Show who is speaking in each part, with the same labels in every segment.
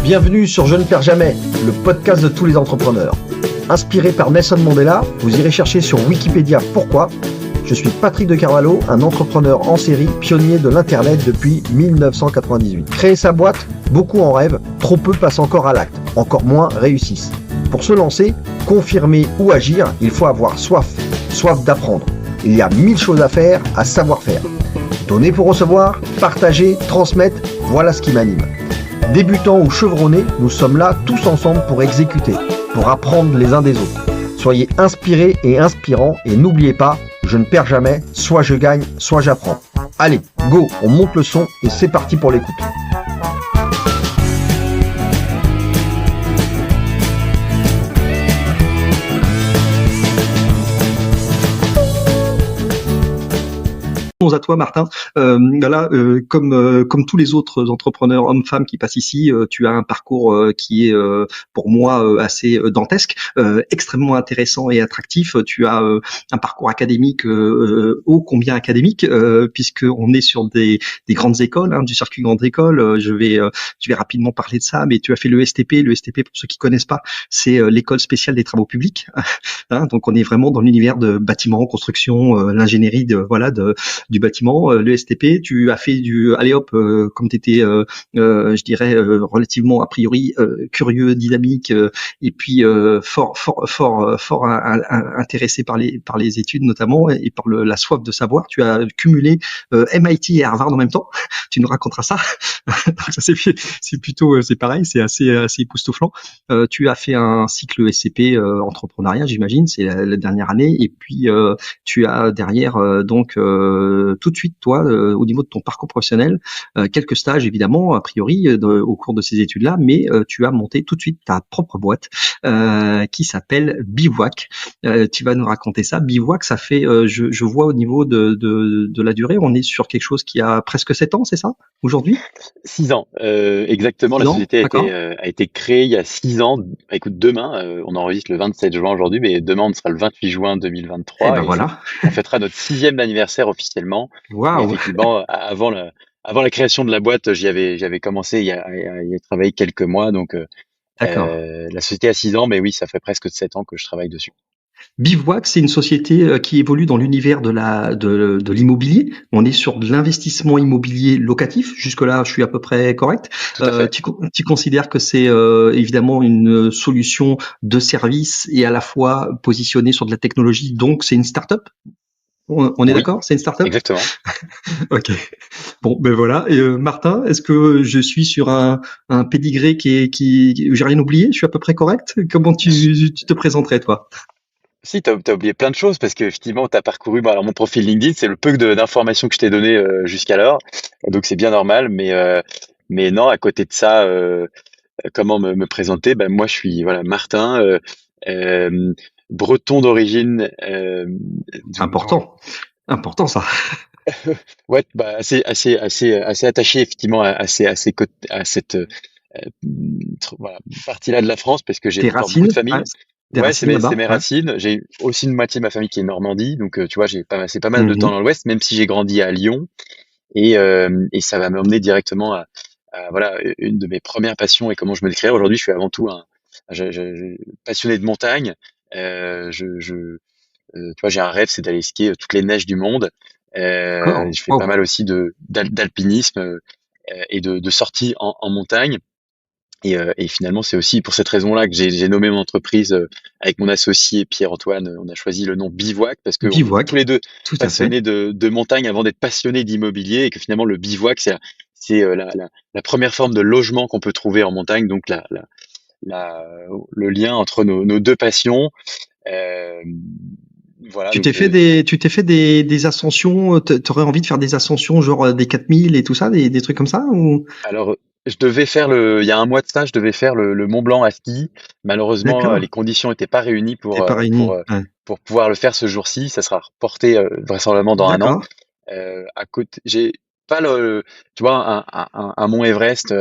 Speaker 1: Bienvenue sur Je ne perds jamais, le podcast de tous les entrepreneurs. Inspiré par Nelson Mandela, vous irez chercher sur Wikipédia pourquoi. Je suis Patrick de Carvalho, un entrepreneur en série, pionnier de l'Internet depuis 1998. Créer sa boîte, beaucoup en rêvent, trop peu passent encore à l'acte, encore moins réussissent. Pour se lancer, confirmer ou agir, il faut avoir soif d'apprendre. Il y a 1000 choses à faire, à savoir faire. Donner pour recevoir, partager, transmettre, voilà ce qui m'anime. Débutants ou chevronnés, nous sommes là tous ensemble pour exécuter, pour apprendre les uns des autres. Soyez inspirés et inspirants et n'oubliez pas, je ne perds jamais, soit je gagne, soit j'apprends. Allez, go, on monte le son et c'est parti pour l'écoute. À toi Martin. Comme tous les autres entrepreneurs hommes-femmes qui passent ici, tu as un parcours qui est pour moi assez dantesque, extrêmement intéressant et attractif. Tu as un parcours académique ô combien académique, puisque on est sur des grandes écoles, du circuit grande école. Je vais rapidement parler de ça, mais tu as fait le STP. Le STP, pour ceux qui connaissent pas, c'est l'école spéciale des travaux publics. Donc on est vraiment dans l'univers de bâtiments, construction, l'ingénierie du bâtiment, le STP. Tu as fait comme tu étais, je dirais, relativement a priori curieux, dynamique, et puis fort intéressé par les études notamment et par la soif de savoir. Tu as cumulé MIT et Harvard en même temps. Tu nous raconteras ça. Donc ça c'est plutôt c'est pareil, c'est assez époustouflant. Tu as fait un cycle SCP entrepreneuriat, j'imagine, c'est la dernière année, et puis tu as derrière tout de suite, toi, au niveau de ton parcours professionnel, quelques stages évidemment, a priori, au cours de ces études-là, mais tu as monté tout de suite ta propre boîte qui s'appelle Bivouac. Tu vas nous raconter ça. Bivouac, ça fait, je vois au niveau de la durée, on est sur quelque chose qui a presque 7 ans, c'est ça, aujourd'hui?
Speaker 2: 6 ans, exactement.
Speaker 1: 6
Speaker 2: La
Speaker 1: ans,
Speaker 2: société
Speaker 1: d'accord.
Speaker 2: a été créée il y a 6 ans. Écoute, demain, on enregistre le 27 juin aujourd'hui, mais demain, on sera le 28 juin
Speaker 1: Eh
Speaker 2: 2023
Speaker 1: ben
Speaker 2: et
Speaker 1: voilà.
Speaker 2: on fêtera notre 6e anniversaire officiellement. Et
Speaker 1: Waouh,
Speaker 2: effectivement, avant la création de la boîte, j'avais commencé il y a travaillé quelques mois. Donc,
Speaker 1: d'accord.
Speaker 2: la société a 6 ans, mais oui, ça fait presque 7 ans que je travaille dessus.
Speaker 1: Bivouac, c'est une société qui évolue dans l'univers de l'immobilier. On est sur de l'investissement immobilier locatif. Jusque-là, je suis à peu près correct.
Speaker 2: Tout à fait.
Speaker 1: Tu considères que c'est évidemment une solution de service et à la fois positionnée sur de la technologie, donc c'est une start-up? On est
Speaker 2: Oui,
Speaker 1: d'accord? C'est une start-up?
Speaker 2: exactement.
Speaker 1: Ok. Bon, ben voilà. Et Martin, est-ce que je suis sur un pédigré j'ai rien oublié? Je suis à peu près correct? Comment tu te présenterais, toi?
Speaker 2: Si, t'as oublié plein de choses parce qu'effectivement, t'as parcouru, bon, alors mon profil LinkedIn, c'est le peu d'informations que je t'ai donné jusqu'alors, donc c'est bien normal, mais non, à côté de ça, comment me présenter? Ben, moi, je suis voilà, Martin, euh, breton d'origine,
Speaker 1: Important. Important, ça.
Speaker 2: ouais, bah, assez attaché effectivement à cette voilà, partie-là de la France parce que j'ai
Speaker 1: Tes
Speaker 2: encore beaucoup de
Speaker 1: racines? Ouais,
Speaker 2: famille.
Speaker 1: des
Speaker 2: Ouais,
Speaker 1: racines
Speaker 2: c'est
Speaker 1: là-bas?
Speaker 2: mes
Speaker 1: Ouais.
Speaker 2: racines. J'ai aussi une moitié de ma famille qui est Normandie, donc tu vois, j'ai passé pas mal de temps
Speaker 1: Mhm.
Speaker 2: dans l'Ouest, même si j'ai grandi à Lyon, et ça va m'emmener directement voilà une de mes premières passions et comment je me décrirais. Aujourd'hui, je suis avant tout passionné de montagne. Tu vois, j'ai un rêve, c'est d'aller skier toutes les neiges du monde.
Speaker 1: D'accord.
Speaker 2: Je fais pas
Speaker 1: Wow.
Speaker 2: mal aussi d'alpinisme et de sorties en montagne. Et finalement, c'est aussi pour cette raison-là que j'ai nommé mon entreprise avec mon associé Pierre-Antoine. On a choisi le nom Bivouac parce qu'on est tous
Speaker 1: Bivouac.
Speaker 2: les deux
Speaker 1: Tout à fait.
Speaker 2: passionnés de montagne avant d'être passionnés d'immobilier et que finalement le bivouac, c'est la première forme de logement qu'on peut trouver en montagne. Donc la, le lien entre nos deux passions. Euh, voilà, donc
Speaker 1: Tu t'es fait des ascensions, t'aurais envie de faire des ascensions, genre des 4000 et tout ça, des trucs comme ça, ou?
Speaker 2: alors, je devais faire il y a un mois de ça, je devais faire le Mont Blanc à ski. Malheureusement,
Speaker 1: D'accord.
Speaker 2: les conditions n'étaient pas réunies
Speaker 1: C'est pas réuni. Ouais.
Speaker 2: pour pouvoir le faire ce jour-ci. Ça sera reporté vraisemblablement dans un an.
Speaker 1: D'accord.
Speaker 2: À côté, j'ai pas tu vois, un Mont Everest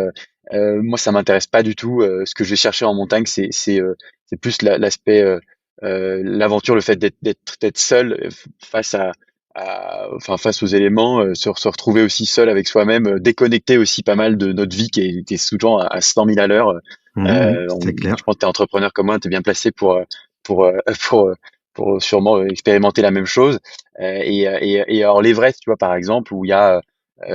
Speaker 2: Moi, ça m'intéresse pas du tout. Ce que je vais chercher en montagne, c'est plus l'aspect l'aventure, le fait d'être seul face enfin face aux éléments, se retrouver aussi seul avec soi-même, déconnecté aussi pas mal de notre vie qui est souvent à 100 000 à l'heure.
Speaker 1: C'est clair.
Speaker 2: Je pense que t'es entrepreneur comme moi, t'es bien placé pour euh, pour euh, pour sûrement expérimenter la même chose. Et alors l'Everest, tu vois par exemple, où il y a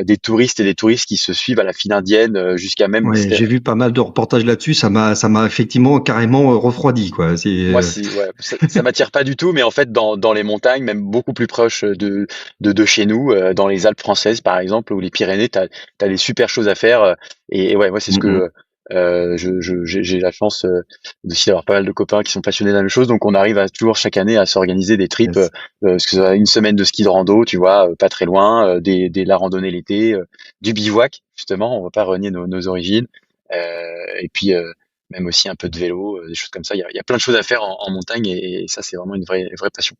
Speaker 2: des touristes et des touristes qui se suivent à la file indienne jusqu'à même
Speaker 1: Ouais, j'ai vu pas mal de reportages là-dessus. Ça m'a effectivement carrément refroidi, quoi.
Speaker 2: moi, si, ouais, ça m'attire pas du tout, mais en fait, dans les montagnes, même beaucoup plus proches de chez nous, dans les Alpes françaises, par exemple, ou les Pyrénées, t'as des super choses à faire. Et ouais, moi, c'est ce
Speaker 1: Mm, mm.
Speaker 2: que j'ai la chance aussi d'avoir pas mal de copains qui sont passionnés de la même chose. Donc, on arrive à toujours chaque année à s'organiser des trips,
Speaker 1: Yes.
Speaker 2: ce que ce soit une semaine de ski de rando, tu vois, pas très loin, la randonnée l'été, du bivouac, justement, on va pas renier nos origines. Et puis, même aussi un peu de vélo, des choses comme ça. Il y a plein de choses à faire en montagne et ça, c'est vraiment une vraie passion.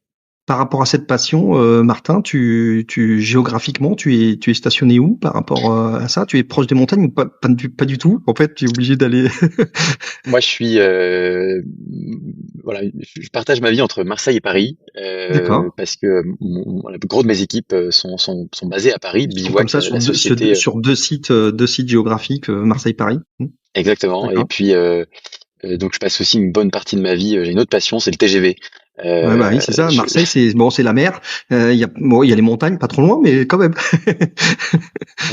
Speaker 1: Par rapport à cette passion, Martin, géographiquement, tu es stationné où par rapport à ça? Tu es proche des montagnes ou pas du tout? En fait, tu es obligé d'aller.
Speaker 2: Moi, voilà, je partage ma vie entre Marseille et Paris
Speaker 1: D'accord.
Speaker 2: parce que la plus grosse de mes équipes sont basées à Paris.
Speaker 1: Ils sont comme
Speaker 2: Bivouac,
Speaker 1: ça sur
Speaker 2: la société,
Speaker 1: sur deux sites géographiques, Marseille-Paris.
Speaker 2: exactement. Et
Speaker 1: D'accord.
Speaker 2: puis, donc, je passe aussi une bonne partie de ma vie. J'ai une autre passion, c'est le TGV.
Speaker 1: Ouais, bah oui, c'est ça.
Speaker 2: Je,
Speaker 1: Marseille, c'est la mer. Il y a les montagnes, pas trop loin, mais quand même.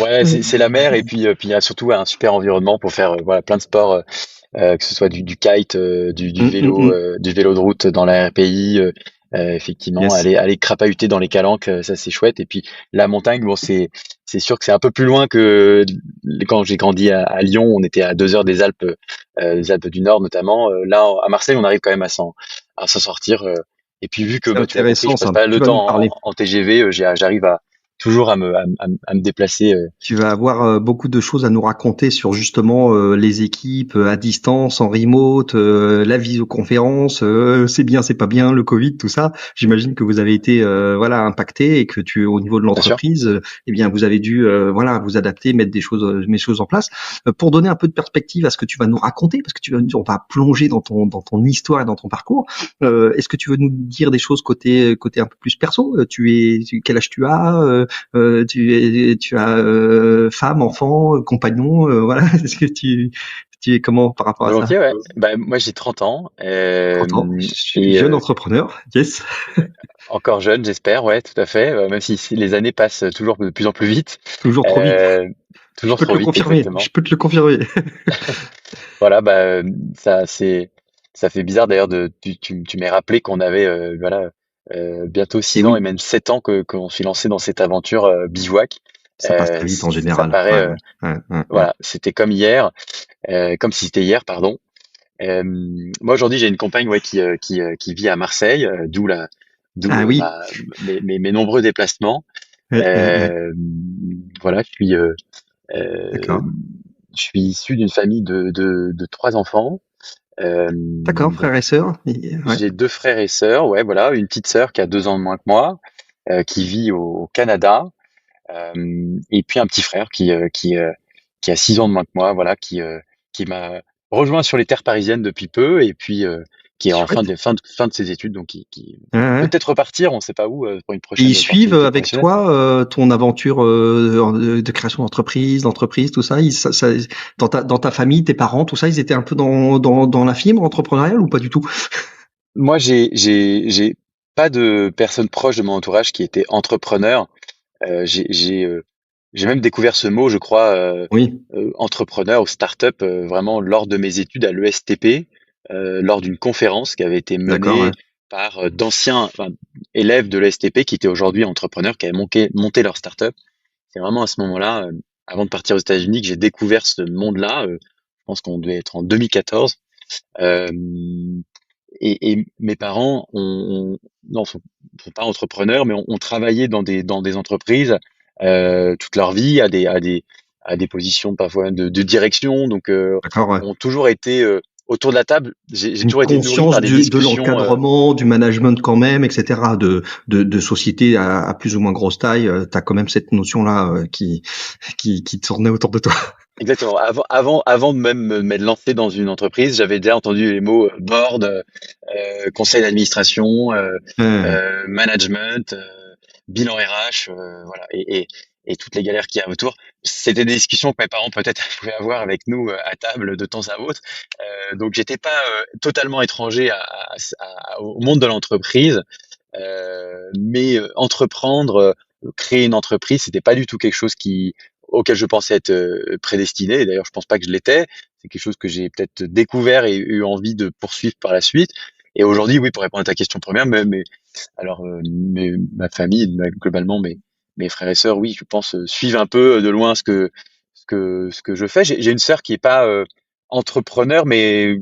Speaker 2: ouais, c'est la mer et puis il y a surtout un super environnement pour faire voilà plein de sports, que ce soit du kite,
Speaker 1: Hum, hum, hum.
Speaker 2: du vélo de route dans la RPI, effectivement,
Speaker 1: Yes.
Speaker 2: aller crapahuter dans les calanques, ça c'est chouette. Et puis la montagne, bon c'est sûr que c'est un peu plus loin que quand j'ai grandi à Lyon, on était à 2 heures des Alpes du Nord notamment. Là à Marseille, on arrive quand même à s'en sortir. Et puis vu que
Speaker 1: C'est
Speaker 2: bah, tu l'as compris,
Speaker 1: intéressant
Speaker 2: je passe
Speaker 1: ça.
Speaker 2: pas mal de
Speaker 1: Tu vas nous
Speaker 2: temps
Speaker 1: parler.
Speaker 2: en TGV, j'arrive à toujours à me déplacer.
Speaker 1: Tu vas avoir beaucoup de choses à nous raconter sur justement les équipes à distance, en remote, la visioconférence, c'est bien, c'est pas bien, le Covid, tout ça. J'imagine que vous avez été voilà impacté et que au niveau de
Speaker 2: Bien sûr.
Speaker 1: l'entreprise, eh bien vous avez dû voilà vous adapter, mettre des choses en place. Pour donner un peu de perspective à ce que tu vas nous raconter, parce que on va plonger dans ton histoire et dans ton parcours. Est-ce que tu veux nous dire des choses côté un peu plus perso? Quel âge tu as? Tu as femme, enfant, compagnon, voilà. Est-ce que tu es comment par rapport à ça?
Speaker 2: Volontiers, ouais. Bah, moi, j'ai 30 ans,
Speaker 1: 30 ans, je suis
Speaker 2: et
Speaker 1: jeune entrepreneur, yes.
Speaker 2: encore jeune, j'espère, ouais, tout à fait. Même si les années passent toujours de plus en plus vite,
Speaker 1: Toujours trop vite.
Speaker 2: euh,
Speaker 1: Je
Speaker 2: toujours
Speaker 1: peux te
Speaker 2: trop
Speaker 1: le
Speaker 2: vite,
Speaker 1: confirmer. Je
Speaker 2: exactement.
Speaker 1: peux te le confirmer.
Speaker 2: Voilà, bah, ça, ça fait bizarre d'ailleurs tu m'as rappelé qu'on avait, voilà, bientôt
Speaker 1: Et
Speaker 2: 6 ans et
Speaker 1: oui,
Speaker 2: même 7 ans qu'on s'est lancé dans cette aventure bivouac.
Speaker 1: ça passe très vite en
Speaker 2: Ça
Speaker 1: général.
Speaker 2: paraît,
Speaker 1: Ouais, ouais, ouais, ouais.
Speaker 2: voilà, c'était comme hier, comme si c'était hier, pardon. Moi aujourd'hui j'ai une compagne ouais qui vit à Marseille,
Speaker 1: Ah
Speaker 2: d'où
Speaker 1: oui.
Speaker 2: mes nombreux déplacements. Euh, voilà, euh,
Speaker 1: D'accord.
Speaker 2: je suis issu d'une famille de 3 enfants.
Speaker 1: D'accord,
Speaker 2: Donc
Speaker 1: frères et sœurs. Ouais.
Speaker 2: j'ai 2 frères et sœurs, ouais voilà, une petite sœur qui a 2 ans de moins que moi, qui vit au Canada, et puis un petit frère qui a 6 ans de moins que moi, voilà, qui m'a rejoint sur les terres parisiennes depuis peu, et puis qui est en
Speaker 1: Chouette.
Speaker 2: fin de ses études, donc qui
Speaker 1: Ouais, ouais.
Speaker 2: peut-être repartir, on ne sait pas où, pour une
Speaker 1: Et ils
Speaker 2: prochaine
Speaker 1: suivent
Speaker 2: opportunité
Speaker 1: avec
Speaker 2: professionnelle.
Speaker 1: toi ton aventure de création d'entreprise, tout ça. Dans ta famille, tes parents, tout ça, ils étaient un peu dans la fibre entrepreneuriale ou pas du tout?
Speaker 2: Moi, j'ai pas de personnes proches de mon entourage qui étaient entrepreneurs. J'ai même découvert ce mot, je crois,
Speaker 1: Oui,
Speaker 2: entrepreneur ou start-up, vraiment lors de mes études à l'ESTP, lors d'une conférence qui avait été
Speaker 1: d'accord, ouais.
Speaker 2: menée par d'anciens enfin, élèves de l'ESTP qui étaient aujourd'hui entrepreneurs, qui avaient monté leur start-up. C'est vraiment à ce moment-là, avant de partir aux États-Unis, que j'ai découvert ce monde-là. Je pense qu'on devait être en 2014. Euh, et mes parents non, sont pas entrepreneurs, mais ont travaillé dans des entreprises toute leur vie, à des positions parfois de direction. Donc,
Speaker 1: D'accord, ouais.
Speaker 2: ont toujours été autour de la table. J'ai
Speaker 1: Une
Speaker 2: toujours été nourri
Speaker 1: conscience
Speaker 2: par des
Speaker 1: de
Speaker 2: discussions.
Speaker 1: l'encadrement, du management quand même, etc. De société à plus ou moins grosse taille. T'as quand même cette notion-là qui tournait autour de toi.
Speaker 2: exactement. Avant de même m'être lancé dans une entreprise, j'avais déjà entendu les mots board, conseil d'administration, management, bilan RH, voilà, et toutes les galères qu'il y a autour. C'était des discussions que mes parents peut-être pouvaient avoir avec nous à table de temps à autre. Donc j'étais pas totalement étranger au monde de l'entreprise. Mais entreprendre, créer une entreprise, c'était pas du tout quelque chose auquel je pensais être prédestiné. Et d'ailleurs, je pense pas que je l'étais. C'est quelque chose que j'ai peut-être découvert et eu envie de poursuivre par la suite. Et aujourd'hui, oui, pour répondre à ta question première, ma famille, globalement, mes frères et sœurs, oui, je pense, suivent un peu de loin ce que je fais. J'ai une sœur qui est pas entrepreneur, mais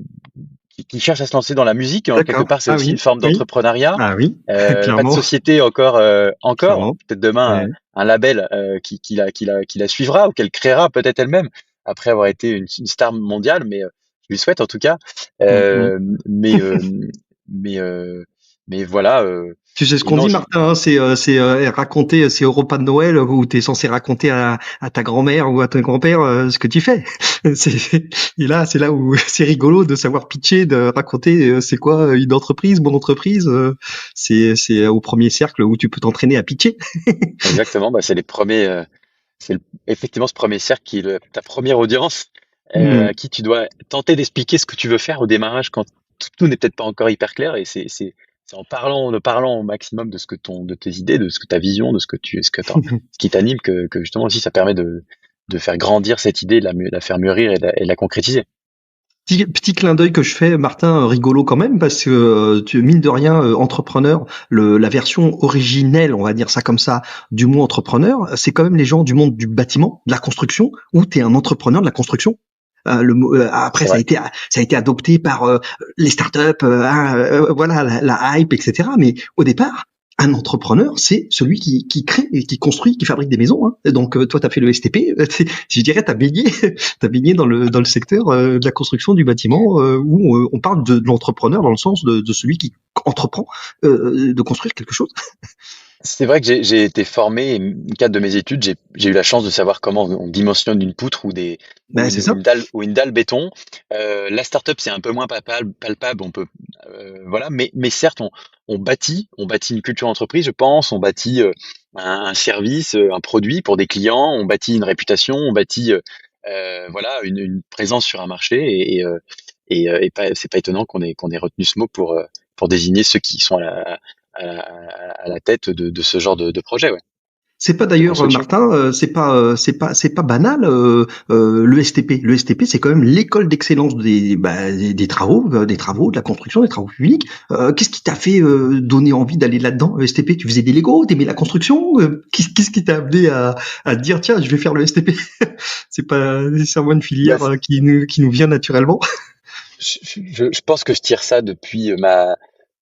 Speaker 2: qui cherche à se lancer dans la musique. En quelque
Speaker 1: D'accord.
Speaker 2: part, c'est
Speaker 1: Ah
Speaker 2: aussi une
Speaker 1: oui,
Speaker 2: forme
Speaker 1: oui.
Speaker 2: d'entrepreneuriat.
Speaker 1: Ah oui,
Speaker 2: Pas de
Speaker 1: clairement,
Speaker 2: société encore.
Speaker 1: clairement.
Speaker 2: Peut-être demain
Speaker 1: Ouais.
Speaker 2: un label qui la suivra ou qu'elle créera peut-être elle-même après avoir été une star mondiale. Mais je lui souhaite en tout cas.
Speaker 1: Mm, mm.
Speaker 2: Euh, mais euh, mais euh, mais voilà.
Speaker 1: Tu sais ce
Speaker 2: Et
Speaker 1: qu'on
Speaker 2: non,
Speaker 1: dit, Martin, hein, c'est raconter, c'est au repas de Noël où tu es censé raconter à ta grand-mère ou à ton grand-père ce que tu fais. Et là, c'est là où c'est rigolo de savoir pitcher, de raconter c'est quoi une entreprise, mon entreprise. C'est au premier cercle où tu peux t'entraîner à pitcher.
Speaker 2: exactement. Bah, c'est les premiers. Effectivement ce premier cercle qui est ta première audience, à
Speaker 1: Hmm.
Speaker 2: qui tu dois tenter d'expliquer ce que tu veux faire au démarrage quand tout n'est peut-être pas encore hyper clair. Et c'est en parlant au maximum de de tes idées, de ce que ta vision, de ce qui t'anime, que justement aussi ça permet de faire grandir cette idée, la faire mûrir et de la concrétiser.
Speaker 1: Petit clin d'œil que je fais, Martin, rigolo quand même, parce que mine de rien, entrepreneur, la version originelle, on va dire ça comme ça, du mot entrepreneur, c'est quand même les gens du monde du bâtiment, de la construction, où tu es un entrepreneur de la construction. Après,
Speaker 2: C'est vrai.
Speaker 1: ça a été adopté par les startups, voilà, la hype, etc. Mais au départ, un entrepreneur, c'est celui qui crée et qui construit, qui fabrique des maisons. Hein. Donc, toi, tu as fait le STP. Je dirais, t'as baigné dans le secteur de la construction du bâtiment, où on parle de l'entrepreneur dans le sens de celui qui entreprend de construire quelque chose.
Speaker 2: C'est vrai que j'ai été formé, et dans le cadre de mes études, j'ai eu la chance de savoir comment on dimensionne une poutre
Speaker 1: Ben, c'est ça.
Speaker 2: ou une dalle béton. La startup, c'est un peu moins palpable, on peut, voilà, mais certes, on bâtit une culture d'entreprise, je pense, on bâtit un service, un produit pour des clients, on bâtit une réputation, on bâtit voilà, une présence sur un marché, c'est pas étonnant qu'on ait retenu ce mot pour désigner ceux qui sont à la tête de ce genre de projet, ouais,
Speaker 1: C'est pas
Speaker 2: de
Speaker 1: d'ailleurs,
Speaker 2: construction.
Speaker 1: Martin, c'est pas banal. Le STP, le STP, c'est quand même l'école d'excellence des travaux, de la construction, des travaux publics. Qu'est-ce qui t'a fait donner envie d'aller là-dedans, le STP? Tu faisais des Lego, t'aimais la construction? Qu'est-ce qui t'a amené à te dire tiens, je vais faire le STP? C'est pas nécessairement une
Speaker 2: Bah,
Speaker 1: filière qui nous vient naturellement.
Speaker 2: je pense que je tire ça depuis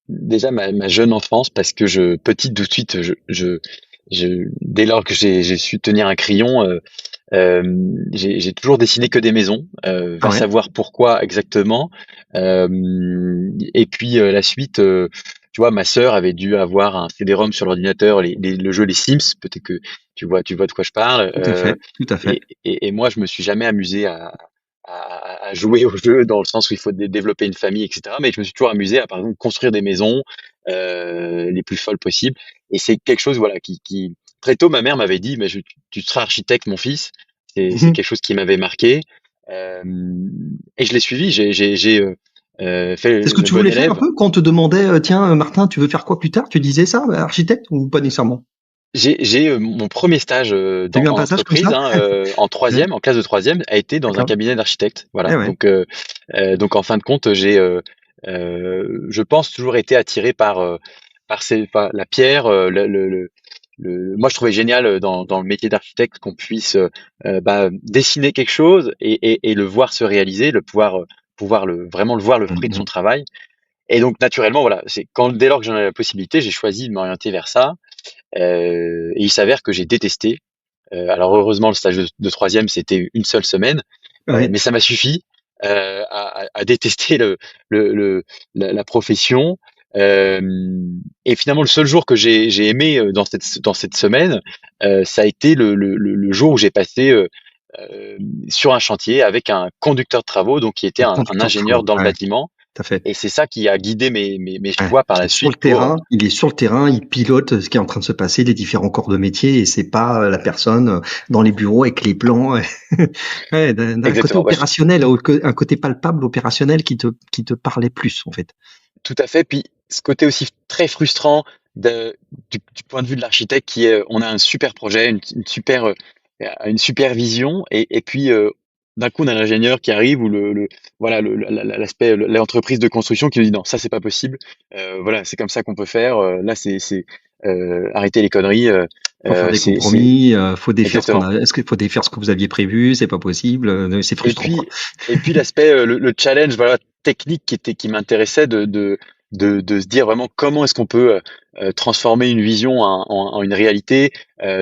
Speaker 2: déjà ma jeune enfance parce que petite tout de suite, dès lors que j'ai su tenir un crayon, euh, j'ai toujours dessiné que des maisons,
Speaker 1: Ah
Speaker 2: va
Speaker 1: ouais.
Speaker 2: savoir pourquoi exactement. Euh, et puis la suite, tu vois, ma sœur avait dû avoir un CD-ROM sur l'ordinateur, le jeu Les Sims, peut-être que tu vois de quoi je parle.
Speaker 1: Tout à fait, tout à fait.
Speaker 2: Et moi, je me suis jamais amusé à jouer au jeu dans le sens où il faut développer une famille, etc. Mais je me suis toujours amusé à, par exemple, construire des maisons les plus folles possibles. Et c'est quelque chose, voilà, qui très tôt, ma mère m'avait dit, mais tu seras architecte, mon fils. C'est quelque chose qui m'avait marqué. Euh, et je l'ai suivi. Fait
Speaker 1: C'est ce que
Speaker 2: le
Speaker 1: tu
Speaker 2: bon
Speaker 1: voulais faire un
Speaker 2: élève.
Speaker 1: peu quand on te demandait tiens, Martin, tu veux faire quoi plus tard? Tu disais ça, architecte ou pas nécessairement?
Speaker 2: J'ai mon premier stage
Speaker 1: T'as eu un
Speaker 2: en
Speaker 1: passage comme
Speaker 2: entreprise,
Speaker 1: ça?
Speaker 2: hein,
Speaker 1: Ouais,
Speaker 2: en classe de troisième, a été dans un
Speaker 1: d'accord.
Speaker 2: cabinet d'architecte. Voilà.
Speaker 1: Eh ouais.
Speaker 2: Donc en fin de compte, je pense, toujours été attiré par la pierre. Moi, je trouvais génial dans le métier d'architecte qu'on puisse dessiner quelque chose et le voir se réaliser, vraiment le voir le fruit de son
Speaker 1: Mhm.
Speaker 2: travail. Et donc naturellement, voilà, dès lors que j'en ai la possibilité, j'ai choisi de m'orienter vers ça. Et il s'avère que j'ai détesté. Alors heureusement, le stage de troisième, c'était une seule semaine,
Speaker 1: Ouais.
Speaker 2: mais ça m'a suffi à détester la profession. Euh, et finalement, le seul jour que j'ai aimé dans cette semaine, ça a été le jour où j'ai passé euh, sur un chantier avec un conducteur de travaux, donc qui était
Speaker 1: Un
Speaker 2: un
Speaker 1: conducteur de
Speaker 2: ingénieur
Speaker 1: travaux.
Speaker 2: dans le
Speaker 1: Ouais,
Speaker 2: bâtiment.
Speaker 1: tout à fait.
Speaker 2: Et c'est ça qui a guidé mes
Speaker 1: Ouais,
Speaker 2: choix par
Speaker 1: qui
Speaker 2: la
Speaker 1: est sur
Speaker 2: suite
Speaker 1: le
Speaker 2: pour.
Speaker 1: terrain, il est sur le terrain, il pilote ce qui est en train de se passer, les différents corps de métier, et c'est pas la personne dans les bureaux avec les plans. Ouais, d'un côté
Speaker 2: Exactement.
Speaker 1: opérationnel, un côté palpable opérationnel qui te parlait plus en fait.
Speaker 2: Tout à fait. Puis ce côté aussi très frustrant du point de vue de l'architecte qui est, on a un super projet, une super vision, et puis d'un coup on a l'ingénieur qui arrive ou voilà l'aspect l'entreprise de construction qui nous dit non, ça c'est pas possible. Voilà, c'est comme ça qu'on peut faire. Là c'est arrêtez les conneries.
Speaker 1: Faut faire des
Speaker 2: C'est
Speaker 1: compromis, faut défaire ce qu'on
Speaker 2: exactement.
Speaker 1: a. Est-ce qu'il faut défaire ce que vous aviez prévu? C'est pas possible. C'est
Speaker 2: Et
Speaker 1: frustrant quoi.
Speaker 2: puis, et puis l'aspect, le challenge, voilà, technique qui m'intéressait de se dire vraiment comment est-ce qu'on peut transformer une vision en une réalité,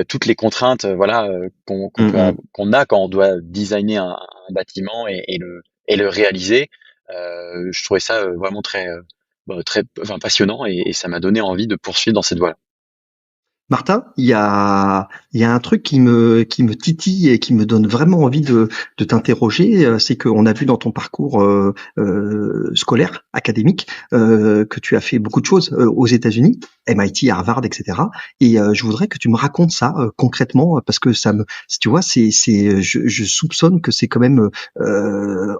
Speaker 2: toutes les contraintes, voilà,
Speaker 1: Hum, hum.
Speaker 2: qu'on a quand on doit designer un bâtiment et le réaliser. Je trouvais ça vraiment très, enfin, passionnant et ça m'a donné envie de poursuivre dans cette voie-là.
Speaker 1: Martin, il y a un truc qui me titille et qui me donne vraiment envie de t'interroger, c'est qu'on a vu dans ton parcours scolaire, académique, que tu as fait beaucoup de choses aux États-Unis, MIT, Harvard, etc. Et je voudrais que tu me racontes ça concrètement, parce que tu vois, je soupçonne que c'est quand même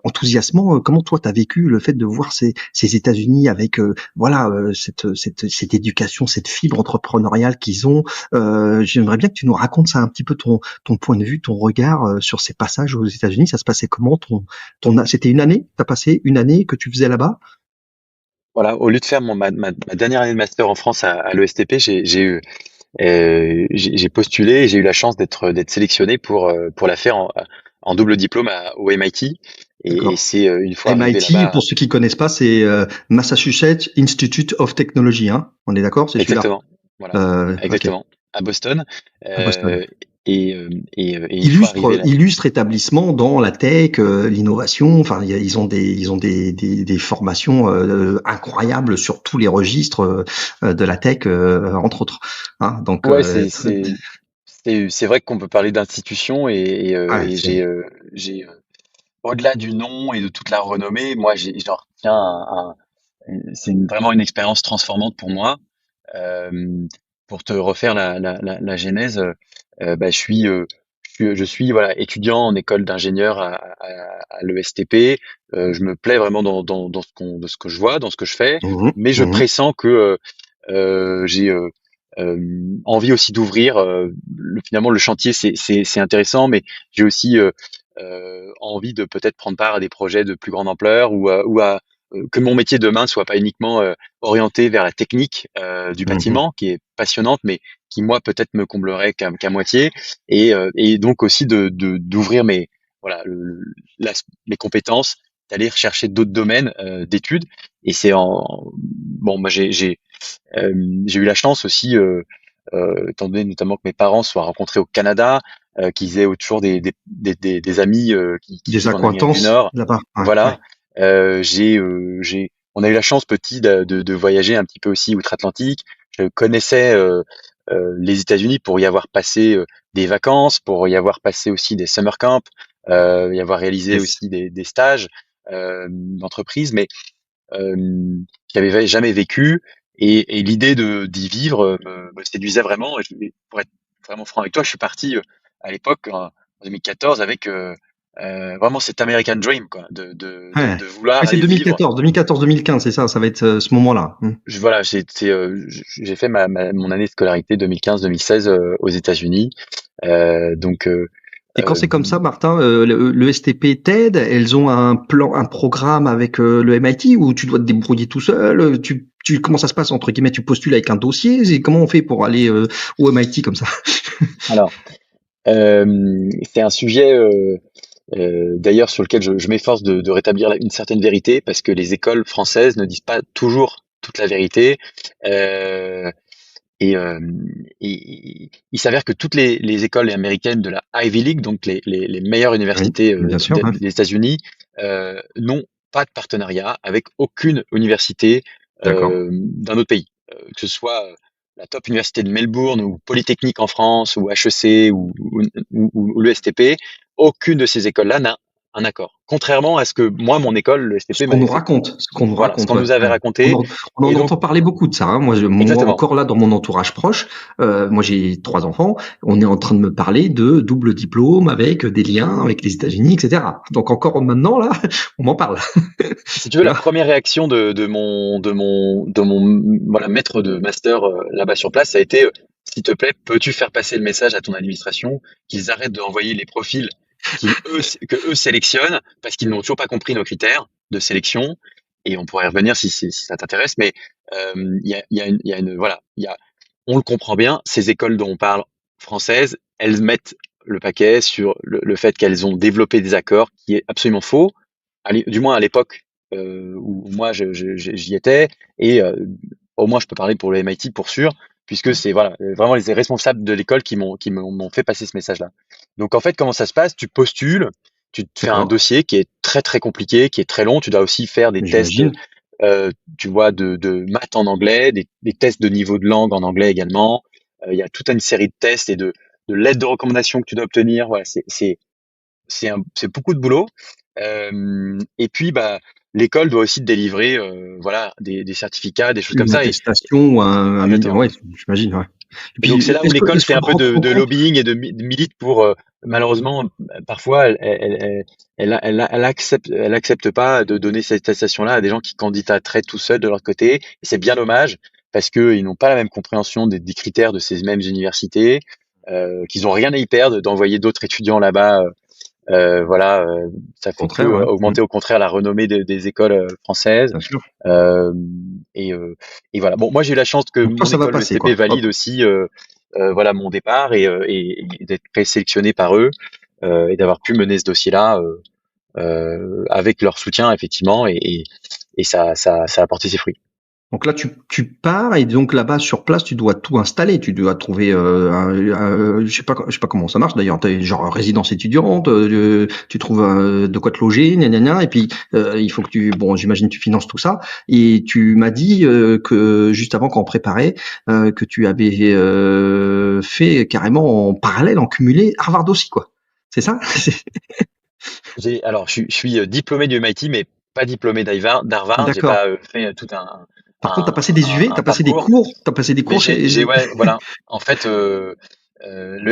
Speaker 1: enthousiasmant. Comment toi, tu as vécu le fait de voir ces États-Unis avec voilà cette éducation, cette fibre entrepreneuriale qu'ils ont. J'aimerais bien que tu nous racontes ça un petit peu ton point de vue, ton regard sur ces passages aux États-Unis. Ça se passait comment c'était une année? T'as passé une année que tu faisais là-bas?
Speaker 2: Voilà, au lieu de faire ma dernière année de master en France à l'ESTP, j'ai postulé et j'ai eu la chance d'être sélectionné pour la faire en double diplôme au MIT. Et
Speaker 1: D'accord.
Speaker 2: c'est une fois arrivé
Speaker 1: MIT,
Speaker 2: là-bas,
Speaker 1: pour ceux qui connaissent pas, c'est Massachusetts Institute of Technology. Hein, on est d'accord, c'est celui-là.
Speaker 2: exactement, voilà,
Speaker 1: Ok.
Speaker 2: exactement, à Boston.
Speaker 1: À Boston.
Speaker 2: Euh, et une fois arrivé là,
Speaker 1: Illustre établissement dans la tech, l'innovation. Enfin, ils ont des formations incroyables sur tous les registres de la tech, entre autres. Hein, donc,
Speaker 2: ouais, c'est vrai qu'on peut parler d'institution
Speaker 1: ouais,
Speaker 2: et j'ai au-delà du nom et de toute la renommée, moi j'en retiens vraiment une expérience transformante pour moi. Euh, pour te refaire la genèse, bah, je suis voilà, étudiant en école d'ingénieur à l'ESTP. Je me plais vraiment dans dans ce que je vois, dans ce que je fais,
Speaker 1: mhm,
Speaker 2: mais je
Speaker 1: mhm.
Speaker 2: pressens que j'ai envie aussi d'ouvrir. Finalement, le chantier, c'est intéressant, mais j'ai aussi envie de peut-être prendre part à des projets de plus grande ampleur ou à que mon métier demain soit pas uniquement orienté vers la technique du
Speaker 1: Mhm.
Speaker 2: bâtiment, qui est passionnante, mais qui moi peut-être me comblerait qu'à moitié, et donc aussi d'ouvrir voilà mes compétences, d'aller rechercher d'autres domaines d'études. Et c'est en bon, moi euh, j'ai eu la chance aussi, étant donné notamment que mes parents se soient rencontrés au Canada, qu'ils aient toujours des amis qui
Speaker 1: Des
Speaker 2: vivent en Amérique du
Speaker 1: accointances
Speaker 2: Nord.
Speaker 1: là-bas. Ouais, ouais.
Speaker 2: Voilà. On a eu la chance petit de voyager un petit peu aussi outre-Atlantique. Je connaissais les États-Unis pour y avoir passé des vacances, pour y avoir passé aussi des summer camps, y avoir réalisé
Speaker 1: Yes.
Speaker 2: aussi des stages d'entreprise, mais qui n'avais jamais vécu. Et l'idée d'y vivre me séduisait vraiment. Et pour être vraiment franc avec toi, je suis parti à l'époque, en 2014, avec vraiment cet American Dream, quoi,
Speaker 1: Ouais.
Speaker 2: de vouloir
Speaker 1: Ouais, c'est
Speaker 2: aller vivre.
Speaker 1: 2014-2015, c'est ça. Ça va être ce moment-là.
Speaker 2: Voilà, j'ai fait mon année de scolarité 2015-2016 aux États-Unis. Donc,
Speaker 1: Et quand
Speaker 2: euh,
Speaker 1: c'est comme ça, Martin, le STP t'aide? Elles ont un plan, un programme avec le MIT où tu dois te débrouiller tout seul? Comment ça se passe entre guillemets? Tu postules avec un dossier? Comment on fait pour aller au MIT comme ça?
Speaker 2: alors, c'est un sujet. D'ailleurs, sur lequel je m'efforce de rétablir une certaine vérité, parce que les écoles françaises ne disent pas toujours toute la vérité. Euh, et, euh, il s'avère que toutes les écoles américaines de la Ivy League, donc les meilleures
Speaker 1: Oui,
Speaker 2: universités
Speaker 1: bien sûr. Ouais.
Speaker 2: des États-Unis, n'ont pas de partenariat avec aucune université
Speaker 1: D'accord.
Speaker 2: d'un autre pays, que ce soit la top université de Melbourne ou Polytechnique en France ou HEC ou l'ESTP, aucune de ces écoles-là n'a un accord. Contrairement à ce que moi, mon école, le
Speaker 1: Ce
Speaker 2: STP,
Speaker 1: qu'on
Speaker 2: m'avait
Speaker 1: nous
Speaker 2: fait,
Speaker 1: raconte, ce qu'on nous
Speaker 2: voilà, ce
Speaker 1: raconte,
Speaker 2: qu'on
Speaker 1: ouais,
Speaker 2: nous avait
Speaker 1: ouais.
Speaker 2: raconté.
Speaker 1: On en
Speaker 2: Et donc,
Speaker 1: entend parler beaucoup de ça, hein. Moi
Speaker 2: exactement.
Speaker 1: encore là, dans mon entourage proche, moi j'ai 3 enfants, on est en train de me parler de double diplôme avec des liens avec les États-Unis, etc. Donc encore maintenant là, on m'en parle.
Speaker 2: Si tu veux,
Speaker 1: Tu
Speaker 2: la
Speaker 1: vois?
Speaker 2: première réaction de mon voilà, maître de master là-bas sur place, ça a été s'il te plaît, peux-tu faire passer le message à ton administration qu'ils arrêtent d'envoyer les profils que eux sélectionnent parce qu'ils n'ont toujours pas compris nos critères de sélection. Et on pourrait y revenir si ça t'intéresse, mais voilà, on le comprend bien, ces écoles dont on parle françaises, elles mettent le paquet sur le fait qu'elles ont développé des accords qui est absolument faux, du moins à l'époque où moi j'y étais, et au moins je peux parler pour le MIT pour sûr, puisque c'est voilà vraiment les responsables de l'école qui m'ont fait passer ce message-là. Donc en fait, comment ça se passe? Tu postules, tu te fais un
Speaker 1: D'accord,
Speaker 2: dossier qui est très très compliqué, qui est très long. Tu dois aussi faire des tests,
Speaker 1: j'imagine.
Speaker 2: tu vois, de maths en anglais, des tests de niveau de langue en anglais également. Il y a toute une série de tests et de lettres de recommandation que tu dois obtenir. Voilà, c'est beaucoup de boulot. Et puis, bah, l'école doit aussi te délivrer, voilà, des certificats, des choses comme
Speaker 1: Une
Speaker 2: ça. Et
Speaker 1: attestation ou un
Speaker 2: exactement.
Speaker 1: ouais, j'imagine, ouais. Et
Speaker 2: Et donc, c'est
Speaker 1: puis
Speaker 2: là où l'école
Speaker 1: est-ce
Speaker 2: fait
Speaker 1: qu'on
Speaker 2: un peu de
Speaker 1: rentre.
Speaker 2: lobbying et de milite pour, malheureusement, parfois, elle accepte pas de donner cette attestation-là à des gens qui candidateraient tout seuls de leur côté. Et c'est bien dommage parce qu'ils n'ont pas la même compréhension des critères de ces mêmes universités, qu'ils ont rien à y perdre d'envoyer d'autres étudiants là-bas. Voilà, ça
Speaker 1: Au
Speaker 2: fait que
Speaker 1: contraire, ouais.
Speaker 2: augmenter au contraire la renommée des écoles françaises.
Speaker 1: Bien sûr.
Speaker 2: Euh, et, euh, et voilà. Bon, moi j'ai eu la chance que
Speaker 1: Donc toi,
Speaker 2: mon
Speaker 1: ça va
Speaker 2: école, le
Speaker 1: passer,
Speaker 2: STP,
Speaker 1: quoi. Hop.
Speaker 2: valide aussi voilà mon départ et d'être présélectionné par eux et d'avoir pu mener ce dossier-là avec leur soutien effectivement et ça a porté ses fruits.
Speaker 1: Donc là, tu pars et donc là-bas sur place, tu dois tout installer. Tu dois trouver, je sais pas comment ça marche d'ailleurs. T'es genre résidence étudiante, tu trouves de quoi te loger, gna gna gna. Et puis il faut que bon, j'imagine tu finances tout ça. Et tu m'as dit que juste avant qu'on préparait, que tu avais fait carrément en parallèle, en cumulé Harvard aussi, quoi. C'est ça?
Speaker 2: Alors, je suis diplômé du MIT, mais pas diplômé d'Harvard. J'ai
Speaker 1: D'accord.
Speaker 2: pas fait tout
Speaker 1: Par contre, t'as passé des UV,
Speaker 2: un
Speaker 1: t'as passé des
Speaker 2: parcours.
Speaker 1: cours, t'as passé des
Speaker 2: Mais
Speaker 1: cours chez.
Speaker 2: ouais, voilà. En fait, le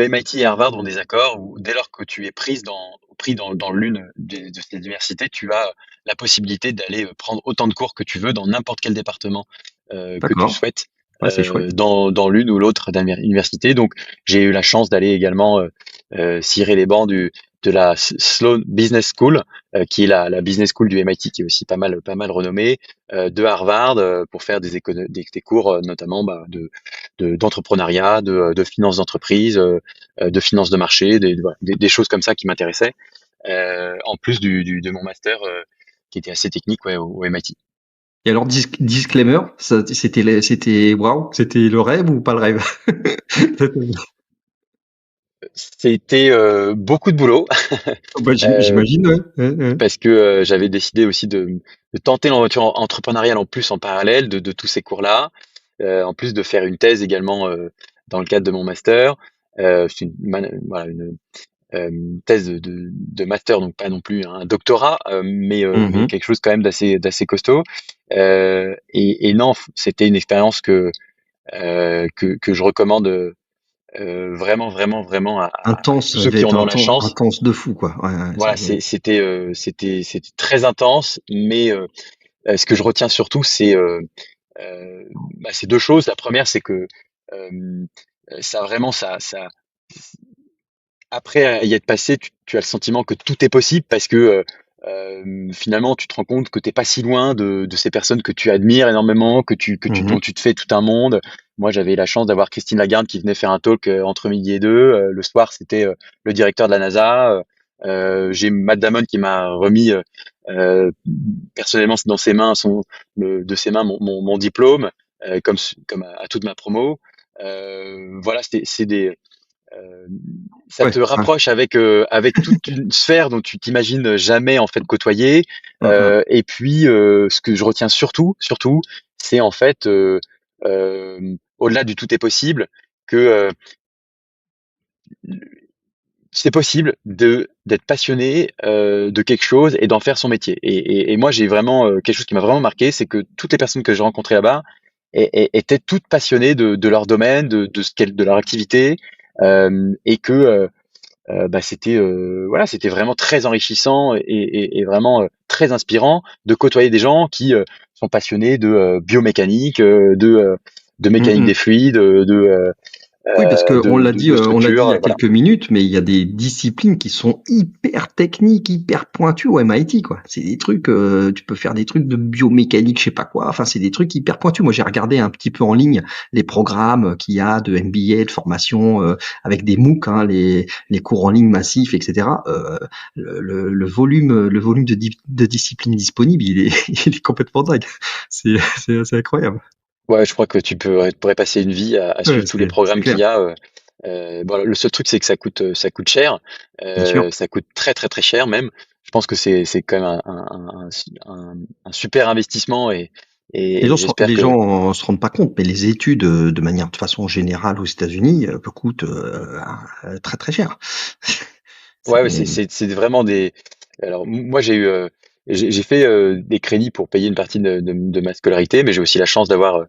Speaker 2: MIT et Harvard ont des accords où dès lors que tu es pris dans l'une de ces universités, tu as la possibilité d'aller prendre autant de cours que tu veux dans n'importe quel département que tu
Speaker 1: D'accord.
Speaker 2: souhaites
Speaker 1: Ouais, c'est chouette.
Speaker 2: dans l'une ou l'autre université. Donc, j'ai eu la chance d'aller également cirer les bancs de la Sloan Business School, qui est la business school du MIT, qui est aussi pas mal renommée, de Harvard, pour faire des cours, notamment bah, d'entrepreneuriat, de finances d'entreprise, de finances de marché, voilà, des choses comme ça qui m'intéressaient, en plus de mon master qui était assez technique ouais, au MIT.
Speaker 1: Et alors, disclaimer, c'était waouh, c'était le rêve ou pas le rêve?
Speaker 2: C'était beaucoup de boulot
Speaker 1: Bah,
Speaker 2: euh,
Speaker 1: j'imagine, ouais. Ouais, ouais.
Speaker 2: parce que j'avais décidé aussi de tenter l'aventure entrepreneuriale en plus en parallèle de tous ces cours-là, en plus de faire une thèse également dans le cadre de mon master. C'est voilà, une thèse de master, donc pas non plus un doctorat, mais
Speaker 1: Mhm.
Speaker 2: quelque chose quand même d'assez costaud. Et non, c'était une expérience que je recommande vraiment, vraiment, vraiment à
Speaker 1: Intense,
Speaker 2: tous
Speaker 1: ça
Speaker 2: ceux
Speaker 1: devait
Speaker 2: qui
Speaker 1: être
Speaker 2: en ont la chance.
Speaker 1: intense de fou, quoi. Ouais, ouais,
Speaker 2: Voilà, c'était très intense, mais ce que je retiens surtout, c'est deux choses. La première, c'est que euh, ça vraiment, après y être passé, tu as le sentiment que tout est possible parce que finalement, tu te rends compte que t'es pas si loin de ces personnes que tu admires énormément,
Speaker 1: Mhm.
Speaker 2: dont tu te fais tout un monde. Moi, j'avais la chance d'avoir Christine Lagarde qui venait faire un talk entre midi et deux. Le soir, c'était le directeur de la NASA. J'ai Matt Damon qui m'a remis euh, personnellement dans ses mains de ses mains mon diplôme, comme à toute ma promo. Voilà, c'est des euh, ça
Speaker 1: Ouais,
Speaker 2: te
Speaker 1: ouais.
Speaker 2: rapproche avec toute une sphère dont tu t'imagines jamais en fait côtoyer.
Speaker 1: Mhm.
Speaker 2: Et puis, ce que je retiens surtout, c'est en fait au-delà du tout est possible, que c'est possible d'être passionné de quelque chose et d'en faire son métier. Et moi, j'ai vraiment quelque chose qui m'a vraiment marqué, c'est que toutes les personnes que j'ai rencontrées là-bas étaient toutes passionnées de leur domaine, de leur activité, et que bah, c'était voilà, c'était vraiment très enrichissant et vraiment très inspirant de côtoyer des gens qui sont passionnés de biomécanique, de mécanique des fluides,
Speaker 1: Oui, parce que on l'a dit il y
Speaker 2: structure,
Speaker 1: a
Speaker 2: voilà.
Speaker 1: quelques minutes, mais il y a des disciplines qui sont hyper techniques, hyper pointues au MIT, quoi. C'est des trucs, tu peux faire des trucs de biomécanique, je sais pas quoi. Enfin, c'est des trucs hyper pointus. Moi, j'ai regardé un petit peu en ligne les programmes qu'il y a de MBA, de formation, avec des MOOC, hein, les cours en ligne massifs, etc. Le volume de disciplines disponibles, il est complètement dingue. C'est incroyable.
Speaker 2: Ouais, je crois que pourrais passer une vie à
Speaker 1: Ouais,
Speaker 2: suivre tous les
Speaker 1: c'est
Speaker 2: programmes qu'il
Speaker 1: clair,
Speaker 2: y a. Bon, le seul truc, c'est que ça coûte cher.
Speaker 1: bien sûr.
Speaker 2: Ça coûte très très très cher même. Je pense que c'est quand même un super investissement et j'espère
Speaker 1: Les
Speaker 2: que
Speaker 1: gens se rendent pas compte, mais les études, de manière de façon générale aux États-Unis, coûtent très très cher.
Speaker 2: ouais, ouais,
Speaker 1: C'est
Speaker 2: c'est vraiment des. Alors moi j'ai fait des crédits pour payer une partie de ma scolarité, mais j'ai aussi la chance d'avoir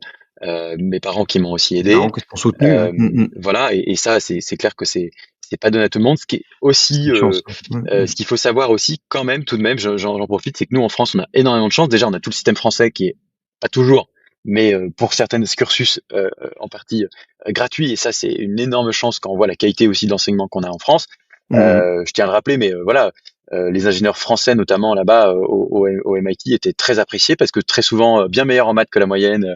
Speaker 2: mes parents qui m'ont aussi
Speaker 1: des
Speaker 2: aidé.
Speaker 1: parents qui sont soutenus, ouais.
Speaker 2: Voilà, et ça, c'est clair que c'est pas donné à tout le monde. Ce qui est
Speaker 1: C'est
Speaker 2: aussi,
Speaker 1: une chance.
Speaker 2: ce qu'il faut savoir aussi, quand même, tout de même, j'en profite, c'est que nous, en France, on a énormément de chance. Déjà, on a tout le système français qui est pas toujours, mais pour certains cursus en partie gratuit, et ça, c'est une énorme chance quand on voit la qualité aussi d'enseignement qu'on a en France. Je tiens à le rappeler, mais voilà. Les ingénieurs français, notamment là-bas au MIT, étaient très appréciés parce que très souvent bien meilleurs en maths que la moyenne,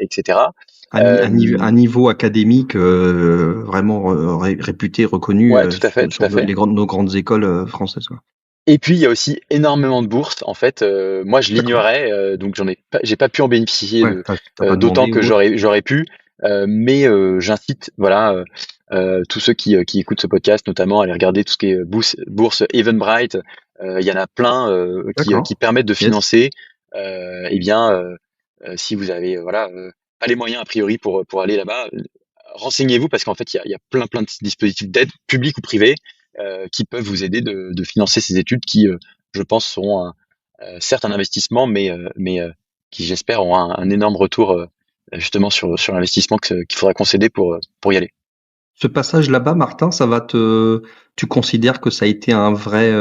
Speaker 2: etc.
Speaker 1: Un niveau académique vraiment réputé, reconnu
Speaker 2: Ouais, tout à fait, tout
Speaker 1: sur
Speaker 2: à fait.
Speaker 1: nos grandes écoles françaises, quoi.
Speaker 2: Et puis il y a aussi énormment de bourses. En fait, moi je
Speaker 1: D'accord.
Speaker 2: l'ignorais, donc j'ai pas pu en bénéficier
Speaker 1: Ouais, t'as pas
Speaker 2: d'autant
Speaker 1: demandé
Speaker 2: que
Speaker 1: ou autre.
Speaker 2: j'aurais pu. Mais j'incite, voilà, tous ceux qui écoutent ce podcast, notamment, à aller regarder tout ce qui est bourse Eventbrite. Il y en a plein qui
Speaker 1: D'accord.
Speaker 2: permettent de
Speaker 1: Yes.
Speaker 2: financer. Eh bien, si vous avez voilà pas les moyens a priori pour aller là-bas, renseignez-vous parce qu'en fait il y a plein de dispositifs d'aide publics ou privés qui peuvent vous aider de financer ces études qui, je pense, seront certes un investissement, mais qui, j'espère, auront un énorme retour justement sur l'investissement qu'il faudra concéder pour y aller.
Speaker 1: Ce passage là-bas, Martin, tu considères que ça a été un vrai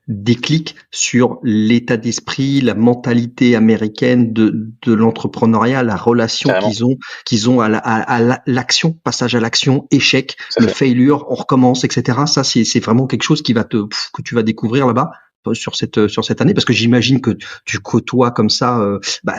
Speaker 1: déclic sur l'état d'esprit, la mentalité américaine de l'entrepreneuriat, la relation
Speaker 2: Carrément,
Speaker 1: qu'ils ont à l'action, passage à l'action, échec,
Speaker 2: tout à
Speaker 1: le
Speaker 2: fait.
Speaker 1: failure, on recommence, etc. Ça, c'est vraiment quelque chose que tu vas découvrir là-bas sur cette année, parce que j'imagine que tu côtoies comme ça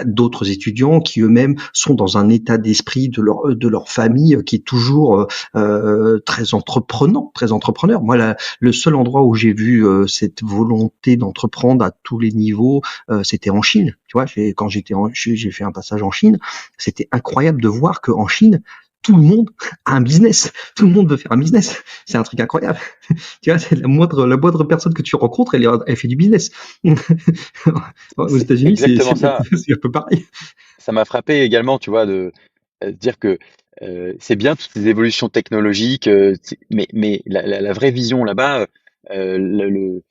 Speaker 1: d'autres étudiants qui eux-mêmes sont dans un état d'esprit de leur famille qui est toujours très entreprenant, très entrepreneur. Moi, le seul endroit où j'ai vu cette volonté d'entreprendre à tous les niveaux, c'était en Chine. Tu vois, quand j'ai fait un passage en Chine, c'était incroyable de voir que en Chine, tout le monde a un business. Tout le monde veut faire un business. C'est un truc incroyable. Tu vois, c'est la moindre personne que tu rencontres, elle fait du business. Aux
Speaker 2: C'est
Speaker 1: États-Unis,
Speaker 2: exactement ça.
Speaker 1: c'est un peu pareil.
Speaker 2: Ça m'a frappé également, tu vois, de dire que c'est bien toutes ces évolutions technologiques, mais la vraie vision là-bas, le,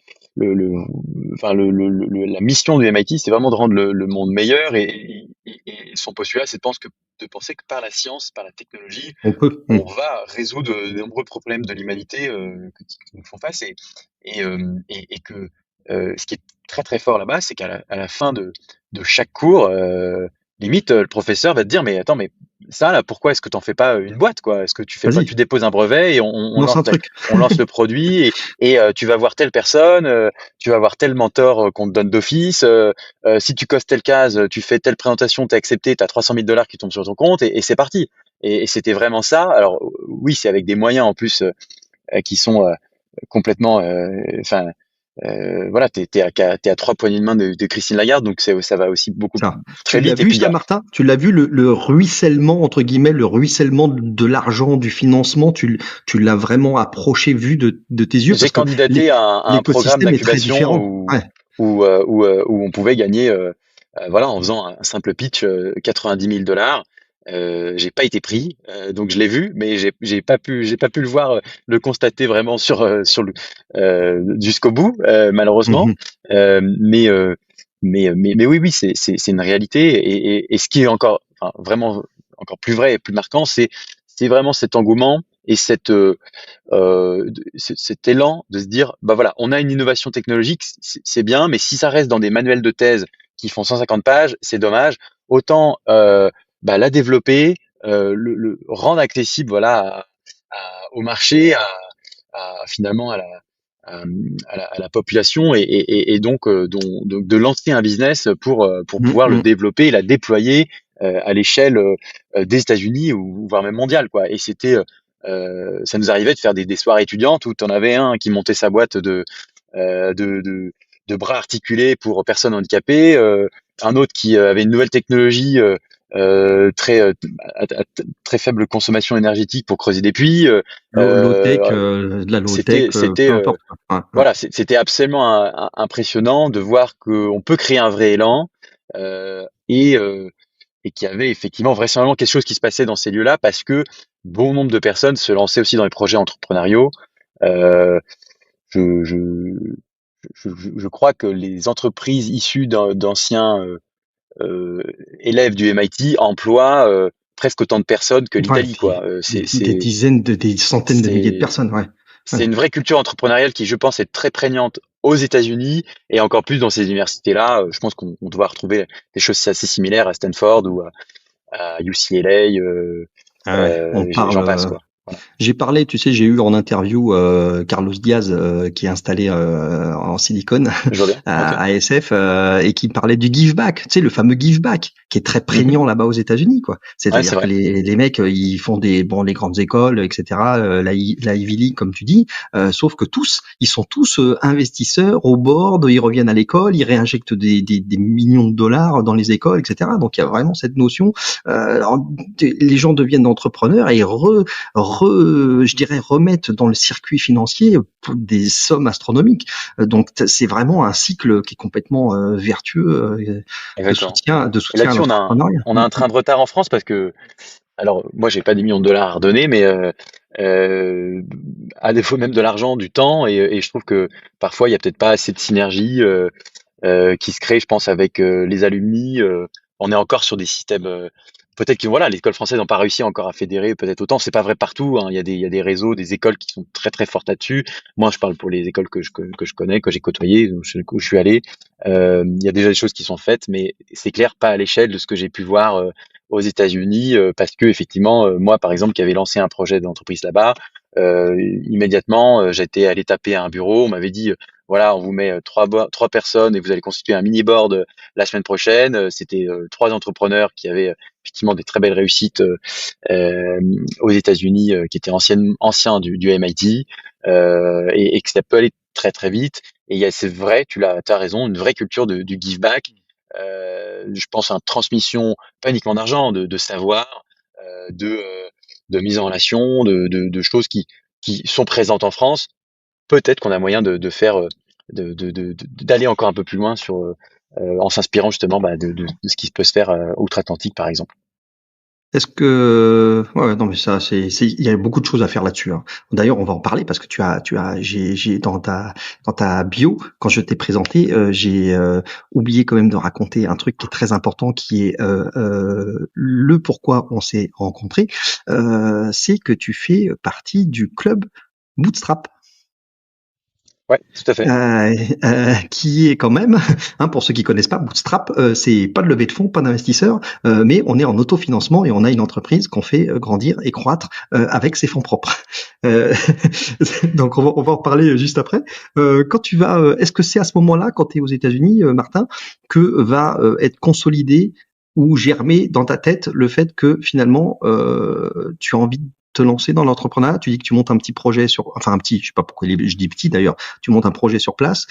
Speaker 2: enfin, la mission du MIT, c'est vraiment de rendre le monde meilleur et son postulat, c'est de penser que par la science, par la technologie,
Speaker 1: On peut.
Speaker 2: on va résoudre de nombreux problèmes de l'humanité qui nous font face et que ce qui est très très fort là-bas, c'est à la fin de chaque cours, limite le professeur va te dire mais attends mais ça là pourquoi est-ce que t'en fais pas une boîte quoi? Est-ce que tu fais pas
Speaker 1: Vas-y,
Speaker 2: tu déposes un brevet et
Speaker 1: lance un truc.
Speaker 2: on lance le produit et tu vas voir telle personne, tu vas voir tel mentor qu'on te donne d'office, si tu coches telle case, tu fais telle présentation, t'es accepté, t'as 300 000 $ qui tombent sur ton compte et c'est parti. Et c'était vraiment ça. Alors oui, c'est avec des moyens en plus qui sont complètement, enfin voilà, t'es à 3 poignées de main de Christine Lagarde, donc ça va aussi beaucoup
Speaker 1: Ça. Tu
Speaker 2: très
Speaker 1: l'as
Speaker 2: vite. Et
Speaker 1: vu
Speaker 2: puis il y
Speaker 1: ça,
Speaker 2: a,
Speaker 1: Martin? Tu l'as vu le ruissellement entre guillemets, le ruissellement de l'argent, du financement. Tu l'as vraiment approché, vu de tes yeux,
Speaker 2: j'ai
Speaker 1: parce que
Speaker 2: candidaté à un programme
Speaker 1: l'écosystème est très
Speaker 2: d'incubation
Speaker 1: différent. Ouais.
Speaker 2: où on pouvait gagner, voilà, en faisant un simple pitch, 90 000 $. J'ai pas été pris, donc je l'ai vu, mais j'ai pas pu le voir, le constater vraiment sur le jusqu'au bout, malheureusement.
Speaker 1: Mhm.
Speaker 2: Mais mais oui, oui, c'est une réalité. Et ce qui est encore, enfin, vraiment encore plus vrai et plus marquant, c'est vraiment cet engouement et cet élan de se dire, bah voilà, on a une innovation technologique, c'est bien, mais si ça reste dans des manuels de thèse qui font 150 pages, c'est dommage. Autant bah, la développer, le rendre accessible, voilà, au marché, finalement à, à la population, et donc, donc de lancer un business pour
Speaker 1: Mhm.
Speaker 2: pouvoir le
Speaker 1: Mhm.
Speaker 2: développer et la déployer à l'échelle des États-Unis, ou voire même mondiale, quoi. Et ça nous arrivait de faire des soirées étudiantes où tu en avais un qui montait sa boîte euh, de, de, de bras articulés pour personnes handicapées, un autre qui avait une nouvelle technologie très très faible consommation énergétique pour creuser des puits.
Speaker 1: Low-tech, de la
Speaker 2: C'était
Speaker 1: low-tech,
Speaker 2: c'était
Speaker 1: peu importe, quoi. Ouais, ouais.
Speaker 2: voilà, c'était absolument impressionnant de voir qu'on peut créer un vrai élan, euh, et euh, et qu'il y avait effectivement vraisemblablement quelque chose qui se passait dans ces lieux-là, parce que bon nombre de personnes se lançaient aussi dans les projets entrepreneuriaux. Euh, je, je, je crois que les entreprises issues d'anciens élèves du MIT emploient presque autant de personnes que
Speaker 1: Ouais,
Speaker 2: l'Italie, quoi.
Speaker 1: des dizaines des centaines de milliers de
Speaker 2: C'est
Speaker 1: personnes, ouais. Ouais.
Speaker 2: c'est une vraie culture entrepreneuriale qui, je pense, est très prégnante aux États-Unis, et encore plus dans ces universités-là. Je pense qu'on doit retrouver des choses assez similaires à Stanford ou à UCLA,
Speaker 1: Ah ouais, on
Speaker 2: j'en
Speaker 1: parle.
Speaker 2: passe, quoi. Voilà.
Speaker 1: J'ai parlé, tu sais, j'ai eu en interview Carlos Diaz qui est installé en Silicon
Speaker 2: Je vois bien. Ok.
Speaker 1: à SF et qui parlait du give back, tu sais, le fameux give back qui est très
Speaker 2: Mhm.
Speaker 1: prégnant là-bas aux États-Unis, quoi.
Speaker 2: Ouais, c'est
Speaker 1: C'est-à-dire que
Speaker 2: vrai.
Speaker 1: les mecs ils font les grandes écoles, etc. La Ivy League comme tu dis, sauf que tous ils sont tous investisseurs au board, ils reviennent à l'école, ils réinjectent des millions de dollars dans les écoles, etc. Donc il y a vraiment cette notion, euh, les gens deviennent entrepreneurs et je dirais, remettre dans le circuit financier pour des sommes astronomiques. Donc c'est vraiment un cycle qui est complètement vertueux
Speaker 2: Exactement.
Speaker 1: de
Speaker 2: Et
Speaker 1: soutien à
Speaker 2: là-dessus,
Speaker 1: l'entrepreneuriat.
Speaker 2: on a un train de retard en France, parce que, alors, moi, j'ai pas des millions de dollars à redonner, mais euh, à défaut même de l'argent, du temps, et je trouve que parfois, il y a peut-être pas assez de synergie qui se crée, je pense, avec les alumni. On est encore sur des systèmes. Peut-être que voilà, l'école française n'a pas réussi encore à fédérer peut-être autant. C'est pas vrai partout, hein. Il y a des réseaux, des écoles qui sont très très fortes là-dessus. Moi, je parle pour les écoles que je connais, que j'ai côtoyées, où je suis allé. Il y a déjà des choses qui sont faites, mais c'est clair, pas à l'échelle de ce que j'ai pu voir aux États-Unis, parce que effectivement, moi, par exemple, qui avait lancé un projet d'entreprise là-bas, immédiatement, j'étais allé taper à un bureau. On m'avait dit, voilà, on vous met trois personnes et vous allez constituer un mini board la semaine prochaine. C'était trois entrepreneurs qui avaient effectivement des très belles réussites aux États-Unis, qui étaient anciens du MIT, et que ça peut aller très très vite. Et c'est vrai, t'as raison, une vraie culture du give back. Je pense à une transmission, pas uniquement d'argent, de savoir, de mise en relation, de choses qui sont présentes en France. Peut-être qu'on a moyen de faire, d'aller encore un peu plus loin en s'inspirant justement, bah, de ce qui peut se faire outre-Atlantique, par exemple.
Speaker 1: Est-ce que ouais, non mais ça il y a beaucoup de choses à faire là-dessus, hein. D'ailleurs, on va en parler parce que j'ai dans ta bio quand je t'ai présenté, j'ai oublié quand même de raconter un truc qui est très important, qui est le pourquoi on s'est rencontrés. C'est que tu fais partie du club Bootstrap.
Speaker 2: Ouais, tout à fait.
Speaker 1: Qui est quand même, hein, pour ceux qui connaissent pas, Bootstrap, c'est pas de levée de fonds, pas d'investisseurs, mais on est en autofinancement et on a une entreprise qu'on fait grandir et croître avec ses fonds propres. Euh, donc on va en parler juste après. Quand tu vas, est-ce que c'est à ce moment-là, quand tu es aux États-Unis, Martin, que va être consolidé ou germer dans ta tête le fait que finalement tu as envie de te lancer dans l'entrepreneuriat? Tu dis que tu montes un petit projet enfin un petit, je sais pas pourquoi je dis petit d'ailleurs, tu montes un projet sur place,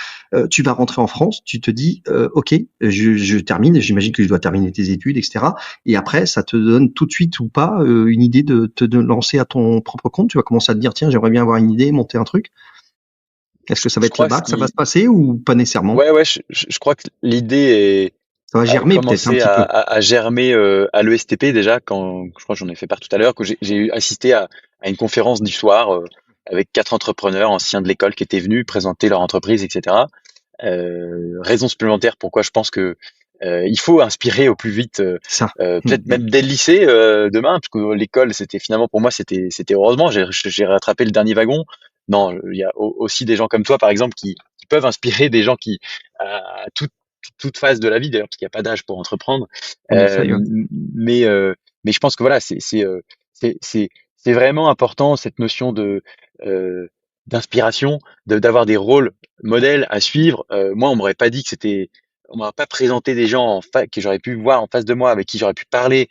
Speaker 1: tu vas rentrer en France, tu te dis, ok, je termine, j'imagine que je dois terminer tes études, etc. Et après, ça te donne tout de suite ou pas une idée de lancer à ton propre compte. Tu vas commencer à te dire, tiens, j'aimerais bien avoir une idée, monter un truc. Est-ce que ça va
Speaker 2: Je
Speaker 1: être
Speaker 2: crois
Speaker 1: là-bas que ça va se passer ou pas nécessairement?
Speaker 2: ouais, ouais, je crois que l'idée
Speaker 1: Ça va germer peut-être un
Speaker 2: commencé
Speaker 1: petit peu.
Speaker 2: à germer à l'ESTP déjà, quand je crois que j'en ai fait part tout à l'heure, que j'ai assisté à une conférence du soir avec 4 entrepreneurs anciens de l'école qui étaient venus présenter leur entreprise, etc. Raison supplémentaire pourquoi je pense que il faut inspirer au plus vite,
Speaker 1: C'est ça.
Speaker 2: peut-être même dès le lycée demain, parce que l'école, c'était finalement pour moi, c'était heureusement, j'ai rattrapé le dernier wagon. Non, il y a aussi des gens comme toi, par exemple, qui peuvent inspirer des gens qui à toute phase de la vie, d'ailleurs, parce qu'il n'y a pas d'âge pour entreprendre.
Speaker 1: On essaye, ouais.
Speaker 2: Mais mais je pense que voilà, c'est vraiment important cette notion de euh, d'inspiration, d'avoir des rôles modèles à suivre. Moi, on m'aurait pas présenté des gens que j'aurais pu voir en face de moi, avec qui j'aurais pu parler,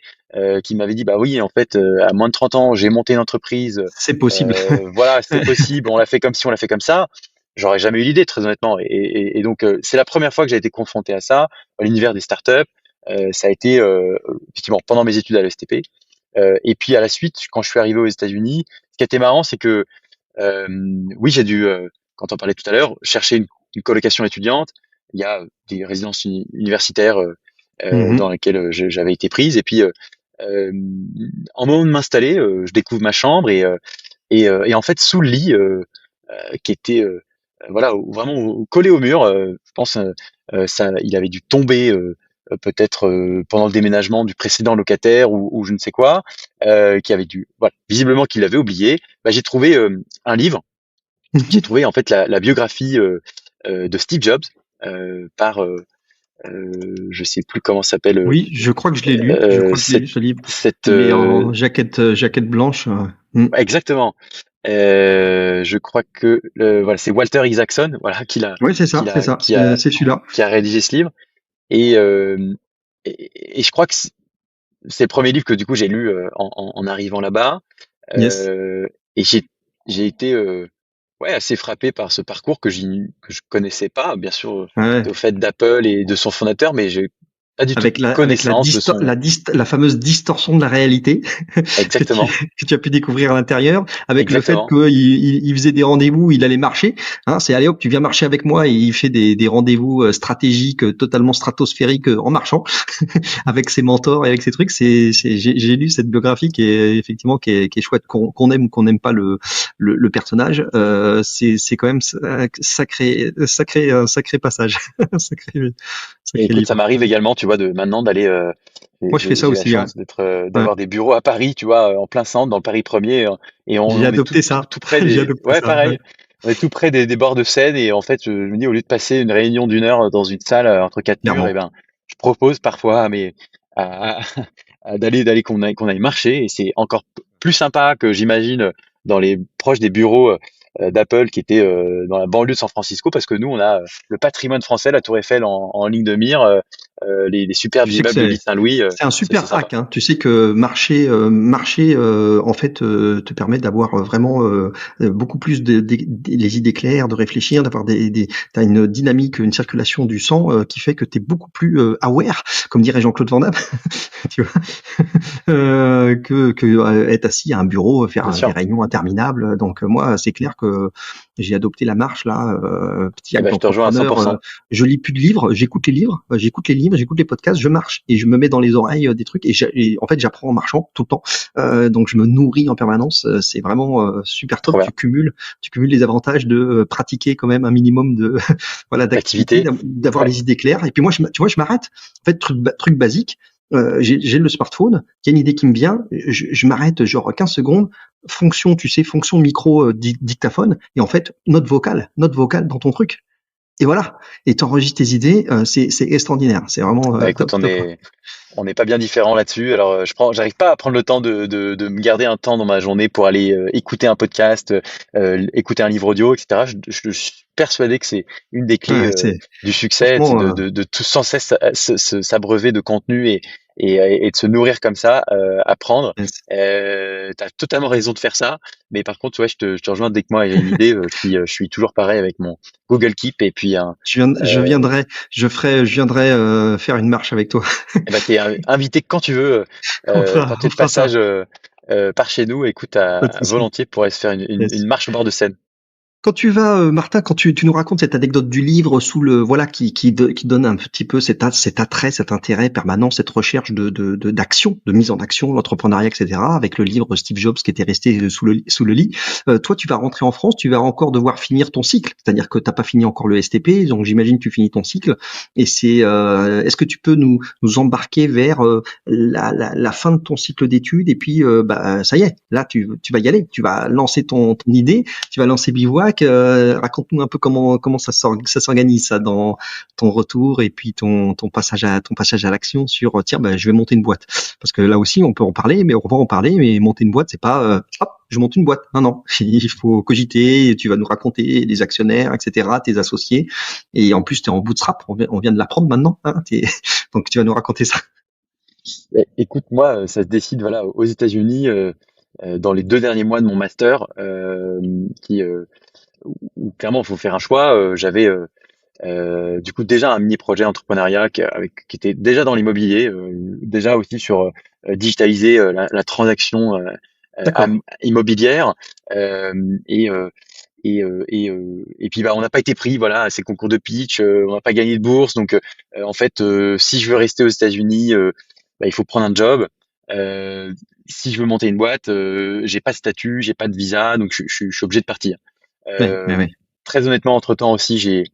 Speaker 2: qui m'avaient dit, bah oui, en fait, à moins de 30 ans, j'ai monté une entreprise.
Speaker 1: C'est possible.
Speaker 2: Voilà, c'est possible. On l'a fait comme ci, on l'a fait comme ça. J'aurais jamais eu l'idée, très honnêtement. Et donc, c'est la première fois que j'ai été confronté à ça, à l'univers des startups. Ça a été effectivement pendant mes études à l'ESTP. Et puis à la suite, quand je suis arrivé aux États-Unis, ce qui était marrant, c'est que euh, oui, j'ai dû, quand on parlait tout à l'heure, chercher une colocation étudiante. Il y a des résidences universitaires dans
Speaker 1: Mhm.
Speaker 2: lesquelles j'avais été prise. Et puis, en moment de m'installer, je découvre ma chambre et en fait, sous le lit, qui était voilà, vraiment collé au mur, je pense, ça, il avait dû tomber peut-être pendant le déménagement du précédent locataire ou je ne sais quoi, qui avait dû, voilà, visiblement qu'il l'avait oublié. Bah, j'ai trouvé un livre. J'ai trouvé en fait la biographie de Steve Jobs par je sais plus comment s'appelle
Speaker 1: Oui, je crois que je l'ai lu. Je crois que je l'ai
Speaker 2: cette
Speaker 1: lu ce livre.
Speaker 2: cette
Speaker 1: Il est en jaquette blanche.
Speaker 2: exactement. Je crois que voilà, c'est Walter Isaacson, voilà,
Speaker 1: Oui, c'est ça,
Speaker 2: qui
Speaker 1: c'est
Speaker 2: l'a
Speaker 1: ça.
Speaker 2: qui a
Speaker 1: C'est celui-là.
Speaker 2: qui a rédigé ce livre. Et, et je crois que c'est le premier livre que du coup j'ai lu en arrivant là-bas.
Speaker 1: Yes.
Speaker 2: Et j'ai été ouais, assez frappé par ce parcours que je connaissais pas, bien sûr,
Speaker 1: Ouais.
Speaker 2: au fait d'Apple et de son fondateur, mais j'ai pas du tout
Speaker 1: Avec
Speaker 2: connaissance de son.
Speaker 1: la fameuse distorsion de la réalité que tu,
Speaker 2: Exactement,
Speaker 1: que tu as pu découvrir à l'intérieur, avec le fait
Speaker 2: exactement.
Speaker 1: qu'il faisait des rendez-vous, il allait marcher. Hein, c'est allez hop, tu viens marcher avec moi et il fait des rendez-vous stratégiques totalement stratosphériques en marchant avec ses mentors et avec ses trucs. J'ai lu cette biographie qui est effectivement qui est chouette, qu'on aime ou qu'on n'aime pas le personnage. C'est quand même un sacré passage, sacré,
Speaker 2: Et
Speaker 1: sacré
Speaker 2: écoute, ça
Speaker 1: livre.
Speaker 2: m'arrive également, tu vois, de maintenant d'aller.
Speaker 1: Moi, je fais ça
Speaker 2: J'ai la
Speaker 1: aussi. Ouais.
Speaker 2: chance
Speaker 1: Ouais.
Speaker 2: d'avoir des bureaux à Paris, tu vois, en plein centre, dans le Paris premier, et
Speaker 1: J'ai
Speaker 2: on est
Speaker 1: adopté ça.
Speaker 2: tout près
Speaker 1: J'ai
Speaker 2: des.
Speaker 1: adopté
Speaker 2: Ouais,
Speaker 1: ça. Ouais.
Speaker 2: pareil. On est tout près des bords de Seine, et en fait, je me dis, au lieu de passer une réunion d'1 heure dans une salle entre quatre murs, et
Speaker 1: Clairement.
Speaker 2: ben, je propose parfois d'aller qu'on aille marcher, et c'est encore plus sympa que j'imagine dans les proches des bureaux d'Apple qui étaient dans la banlieue de San Francisco, parce que nous, on a le patrimoine français, la Tour Eiffel en ligne de mire, les
Speaker 1: Tu
Speaker 2: superbes
Speaker 1: sais que
Speaker 2: immeubles de l'île Saint-Louis,
Speaker 1: c'est un
Speaker 2: c'est
Speaker 1: super
Speaker 2: sympa.
Speaker 1: hack. Hein. Tu sais que marcher en fait te permet d'avoir vraiment beaucoup plus les idées claires, de réfléchir, d'avoir t'as une dynamique, une circulation du sang qui fait que tu es beaucoup plus aware, comme dirait Jean-Claude Van Damme, tu vois, que être assis à un bureau,
Speaker 2: Bien
Speaker 1: faire des
Speaker 2: sûr.
Speaker 1: réunions interminables. Donc moi, c'est clair que j'ai adopté la marche là, petit
Speaker 2: Eh
Speaker 1: hack
Speaker 2: ben, je te rejoins à
Speaker 1: d'entrepreneur.
Speaker 2: 100%.
Speaker 1: Je lis plus de livres, j'écoute les livres, j'écoute les podcasts, je marche et je me mets dans les oreilles des trucs et en fait j'apprends en marchant tout le temps. Donc je me nourris en permanence. C'est vraiment super
Speaker 2: Trop
Speaker 1: top.
Speaker 2: bien.
Speaker 1: Tu cumules les avantages de pratiquer quand même un minimum de voilà d'activité,
Speaker 2: L'activité.
Speaker 1: d'avoir
Speaker 2: Ouais.
Speaker 1: les idées claires. Et puis moi, tu vois, je m'arrête. En fait, truc basique. J'ai le smartphone, il y a une idée qui me vient, je m'arrête genre 15 secondes, fonction, tu sais, fonction micro dictaphone, et en fait, note vocale dans ton truc. Et voilà. Et t'enregistres tes idées, c'est extraordinaire. C'est vraiment
Speaker 2: Bah écoute,
Speaker 1: top, top.
Speaker 2: on n'est pas bien différents là-dessus. Alors, j'arrive pas à prendre le temps de me garder un temps dans ma journée pour aller écouter un podcast, écouter un livre audio, etc. Je suis persuadé que c'est une des clés
Speaker 1: Ouais, c'est
Speaker 2: du succès, c'est
Speaker 1: franchement,
Speaker 2: de tout sans cesse s'abreuver de contenu et de se nourrir comme ça, apprendre.
Speaker 1: yes.
Speaker 2: T'as totalement raison de faire ça, mais par contre, ouais, je te rejoins dès que moi j'ai une idée. Je suis toujours pareil avec mon Google Keep et puis euh,
Speaker 1: Je viendrai faire une marche avec toi.
Speaker 2: eh ben, t'es invité quand tu veux, quand tu es
Speaker 1: On
Speaker 2: de
Speaker 1: fera ça.
Speaker 2: passage par chez nous, écoute,
Speaker 1: Pas de souci.
Speaker 2: volontiers pour aller se faire une
Speaker 1: Yes.
Speaker 2: marche au bord de Seine.
Speaker 1: Quand tu vas, Martin, quand tu nous racontes cette anecdote du livre sous le voilà qui donne un petit peu cet attrait, cet intérêt permanent, cette recherche d'action, de mise en action, l'entrepreneuriat, etc. Avec le livre Steve Jobs qui était resté sous le lit. Toi, tu vas rentrer en France, tu vas encore devoir finir ton cycle, c'est-à-dire que t'as pas fini encore le STP, donc j'imagine que tu finis ton cycle. Et est-ce que tu peux nous embarquer vers la fin de ton cycle d'études et puis ça y est, là tu vas y aller, tu vas lancer ton idée, tu vas lancer Bivouac. Raconte-nous un peu comment ça s'organise ça dans ton retour et puis ton passage à l'action sur tiens je vais monter une boîte, parce que là aussi on peut en parler, mais on va en parler, mais monter une boîte c'est pas hop je monte une boîte, non il faut cogiter, tu vas nous raconter les actionnaires, etc., tes associés, et en plus tu es en bootstrap, on vient de l'apprendre maintenant, hein, donc tu vas nous raconter ça.
Speaker 2: Écoute, moi, ça se décide voilà aux États-Unis dans les 2 derniers mois de mon master, où clairement il faut faire un choix. J'avais du coup déjà un mini projet entrepreneuriat qui était déjà dans l'immobilier, déjà aussi sur digitaliser la transaction
Speaker 1: D'accord.
Speaker 2: immobilière, et et puis bah on n'a pas été pris voilà à ces concours de pitch, on n'a pas gagné de bourse, donc en fait si je veux rester aux États-Unis, bah, il faut prendre un job. Euh, Si je veux monter une boîte, j'ai pas de statut, j'ai pas de visa, donc je suis obligé de partir.
Speaker 1: Ouais, ouais,
Speaker 2: Euh,
Speaker 1: ouais.
Speaker 2: Très honnêtement, entre-temps aussi, j'ai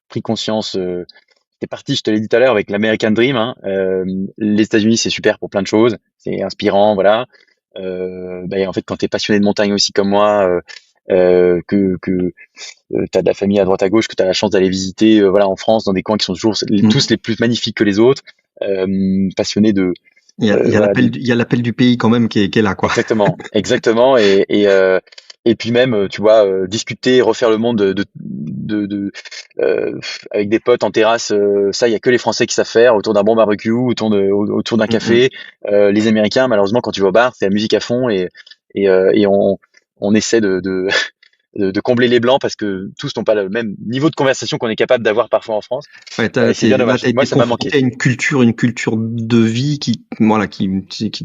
Speaker 2: pris conscience. J'étais parti, je te l'ai dit tout à l'heure, avec l'American Dream, hein. Les États-Unis, c'est super pour plein de choses, c'est inspirant, voilà. Bah, en fait, quand tu es passionné de montagne aussi comme moi, que tu as de la famille à droite à gauche, que tu as la chance d'aller visiter voilà, en France, dans des coins qui sont toujours
Speaker 1: Mm.
Speaker 2: tous les plus magnifiques que les autres, passionné de,
Speaker 1: Il y a
Speaker 2: voilà,
Speaker 1: l'appel, il y a l'appel du pays quand même qui est là, quoi.
Speaker 2: exactement, exactement, et puis même, tu vois, discuter, refaire le monde avec des potes en terrasse, ça, il y a que les Français qui savent faire, autour d'un bon barbecue, autour d'un
Speaker 1: Mm, mm.
Speaker 2: café. Les Américains, malheureusement, quand tu vas au bar, c'est la musique à fond, et on essaie de combler les blancs parce que tous n'ont pas le même niveau de conversation qu'on est capable d'avoir parfois en France,
Speaker 1: Ouais,
Speaker 2: et c'est bien
Speaker 1: là,
Speaker 2: dommage.
Speaker 1: t'as
Speaker 2: Moi,
Speaker 1: été
Speaker 2: ça m'a manqué.
Speaker 1: confronté à une culture de vie qui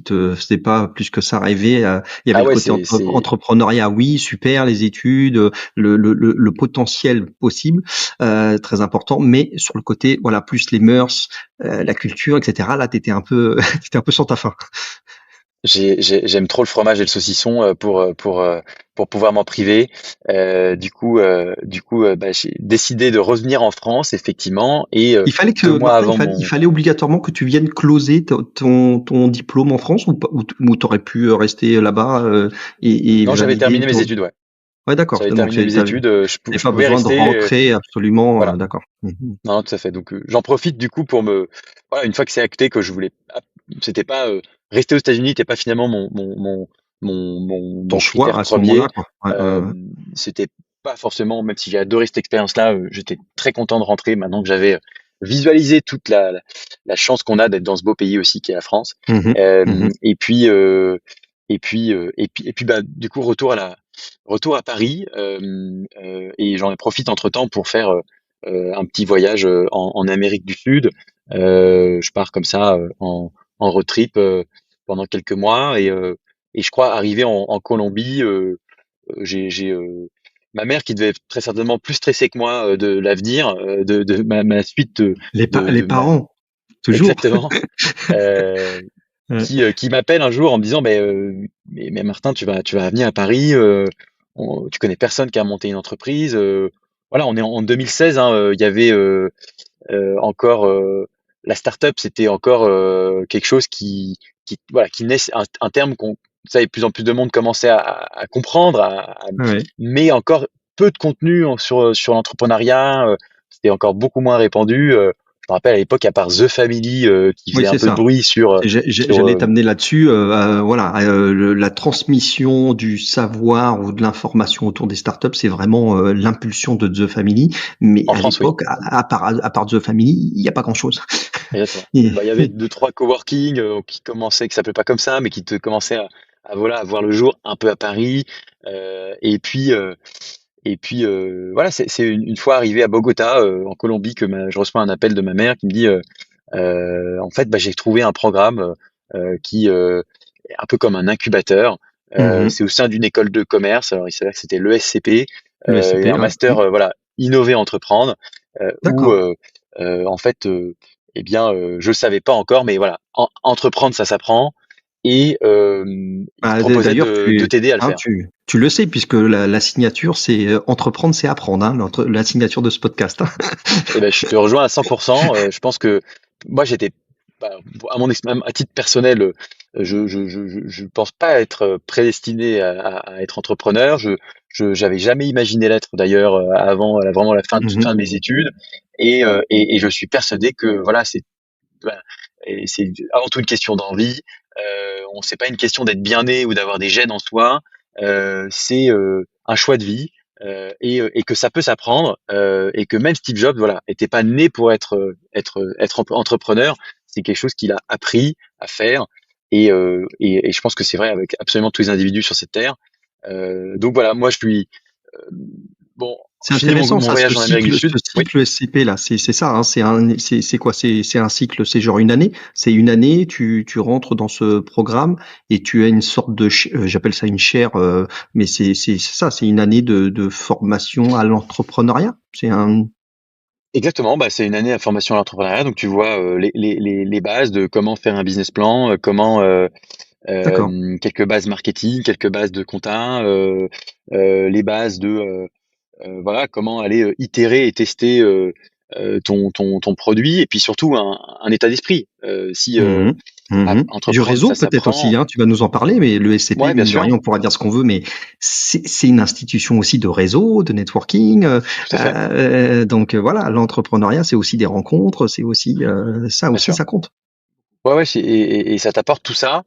Speaker 1: te faisait pas plus que ça rêver. Il y avait
Speaker 2: Ah
Speaker 1: le
Speaker 2: ouais,
Speaker 1: côté
Speaker 2: c'est
Speaker 1: entrepreneuriat, oui, super, les études, le potentiel possible, très important, mais sur le côté, voilà, plus les mœurs, la culture, etc. Là, t'étais un peu, t'étais un peu sur ta faim.
Speaker 2: J'aime trop le fromage et le saucisson pour pouvoir m'en priver. Bah, j'ai décidé de revenir en France, effectivement, et
Speaker 1: Il fallait que,
Speaker 2: 2 mois
Speaker 1: Martin,
Speaker 2: avant
Speaker 1: il
Speaker 2: mon...
Speaker 1: fallait obligatoirement que tu viennes closer ton diplôme en France, ou t'aurais pu rester là-bas, et
Speaker 2: Non, j'avais
Speaker 1: valider
Speaker 2: terminé mes
Speaker 1: ton.
Speaker 2: études, ouais.
Speaker 1: Ouais, d'accord.
Speaker 2: J'avais
Speaker 1: Donc,
Speaker 2: terminé mes études,
Speaker 1: t'avais
Speaker 2: je
Speaker 1: pas
Speaker 2: pouvais
Speaker 1: besoin de
Speaker 2: rester,
Speaker 1: rentrer absolument,
Speaker 2: voilà.
Speaker 1: d'accord. Mhm.
Speaker 2: Non, tout à fait. Donc, j'en profite du coup pour voilà, une fois que c'est acté que je voulais, c'était pas rester aux États-Unis, n'était pas finalement
Speaker 1: Ton
Speaker 2: mon
Speaker 1: choix
Speaker 2: critère
Speaker 1: à ce
Speaker 2: premier.
Speaker 1: moment-là, quoi. Ouais,
Speaker 2: Euh,
Speaker 1: ouais, ouais.
Speaker 2: C'était pas forcément, même si j'ai adoré cette expérience-là, j'étais très content de rentrer maintenant que j'avais visualisé toute la chance qu'on a d'être dans ce beau pays aussi qui est la France.
Speaker 1: Mhm. Mhm.
Speaker 2: Et puis, bah, du coup, retour à Paris, et j'en profite entre-temps pour faire un petit voyage en Amérique du Sud. Je pars comme ça en road trip pendant quelques mois, et je crois arriver en Colombie. J'ai ma mère qui devait être très certainement plus stressée que moi de l'avenir, de ma suite
Speaker 1: Les
Speaker 2: de ma
Speaker 1: parents, toujours.
Speaker 2: exactement. euh,
Speaker 1: Ouais.
Speaker 2: qui m'appelle un jour en me disant mais Martin, tu vas venir à Paris, tu connais personne qui a monté une entreprise, voilà, on est en 2016, hein, il y avait encore la start-up, c'était encore quelque chose qui voilà, qui naît, un terme qu'on ça et de plus en plus de monde commençait à comprendre,
Speaker 1: Ouais.
Speaker 2: mais encore peu de contenu sur l'entrepreneuriat, c'était encore beaucoup moins répandu. Je me rappelle à l'époque, à part The Family qui
Speaker 1: Oui,
Speaker 2: faisait un
Speaker 1: c'est
Speaker 2: peu de
Speaker 1: ça.
Speaker 2: bruit sur
Speaker 1: J'allais t'amener là-dessus. Voilà, la transmission du savoir ou de l'information autour des startups, c'est vraiment l'impulsion de The Family. Mais
Speaker 2: en
Speaker 1: à
Speaker 2: France, oui.
Speaker 1: l'époque, à part The Family, il n'y a pas grand-chose.
Speaker 2: Exactement. Bah, il y avait deux, trois coworking qui s'appelaient pas comme ça, mais qui te commençaient voilà, à voir le jour un peu à Paris. Et puis, voilà, c'est une fois arrivé à Bogota, en Colombie, que je reçois un appel de ma mère qui me dit, en fait, bah, j'ai trouvé un programme qui est un peu comme un incubateur.
Speaker 1: Mhm.
Speaker 2: C'est au sein d'une école de commerce. Alors, il s'avère que c'était l'ESCP.
Speaker 1: Le
Speaker 2: et
Speaker 1: SCP,
Speaker 2: un
Speaker 1: ouais.
Speaker 2: master voilà innover entreprendre où
Speaker 1: D'accord.
Speaker 2: en fait eh bien je savais pas encore mais voilà entreprendre ça s'apprend et il te
Speaker 1: Bah,
Speaker 2: proposait
Speaker 1: d'ailleurs,
Speaker 2: de t'aider à le
Speaker 1: hein,
Speaker 2: faire.
Speaker 1: tu le sais puisque la signature, c'est entreprendre, c'est apprendre, hein, la signature de ce podcast, hein.
Speaker 2: Eh ben, je te rejoins à 100%. Je pense que moi, j'étais, bah, même à titre personnel, je pense pas être prédestiné à être entrepreneur. J'avais jamais imaginé l'être d'ailleurs avant vraiment la fin, toute fin
Speaker 1: Mhm.
Speaker 2: de mes études. Et je suis persuadé que voilà, voilà, c'est avant tout une question d'envie. C'est pas une question d'être bien né ou d'avoir des gènes en soi. C'est un choix de vie et que ça peut s'apprendre et que même Steve Jobs, voilà, était pas né pour être entrepreneur. C'est quelque chose qu'il a appris à faire et je pense que c'est vrai avec absolument tous les individus sur cette terre. Donc voilà, moi je suis euh, bon,
Speaker 1: C'est
Speaker 2: fini
Speaker 1: intéressant
Speaker 2: mon
Speaker 1: ça,
Speaker 2: voyage en Amérique du Sud.
Speaker 1: ce
Speaker 2: Oui,
Speaker 1: cycle SCP là, c'est ça, hein, c'est quoi? C'est un cycle, c'est genre une année. C'est une année, tu rentres dans ce programme et tu as une sorte de, j'appelle ça une chaire, mais c'est ça, c'est une année de formation à l'entrepreneuriat. C'est un,
Speaker 2: exactement, bah, c'est une année à formation à l'entrepreneuriat, donc tu vois les bases de comment faire un business plan, comment
Speaker 1: d'accord.
Speaker 2: quelques bases marketing, quelques bases de compta, les bases de voilà comment aller itérer et tester ton produit, et puis surtout un état d'esprit. Si
Speaker 1: Mhm. Mhm. Du
Speaker 2: entreprendre
Speaker 1: réseau
Speaker 2: ça
Speaker 1: peut-être aussi,
Speaker 2: s'apprend,
Speaker 1: hein, tu vas nous en parler, mais le SCP,
Speaker 2: ouais bien
Speaker 1: mine de
Speaker 2: sûr,
Speaker 1: rien, on pourra dire ce qu'on veut, mais c'est une institution aussi de réseau, de networking.
Speaker 2: tout à fait,
Speaker 1: Donc voilà, l'entrepreneuriat, c'est aussi des rencontres, c'est aussi ça
Speaker 2: bien
Speaker 1: aussi,
Speaker 2: sûr.
Speaker 1: ça compte.
Speaker 2: Ouais ouais, et ça t'apporte tout ça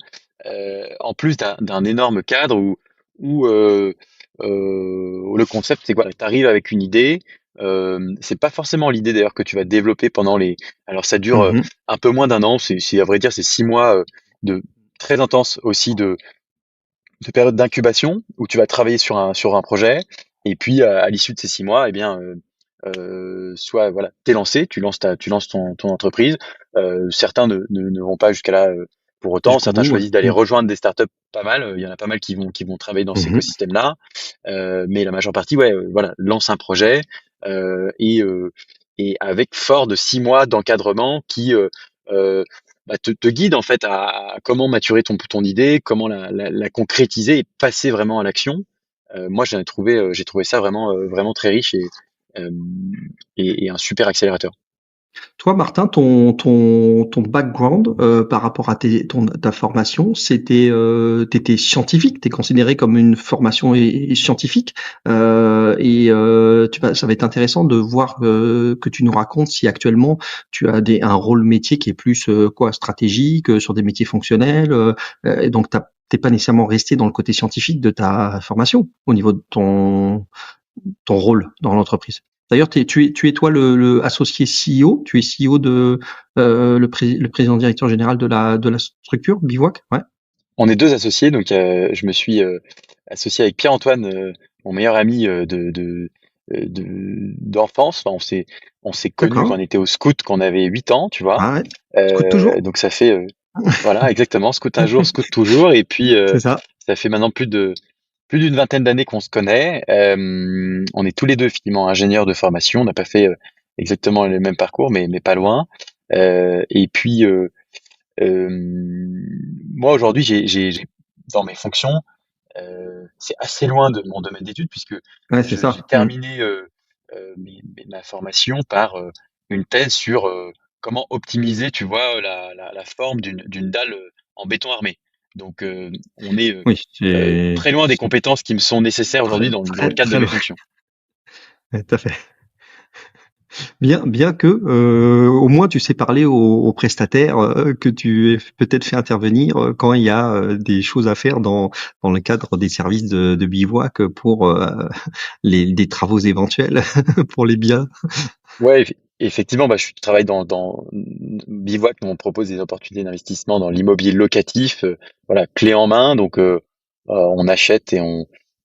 Speaker 2: en plus d'un énorme cadre où le concept, c'est quoi? Tu arrives avec une idée, c'est pas forcément l'idée d'ailleurs que tu vas développer pendant les alors ça dure,
Speaker 1: Mhm.
Speaker 2: un peu moins d'un an, c'est à vrai dire, c'est 6 mois, de très intense aussi de période d'incubation où tu vas travailler sur un projet et puis, à l'issue de ces 6 mois et bien, soit voilà, tu lancé, tu lances ton entreprise. Certains ne vont pas jusqu'à là, pour autant.
Speaker 1: Jusqu'au
Speaker 2: Certains
Speaker 1: bout, ouais.
Speaker 2: choisissent d'aller
Speaker 1: Mhm.
Speaker 2: rejoindre des startups pas mal, il y en a pas mal qui vont travailler dans cet
Speaker 1: Mhm.
Speaker 2: écosystème-là. Mais la majeure partie, ouais, voilà, lance un projet, et avec fort de 6 mois d'encadrement qui, heu, bah, te guide en fait à comment maturer ton idée, comment la concrétiser et passer vraiment à l'action. Moi, j'ai trouvé ça vraiment, vraiment très riche hem et un super accélérateur.
Speaker 1: Toi, Martin, ton background par rapport à ta formation, c'était, t'étais scientifique, t'es considéré comme une formation scientifique, ça va être intéressant de voir que tu nous racontes si actuellement tu as un rôle métier qui est plus quoi stratégique sur des métiers fonctionnels, et donc t'es pas nécessairement resté dans le côté scientifique de ta formation au niveau de ton rôle dans l'entreprise. D'ailleurs, tu es toi le associé CEO, tu es CEO de le président directeur général de la structure Bivouac, ouais.
Speaker 2: On est 2 associés, donc je me suis, associé avec Pierre-Antoine, mon meilleur ami, d'enfance. Enfin, on s'est connus quand
Speaker 1: D'accord.
Speaker 2: on était au scout, quand on avait 8 ans, tu vois?
Speaker 1: Ah ouais. Scout toujours.
Speaker 2: Donc ça fait, voilà exactement, scout un jour, scout toujours et puis,
Speaker 1: C'est ça.
Speaker 2: ça fait maintenant plus d'une vingtaine d'années qu'on se connaît. On est tous les 2 effectivement ingénieurs de formation. On n'a pas fait, exactement le même parcours, mais pas loin. Et puis, moi aujourd'hui, dans mes fonctions, c'est assez loin de mon domaine d'études puisque
Speaker 1: Ouais, c'est
Speaker 2: j'ai
Speaker 1: ça. Mmh.
Speaker 2: terminé ma formation par une thèse sur comment optimiser, tu vois, la forme d'une dalle en béton armé. Donc, on est
Speaker 1: Oui,
Speaker 2: très loin des
Speaker 1: c'est
Speaker 2: compétences qui me sont nécessaires aujourd'hui dans le cadre de
Speaker 1: très
Speaker 2: mes
Speaker 1: loin.
Speaker 2: fonctions.
Speaker 1: Ouais, tout à fait. Bien que au moins tu sais parler aux prestataires que tu aies peut-être fait intervenir quand il y a des choses à faire dans le cadre des services de bivouac pour des travaux éventuels pour les biens.
Speaker 2: Ouais, effectivement, bah, je travaille dans Bivouac, nous on propose des opportunités d'investissement dans l'immobilier locatif, voilà, clé en main. Donc, on achète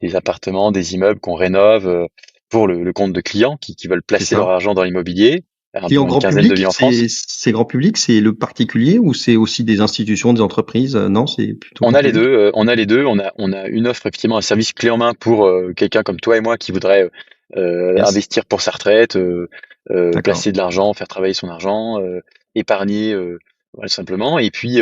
Speaker 2: des appartements, des immeubles qu'on rénove pour le compte de clients qui veulent
Speaker 1: C'est
Speaker 2: placer leur
Speaker 1: ça.
Speaker 2: argent dans l'immobilier.
Speaker 1: Client
Speaker 2: une
Speaker 1: grand
Speaker 2: quinzaine de
Speaker 1: public,
Speaker 2: villes en France.
Speaker 1: c'est grand public, c'est le particulier ou c'est aussi des institutions, des entreprises? Non, c'est plutôt
Speaker 2: On
Speaker 1: grand
Speaker 2: a les deux,
Speaker 1: public.
Speaker 2: on a les deux. On a une offre effectivement, un service clé en main pour quelqu'un comme toi et moi qui voudrait
Speaker 1: Yes,
Speaker 2: investir pour sa retraite,
Speaker 1: d'accord.
Speaker 2: placer de l'argent, faire travailler son argent, épargner, voilà, simplement. Et puis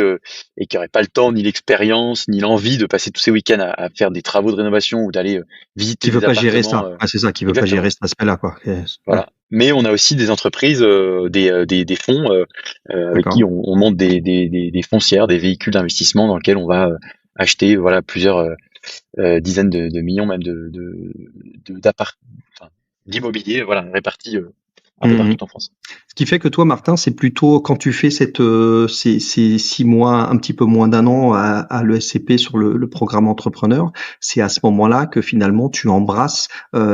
Speaker 2: et qui aurait pas le temps, ni l'expérience, ni l'envie de passer tous ses week-ends à faire des travaux de rénovation ou d'aller visiter
Speaker 1: Qui veut
Speaker 2: des
Speaker 1: pas gérer
Speaker 2: appartements.
Speaker 1: ça. Ouais, c'est ça, qui veut pas
Speaker 2: Exactement.
Speaker 1: gérer cet aspect-là, quoi. Yes. Ouais,
Speaker 2: Voilà. Mais on a aussi des entreprises, des fonds avec qui
Speaker 1: d'accord.
Speaker 2: on monte des foncières, des véhicules d'investissement dans lesquels on va acheter voilà plusieurs dizaines de millions même enfin, d'immobilier voilà répartis un peu
Speaker 1: Mhm.
Speaker 2: partout en France.
Speaker 1: Ce qui fait que toi, Martin, c'est plutôt quand tu fais ces 6 mois, un petit peu moins d'un an à l'ESCP sur le programme entrepreneur, c'est à ce moment-là que finalement tu embrasses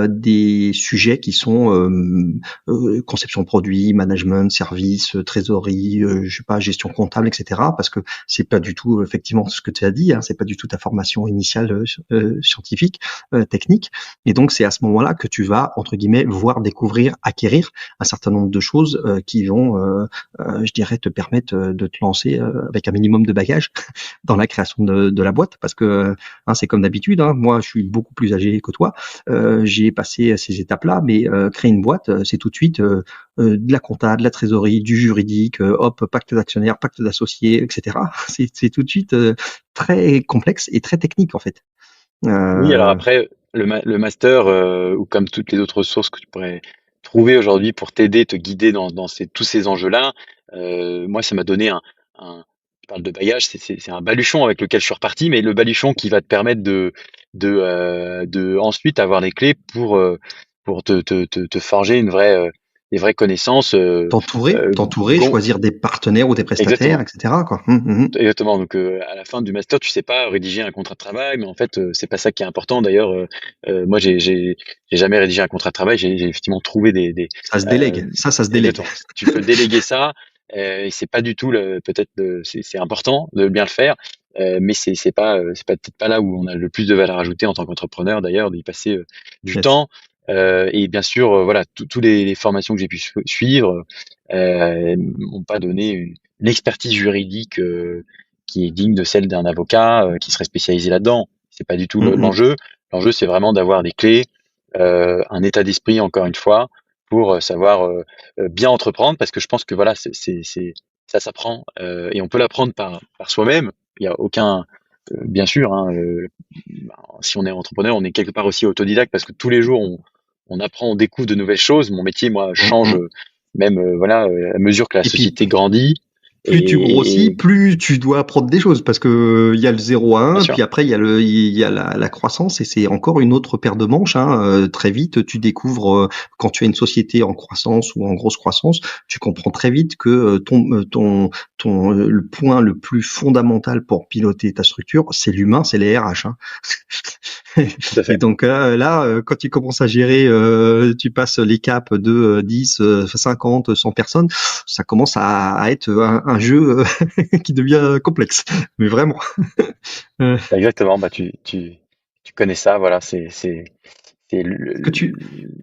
Speaker 1: des sujets qui sont conception de produit, management, service, trésorerie, je sais pas, gestion comptable, etc. Parce que c'est pas du tout effectivement ce que tu as dit, hein, c'est pas du tout ta formation initiale scientifique, technique. Et donc c'est à ce moment-là que tu vas entre guillemets voir, découvrir, acquérir un certain nombre de choses qui vont, je dirais, te permettre de te lancer avec un minimum de bagages dans la création de la boîte, parce que hein, c'est comme d'habitude. Hein, moi, je suis beaucoup plus âgé que toi. J'ai passé ces étapes-là, mais créer une boîte, c'est tout de suite de la compta, de la trésorerie, du juridique, hop, pacte d'actionnaire, pacte d'associés, etc. C'est tout de suite très complexe et très technique en fait.
Speaker 2: Oui, alors
Speaker 1: Euh,
Speaker 2: après le master ou comme toutes les autres ressources que tu pourrais trouver aujourd'hui pour t'aider, te guider dans tous ces enjeux-là, moi ça m'a donné je parle de bagage, c'est un baluchon avec lequel je suis reparti, mais le baluchon qui va te permettre de ensuite avoir les clés pour te forger des vraies connaissances.
Speaker 1: t'entourer,
Speaker 2: Gon-
Speaker 1: choisir des partenaires ou des prestataires,
Speaker 2: Exactement.
Speaker 1: etc. Quoi. Hum.
Speaker 2: Exactement. Donc, à la fin du master, tu sais pas rédiger un contrat de travail, mais en fait, c'est pas ça qui est important. D'ailleurs, moi, j'ai jamais rédigé un contrat de travail. J'ai effectivement trouvé
Speaker 1: Ça se
Speaker 2: euh,
Speaker 1: délègue. Ça se délègue.
Speaker 2: exactement. Tu peux déléguer ça, et c'est pas du tout peut-être, c'est important de bien le faire, mais c'est peut-être pas là où on a le plus de valeur ajoutée en tant qu'entrepreneur. D'ailleurs, d'y passer du
Speaker 1: Yes.
Speaker 2: temps. Et bien sûr, voilà, tous les formations que j'ai pu suivre m'ont pas donné une expertise juridique qui est digne de celle d'un avocat qui serait spécialisé là-dedans. C'est pas du tout
Speaker 1: Hum.
Speaker 2: l'enjeu. L'enjeu, c'est vraiment d'avoir des clés, un état d'esprit, encore une fois, pour savoir bien entreprendre, parce que je pense que voilà, ça s'apprend et on peut l'apprendre par soi-même. Il y a aucun, bien sûr, hein, si on est entrepreneur, on est quelque part aussi autodidacte parce que tous les jours on apprend, on découvre de nouvelles choses. Mon métier, moi, change
Speaker 1: Hum.
Speaker 2: même voilà à mesure que la
Speaker 1: Et puis,
Speaker 2: société grandit
Speaker 1: plus tu grossis,
Speaker 2: et
Speaker 1: plus tu dois apprendre des choses parce que il y a le 0 à
Speaker 2: bien
Speaker 1: 1,
Speaker 2: sûr.
Speaker 1: puis après il y a la croissance et c'est encore une autre paire de manches. Hein. Très vite, tu découvres quand tu as une société en croissance ou en grosse croissance, tu comprends très vite que le point le plus fondamental pour piloter ta structure, c'est l'humain, c'est les RH. Hein.
Speaker 2: Tout à
Speaker 1: Et
Speaker 2: fait.
Speaker 1: donc là, quand tu commences à gérer, tu passes les caps de 10, 50, 100 personnes, ça commence à être un jeu qui devient complexe. Mais vraiment. Euh,
Speaker 2: Exactement. Bah tu connais ça. Voilà, c'est
Speaker 1: ce que tu,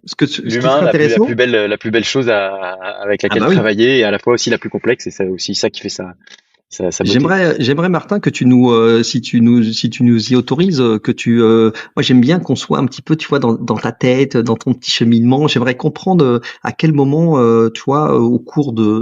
Speaker 1: ce qui
Speaker 2: l'humain,
Speaker 1: serait intéressant.
Speaker 2: la plus belle chose avec
Speaker 1: Ah
Speaker 2: laquelle
Speaker 1: bah oui.
Speaker 2: travailler et à la fois aussi la plus complexe et c'est aussi ça qui fait sa beauté.
Speaker 1: J'aimerais Martin que tu nous, si tu nous y autorises, moi j'aime bien qu'on soit un petit peu, tu vois, dans ta tête, dans ton petit cheminement. J'aimerais comprendre à quel moment, tu vois,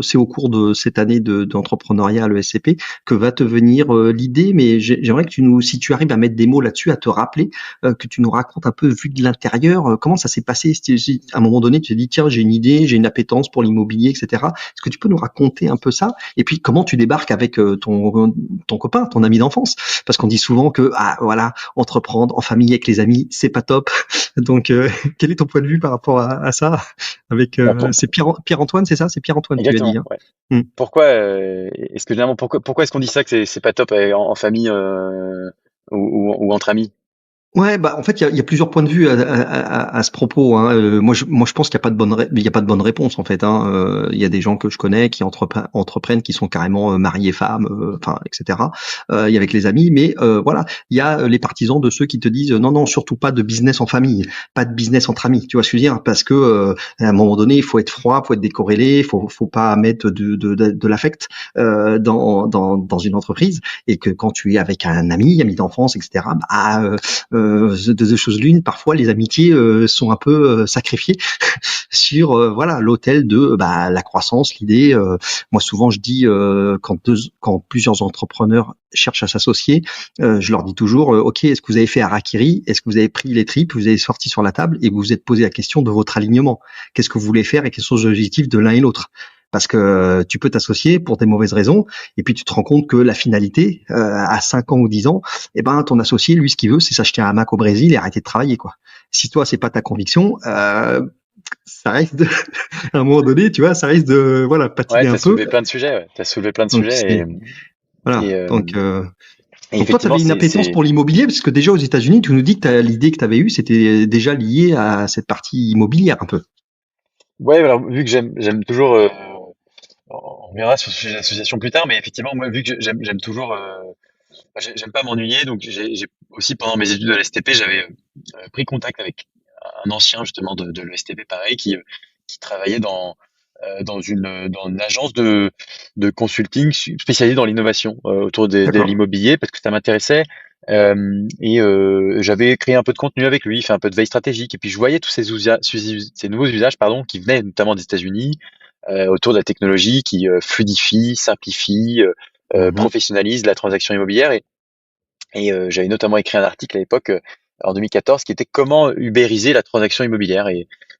Speaker 1: c'est au cours de cette année d'entrepreneuriat à l'ESCP que va te venir l'idée. Mais j'aimerais que si tu arrives à mettre des mots là-dessus, à te rappeler, que tu nous racontes un peu vu de l'intérieur, comment ça s'est passé. Si à un moment donné, tu te dis tiens, j'ai une idée, j'ai une appétence pour l'immobilier, etc. Est-ce que tu peux nous raconter un peu ça? Et puis comment tu débarques avec ton copain, ton ami d'enfance, parce qu'on dit souvent que ah voilà, entreprendre en famille avec les amis, c'est pas top. Donc quel est ton point de vue par rapport à ça? Avec
Speaker 2: Bah,
Speaker 1: c'est Pierre-Antoine, c'est ça? C'est Pierre-Antoine tu as dit
Speaker 2: exactement.
Speaker 1: hein.
Speaker 2: Ouais.
Speaker 1: Hmm.
Speaker 2: Pourquoi est-ce que généralement pourquoi est-ce qu'on dit ça que c'est pas top en famille ou entre amis?
Speaker 1: Ouais, bah en fait, il y a plusieurs points de vue à ce propos. Hein. Moi, je pense qu'il n'y a pas de il y a pas de bonne réponse en fait. Hein. Il y a des gens que je connais qui entreprennent, qui sont carrément mariés femmes, enfin, etc. Il y a avec les amis, mais voilà, il y a les partisans de ceux qui te disent non, non, surtout pas de business en famille, pas de business entre amis. Tu vois ce que je veux dire? Parce que à un moment donné, il faut être froid, faut être décorrélé, faut pas mettre de l'affect dans une entreprise, et que quand tu es avec un ami d'enfance, etc. Bah de choses l'une, parfois les amitiés sont un peu sacrifiées sur voilà l'autel de bah, la croissance, l'idée. Moi souvent je dis quand plusieurs entrepreneurs cherchent à s'associer, je leur dis toujours ok, est-ce que vous avez fait harakiri, est-ce que vous avez pris les tripes, vous avez sorti sur la table et vous vous êtes posé la question de votre alignement, qu'est-ce que vous voulez faire et quels sont les objectifs de l'un et l'autre. Parce que tu peux t'associer pour des mauvaises raisons, et puis tu te rends compte que la finalité, à 5 ans ou 10 ans, eh ben ton associé, lui, ce qu'il veut, c'est s'acheter un Mac au Brésil et arrêter de travailler, quoi. Si toi, c'est pas ta conviction, ça risque de, à un moment donné, tu vois, ça risque de, voilà,
Speaker 2: Ouais,
Speaker 1: patiner un peu.
Speaker 2: t'as soulevé plein de
Speaker 1: Donc
Speaker 2: sujets
Speaker 1: c'est,
Speaker 2: et,
Speaker 1: voilà.
Speaker 2: euh, et
Speaker 1: Donc toi, tu
Speaker 2: effectivement,
Speaker 1: avais une appétence
Speaker 2: c'est,
Speaker 1: pour l'immobilier, parce que déjà aux États-Unis, tu nous dis que l'idée que tu avais eue, c'était déjà lié à cette partie immobilière un peu.
Speaker 2: ouais, alors, vu que j'aime toujours, on reviendra sur ce sujet d'association plus tard, mais effectivement, moi, vu que j'aime toujours, j'aime pas m'ennuyer, donc j'ai aussi pendant mes études de l'ESTP, j'avais pris contact avec un ancien justement de l'ESTP, pareil, qui travaillait dans une agence de consulting spécialisée dans l'innovation autour de
Speaker 1: D'accord.
Speaker 2: l'immobilier, parce que ça m'intéressait. J'avais créé un peu de contenu avec lui, fait un peu de veille stratégique, et puis je voyais tous ces nouveaux usages, pardon, qui venaient notamment des États-Unis, autour de la technologie qui fluidifie, simplifie,
Speaker 1: Mhm.
Speaker 2: professionnalise la transaction immobilière. J'avais notamment écrit un article à l'époque, en 2014, qui était comment ubériser la transaction immobilière.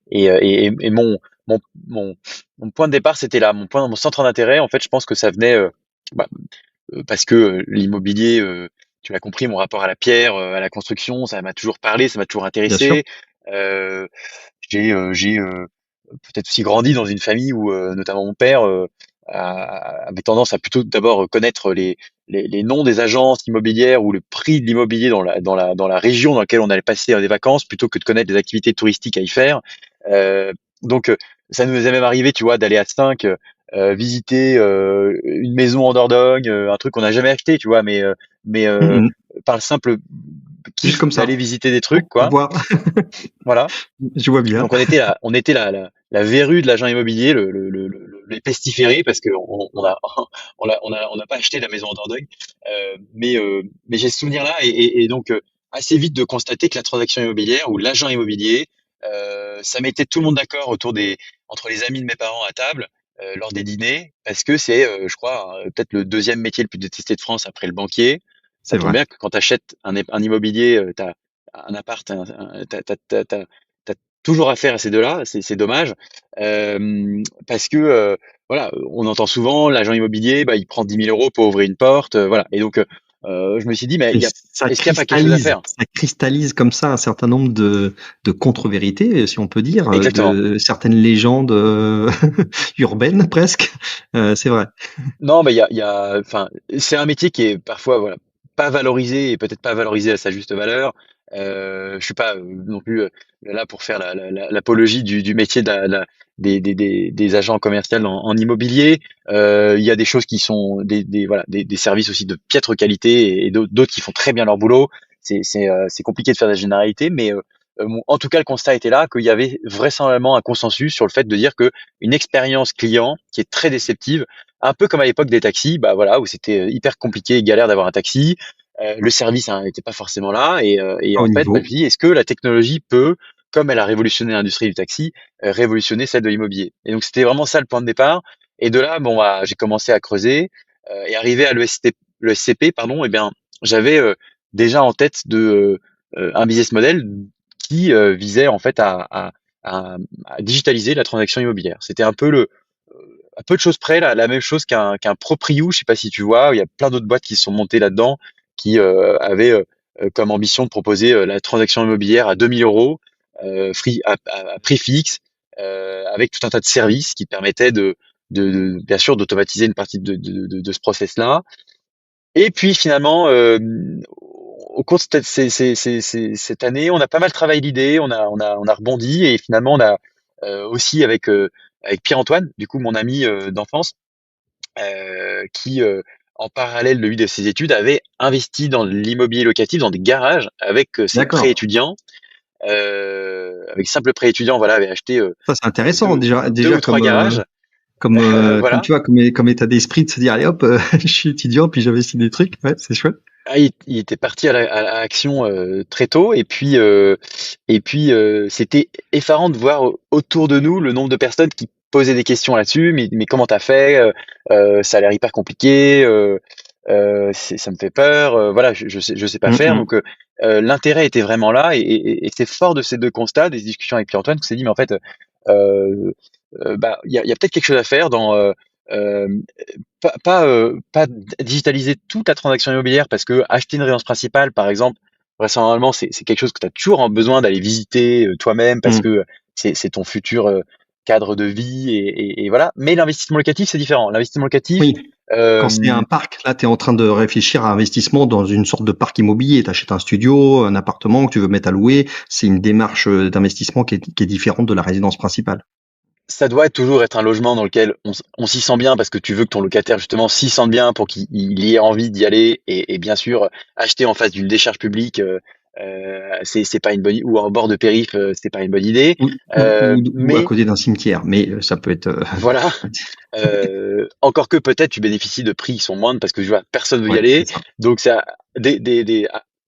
Speaker 2: Et mon, mon, mon point de départ, c'était là, mon centre d'intérêt. En fait, je pense que ça venait bah, parce que l'immobilier, tu l'as compris, mon rapport à la pierre, à la construction, ça m'a toujours parlé, ça m'a toujours
Speaker 1: Bien sûr.
Speaker 2: intéressé. Euh, j'ai peut-être aussi grandi dans une famille où notamment mon père avait tendance à plutôt d'abord connaître les noms des agences immobilières ou le prix de l'immobilier dans la région dans laquelle on allait passer des vacances plutôt que de connaître des activités touristiques à y faire. Donc ça nous est même arrivé, tu vois, d'aller à 5 visiter une maison en Dordogne, un truc qu'on n'a jamais acheté, tu vois, mais
Speaker 1: Mhm.
Speaker 2: par le simple
Speaker 1: Juste
Speaker 2: kiff
Speaker 1: comme
Speaker 2: d'aller
Speaker 1: ça.
Speaker 2: visiter des trucs,
Speaker 1: Pour
Speaker 2: quoi.
Speaker 1: voir.
Speaker 2: Voilà.
Speaker 1: Je vois bien.
Speaker 2: Donc on était la verrue de l'agent immobilier, les pestiférés, parce que on n'a pas acheté la maison en Dordogne. Mais j'ai ce souvenir-là et donc assez vite de constater que la transaction immobilière ou l'agent immobilier, ça mettait tout le monde d'accord entre les amis de mes parents à table lors des dîners, parce que c'est, je crois, peut-être le deuxième métier le plus détesté de France après le banquier. Ça
Speaker 1: C'est
Speaker 2: tombe
Speaker 1: vrai.
Speaker 2: bien que quand tu achètes un immobilier, t'as un appart, t'as toujours affaire à ces deux-là, c'est dommage. Parce que voilà, on entend souvent l'agent immobilier, bah, il prend 10 000 € pour ouvrir une porte, voilà. Et donc je me suis dit, mais
Speaker 1: Et
Speaker 2: est-ce qu'il n'y a pas quelque chose à faire?
Speaker 1: ça cristallise comme ça un certain nombre de contre-vérités, si on peut dire,
Speaker 2: Exactement.
Speaker 1: de certaines légendes urbaines presque. C'est vrai.
Speaker 2: Non, mais enfin, c'est un métier qui est parfois, voilà, pas valorisé et peut-être pas valorisé à sa juste valeur. Je suis pas non plus là pour faire l'apologie du métier des agents commerciaux en immobilier. Il y a des choses qui sont voilà, des services aussi de piètre qualité et d'autres qui font très bien leur boulot. C'est compliqué de faire des généralités, mais en tout cas, le constat était là qu'il y avait vraisemblablement un consensus sur le fait de dire que une expérience client qui est très déceptive, un peu comme à l'époque des taxis, bah voilà, où c'était hyper compliqué et galère d'avoir un taxi. Le service n'était pas forcément là. Et
Speaker 1: À haut
Speaker 2: en fait, bah, je me
Speaker 1: niveau.
Speaker 2: suis dit, est-ce que la technologie peut, comme elle a révolutionné l'industrie du taxi, révolutionner celle de l'immobilier? Et donc, c'était vraiment ça le point de départ. Et de là, bon, bah, j'ai commencé à creuser et arrivé à le SCP, pardon, et bien, j'avais déjà en tête un business model qui visait en fait à digitaliser la transaction immobilière. C'était un peu à peu de choses près, la même chose qu'un Proprio, je sais pas si tu vois, il y a plein d'autres boîtes qui se sont montées là-dedans, qui avaient comme ambition de proposer la transaction immobilière à 2 000 € à prix fixe, avec tout un tas de services qui permettaient bien sûr d'automatiser une partie de ce process-là. Et puis finalement, au cours de cette année, on a pas mal travaillé l'idée, on a rebondi et finalement on a aussi avec Pierre-Antoine, du coup mon ami d'enfance, qui en parallèle de lui de ses études avait investi dans l'immobilier locatif, dans des garages avec ses prêts
Speaker 1: D'accord.
Speaker 2: étudiants, avec simple prêt étudiant, voilà, avait acheté
Speaker 1: Ça, c'est intéressant
Speaker 2: deux
Speaker 1: déjà
Speaker 2: ou trois garages,
Speaker 1: comme
Speaker 2: voilà.
Speaker 1: tu vois, comme état d'esprit de se dire allez hop, je suis étudiant puis j'investis des trucs. Ouais, c'est chouette.
Speaker 2: Ah, il était parti à l'action très tôt et puis c'était effarant de voir autour de nous le nombre de personnes qui posaient des questions là-dessus. Mais comment t'as fait? Ça a l'air hyper compliqué. Ça me fait peur. Voilà, je sais pas
Speaker 1: Mm,
Speaker 2: faire.
Speaker 1: mm.
Speaker 2: Donc l'intérêt était vraiment là et c'est fort de ces deux constats, des discussions avec Pierre-Antoine, qu'on s'est dit mais en fait euh, bah il y a peut-être quelque chose à faire dans euh, pas digitaliser toute la transaction immobilière parce que acheter une résidence principale, par exemple, vraisemblablement, c'est quelque chose que tu as toujours besoin d'aller visiter toi-même parce
Speaker 1: Mm.
Speaker 2: que c'est ton futur cadre de vie et voilà. Mais l'investissement locatif, c'est différent. L'investissement locatif,
Speaker 1: Oui. Quand c'est un parc, là, tu es en train de réfléchir à investissement dans une sorte de parc immobilier. Tu achètes un studio, un appartement que tu veux mettre à louer. C'est une démarche d'investissement qui est différente de la résidence principale.
Speaker 2: ça doit toujours être un logement dans lequel on s'y sent bien parce que tu veux que ton locataire justement s'y sente bien pour qu'il ait envie d'y aller et bien sûr acheter en face d'une décharge publique c'est pas une bonne ou en bord de périph c'est pas une bonne idée
Speaker 1: Ou, ou à
Speaker 2: mais
Speaker 1: côté d'un cimetière. Mais ça peut être.
Speaker 2: voilà encore que peut-être tu bénéficies de prix qui sont moindres parce que je vois personne veut y
Speaker 1: Ouais,
Speaker 2: aller
Speaker 1: c'est ça.
Speaker 2: donc ça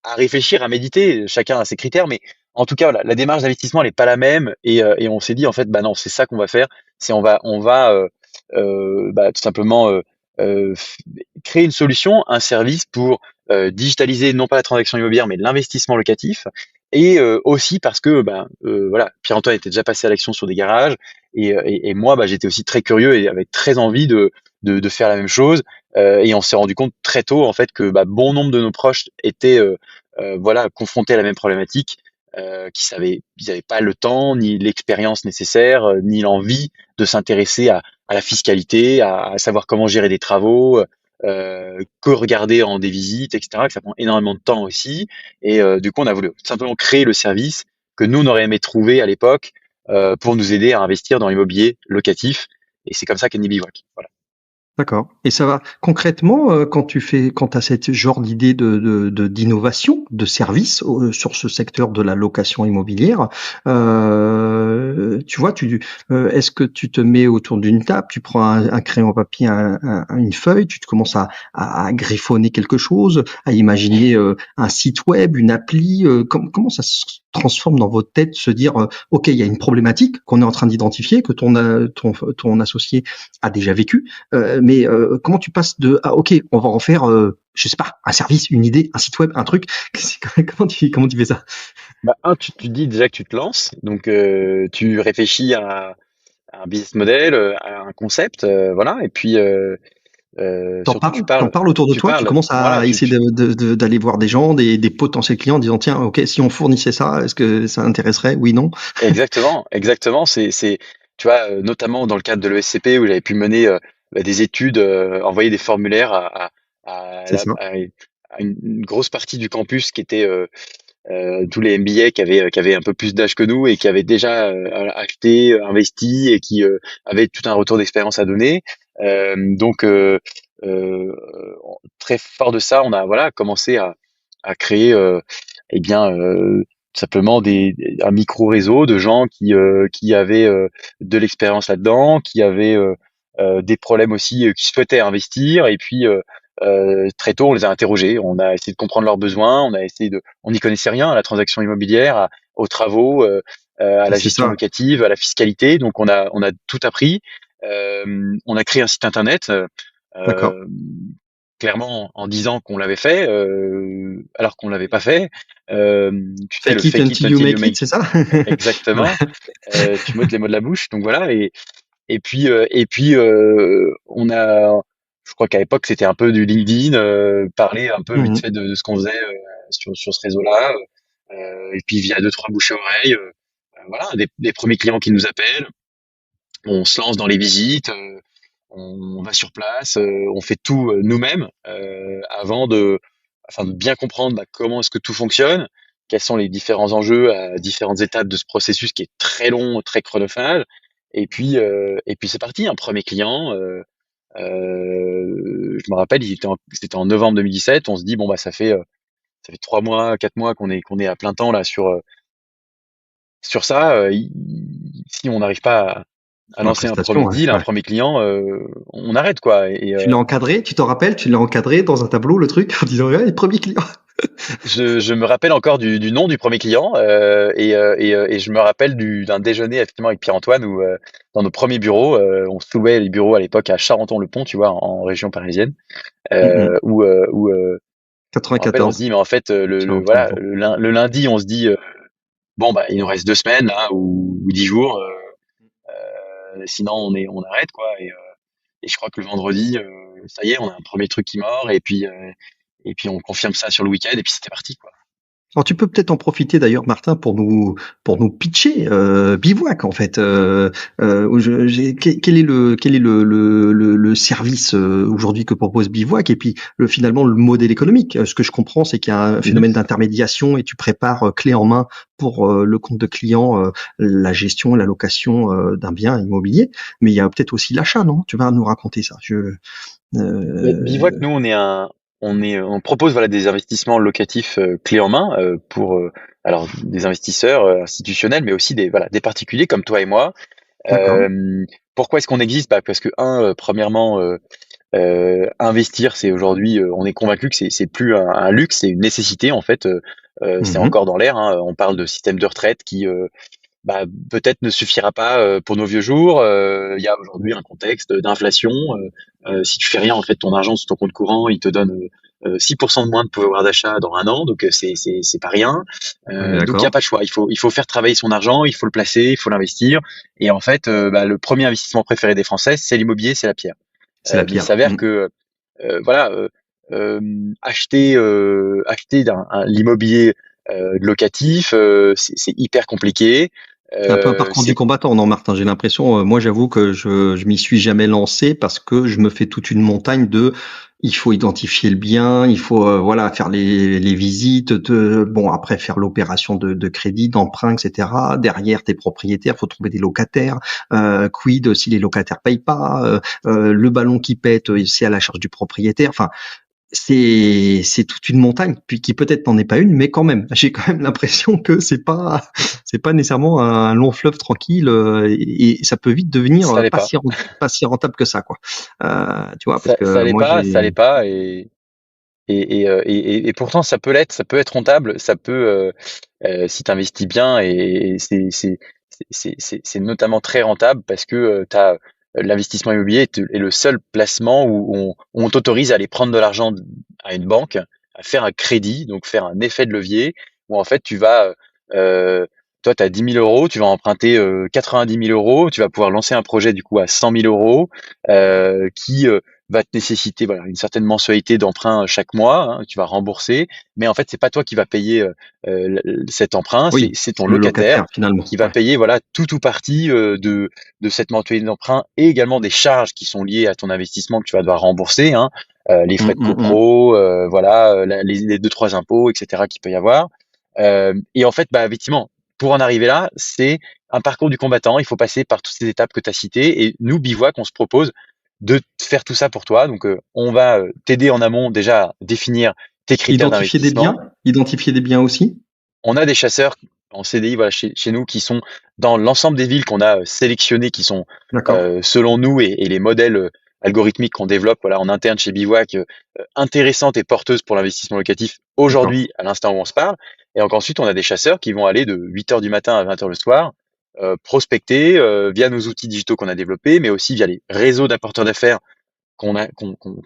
Speaker 2: à réfléchir à méditer chacun a ses critères mais en tout cas voilà, la démarche d'investissement elle est pas la même et on s'est dit en fait bah non c'est ça qu'on va faire c'est on va bah, tout simplement f- créer une solution un service pour digitaliser non pas la transaction immobilière mais l'investissement locatif et aussi parce que bah, voilà Pierre-Antoine était déjà passé à l'action sur des garages et moi, bah, j'étais aussi très curieux et avec très envie de faire la même chose. Et on s'est rendu compte très tôt, en fait, que bah, bon nombre de nos proches étaient voilà, confrontés à la même problématique, ils n'avaient pas le temps, ni l'expérience nécessaire, ni l'envie de s'intéresser à la fiscalité, à savoir comment gérer des travaux, que regarder en des visites, etc., que ça prend énormément de temps aussi. Et du coup, on a voulu simplement créer le service que nous, on aurait aimé trouver à l'époque pour nous aider à investir dans l'immobilier locatif. Et c'est comme ça qu'est né Bivouac. Voilà.
Speaker 1: D'accord. Et ça va concrètement quand tu as cette genre d'idée d'innovation, de service sur ce secteur de la location immobilière, tu vois, est-ce que tu te mets autour d'une table, tu prends un crayon papier, une feuille, tu te commences à griffonner quelque chose, à imaginer un site web, une appli, comment ça se transforme dans votre tête, se dire ok, il y a une problématique qu'on est en train d'identifier, que ton associé a déjà vécu. Mais comment tu passes de ah ok on va en faire je sais pas un service, une idée, un site web, un truc. Comment tu fais ça?
Speaker 2: Bah, tu dis déjà que tu te lances, donc tu réfléchis à un business model, à un concept, voilà, et puis surtout
Speaker 1: T'en parles autour de
Speaker 2: tu
Speaker 1: toi, tu
Speaker 2: parles,
Speaker 1: commences
Speaker 2: voilà,
Speaker 1: à essayer d'aller voir des gens, des potentiels clients en disant tiens ok si on fournissait ça, est-ce que ça intéresserait? Oui, non?
Speaker 2: exactement, exactement, tu vois, notamment dans le cadre de l'ESCP où j'avais pu mener bah, des études, envoyer des formulaires
Speaker 1: C'est ça.
Speaker 2: à une grosse partie du campus qui était tous les MBA qui avaient un peu plus d'âge que nous et qui avaient déjà acheté, investi et qui avaient tout un retour d'expérience à donner. Donc euh, très fort de ça, on a voilà commencé à créer eh bien tout simplement un micro réseau de gens qui avaient de l'expérience là-dedans, qui avaient des problèmes aussi, qui souhaitaient investir et puis très tôt, on les a interrogés, on a essayé de comprendre leurs besoins, on n'y connaissait rien à la transaction immobilière, aux travaux, à la
Speaker 1: C'est
Speaker 2: gestion
Speaker 1: ça.
Speaker 2: locative, à la fiscalité. Donc on a tout appris. On a créé un site internet,
Speaker 1: D'accord.
Speaker 2: euh, clairement en disant qu'on l'avait fait, alors qu'on l'avait pas fait. Tu sais le
Speaker 1: Fake it
Speaker 2: fake it
Speaker 1: until you
Speaker 2: until you
Speaker 1: make it,
Speaker 2: make
Speaker 1: c'est ça? Voilà.
Speaker 2: exactement. Tu m'ôtes les mots de la bouche. Donc voilà et puis on a je crois qu'à l'époque, c'était un peu du LinkedIn, parler un peu vite
Speaker 1: Mhm.
Speaker 2: fait de ce qu'on faisait sur ce réseau-là. Et puis via deux, trois bouche à oreille, voilà, des premiers clients qui nous appellent. On se lance dans les visites, on va sur place, on fait tout nous-mêmes avant afin de bien comprendre comment est-ce que tout fonctionne, quels sont les différents enjeux à différentes étapes de ce processus qui est très long, très chronophage. Et puis c'est parti, un premier client. Je me rappelle, c'était en novembre 2017. On se dit bon bah ça fait 3 mois, 4 mois qu'on est à plein temps là sur ça. Si on n'arrive pas à
Speaker 1: Sur la
Speaker 2: lancer un premier
Speaker 1: prestation, ouais.
Speaker 2: deal, un
Speaker 1: Ouais.
Speaker 2: premier client, on arrête quoi.
Speaker 1: Tu l'as encadré, tu t'en rappelles, tu l'as encadré dans un tableau, le truc, en disant, ouais, premier client.
Speaker 2: Je me rappelle encore du nom du premier client et je me rappelle d'un déjeuner effectivement avec Pierre-Antoine où dans nos premiers bureaux, on se louait les bureaux à l'époque à Charenton-le-Pont, tu vois, en région parisienne,
Speaker 1: Mm,
Speaker 2: où je me rappelle, on se
Speaker 1: 94,
Speaker 2: dit mais en fait voilà
Speaker 1: Charenton-le-Pont.
Speaker 2: le lundi on se dit bon bah il nous reste 2 semaines là ou 10 jours, sinon on arrête quoi et je crois que le vendredi ça y est on a un premier truc qui mord et puis on confirme ça sur le week-end et puis c'était parti quoi.
Speaker 1: Alors tu peux peut-être en profiter d'ailleurs, Martin, pour nous pitcher Bivouac en fait. Quel est le service aujourd'hui que propose Bivouac et puis finalement le modèle économique. Ce que je comprends, c'est qu'il y a un phénomène d'intermédiation et tu prépares clé en main pour le compte de client la gestion, la location d'un bien immobilier. Mais il y a peut-être aussi l'achat, non? Tu vas nous raconter ça.
Speaker 2: Bivouac,
Speaker 1: Euh,
Speaker 2: nous, on propose voilà des investissements locatifs clés en main pour alors des investisseurs institutionnels, mais aussi des particuliers comme toi et moi.
Speaker 1: d'accord.
Speaker 2: Pourquoi est-ce qu'on existe? Bah, parce que premièrement, investir, c'est aujourd'hui, on est convaincu que c'est plus un luxe, c'est une nécessité en fait. C'est
Speaker 1: Mhm.
Speaker 2: encore dans l'air, hein. On parle de système de retraite qui bah, peut-être ne suffira pas pour nos vieux jours. Il y a aujourd'hui un contexte d'inflation. Si tu fais rien, en fait, ton argent sur ton compte courant, il te donne 6% de moins de pouvoir d'achat dans un an, donc c'est pas rien.
Speaker 1: On est
Speaker 2: Donc il y a
Speaker 1: d'accord.
Speaker 2: pas de choix. Il faut faire travailler son argent, il faut le placer, il faut l'investir. Et en fait, bah, le premier investissement préféré des Français, c'est l'immobilier, c'est la pierre.
Speaker 1: C'est la
Speaker 2: Mais il
Speaker 1: pierre.
Speaker 2: s'avère que voilà, acheter l'immobilier locatif, c'est hyper compliqué.
Speaker 1: C'est un peu un parcours du
Speaker 2: C'est
Speaker 1: combattant, non, Martin? J'ai l'impression, moi, j'avoue que je m'y suis jamais lancé parce que je me fais toute une montagne de, il faut identifier le bien, il faut, voilà, faire les visites, bon, après faire l'opération de crédit, d'emprunt, etc. Derrière, t'es propriétaire, faut trouver des locataires. Quid si les locataires payent pas, le ballon qui pète, c'est à la charge du propriétaire. Enfin, c'est toute une montagne, puis qui peut-être n'en est pas une, mais quand même, j'ai quand même l'impression que c'est pas nécessairement un long fleuve tranquille et ça peut vite devenir
Speaker 2: Ça l'est pas.
Speaker 1: pas si rentable que ça, quoi. Tu vois, parce
Speaker 2: Ça
Speaker 1: que
Speaker 2: l'est
Speaker 1: moi
Speaker 2: pas, ça
Speaker 1: j'ai
Speaker 2: l'est pas, et pourtant ça peut être rentable, ça peut si tu investis bien, et c'est notamment très rentable parce que l'investissement immobilier est le seul placement où on t'autorise à aller prendre de l'argent à une banque, à faire un crédit, donc faire un effet de levier, où en fait tu vas, toi tu as 10 000 euros, tu vas emprunter 90 000 euros, tu vas pouvoir lancer un projet du coup à 100 000 euros qui va te nécessiter voilà une certaine mensualité d'emprunt chaque mois, hein, tu vas rembourser, mais en fait c'est pas toi qui va payer cet emprunt,
Speaker 1: oui,
Speaker 2: c'est ton
Speaker 1: c'est le
Speaker 2: locataire
Speaker 1: locataire finalement.
Speaker 2: qui va
Speaker 1: Ouais.
Speaker 2: payer voilà tout ou partie de cette mensualité d'emprunt et également des charges qui sont liées à ton investissement que tu vas devoir rembourser, hein, les frais de
Speaker 1: Hum.
Speaker 2: copro, voilà, les deux trois impôts, etc. qu'il peut y avoir. Et en fait, bah effectivement, pour en arriver là, c'est un parcours du combattant. Il faut passer par toutes ces étapes que tu as citées. Et nous, Bivouac, on se propose de faire tout ça pour toi. Donc, on va t'aider en amont déjà à définir tes critères d'investissement.
Speaker 1: Identifier des biens aussi.
Speaker 2: On a des chasseurs en CDI voilà, chez nous qui sont dans l'ensemble des villes qu'on a sélectionnées, qui sont
Speaker 1: D'accord,
Speaker 2: selon nous et les modèles algorithmiques qu'on développe voilà, en interne chez Bivouac, intéressantes et porteuses pour l'investissement locatif
Speaker 1: d'accord,
Speaker 2: aujourd'hui, à l'instant où on se parle. Et donc ensuite, on a des chasseurs qui vont aller de 8 heures du matin à 20 heures le soir, prospecter via nos outils digitaux qu'on a développés, mais aussi via les réseaux d'apporteurs d'affaires qu'on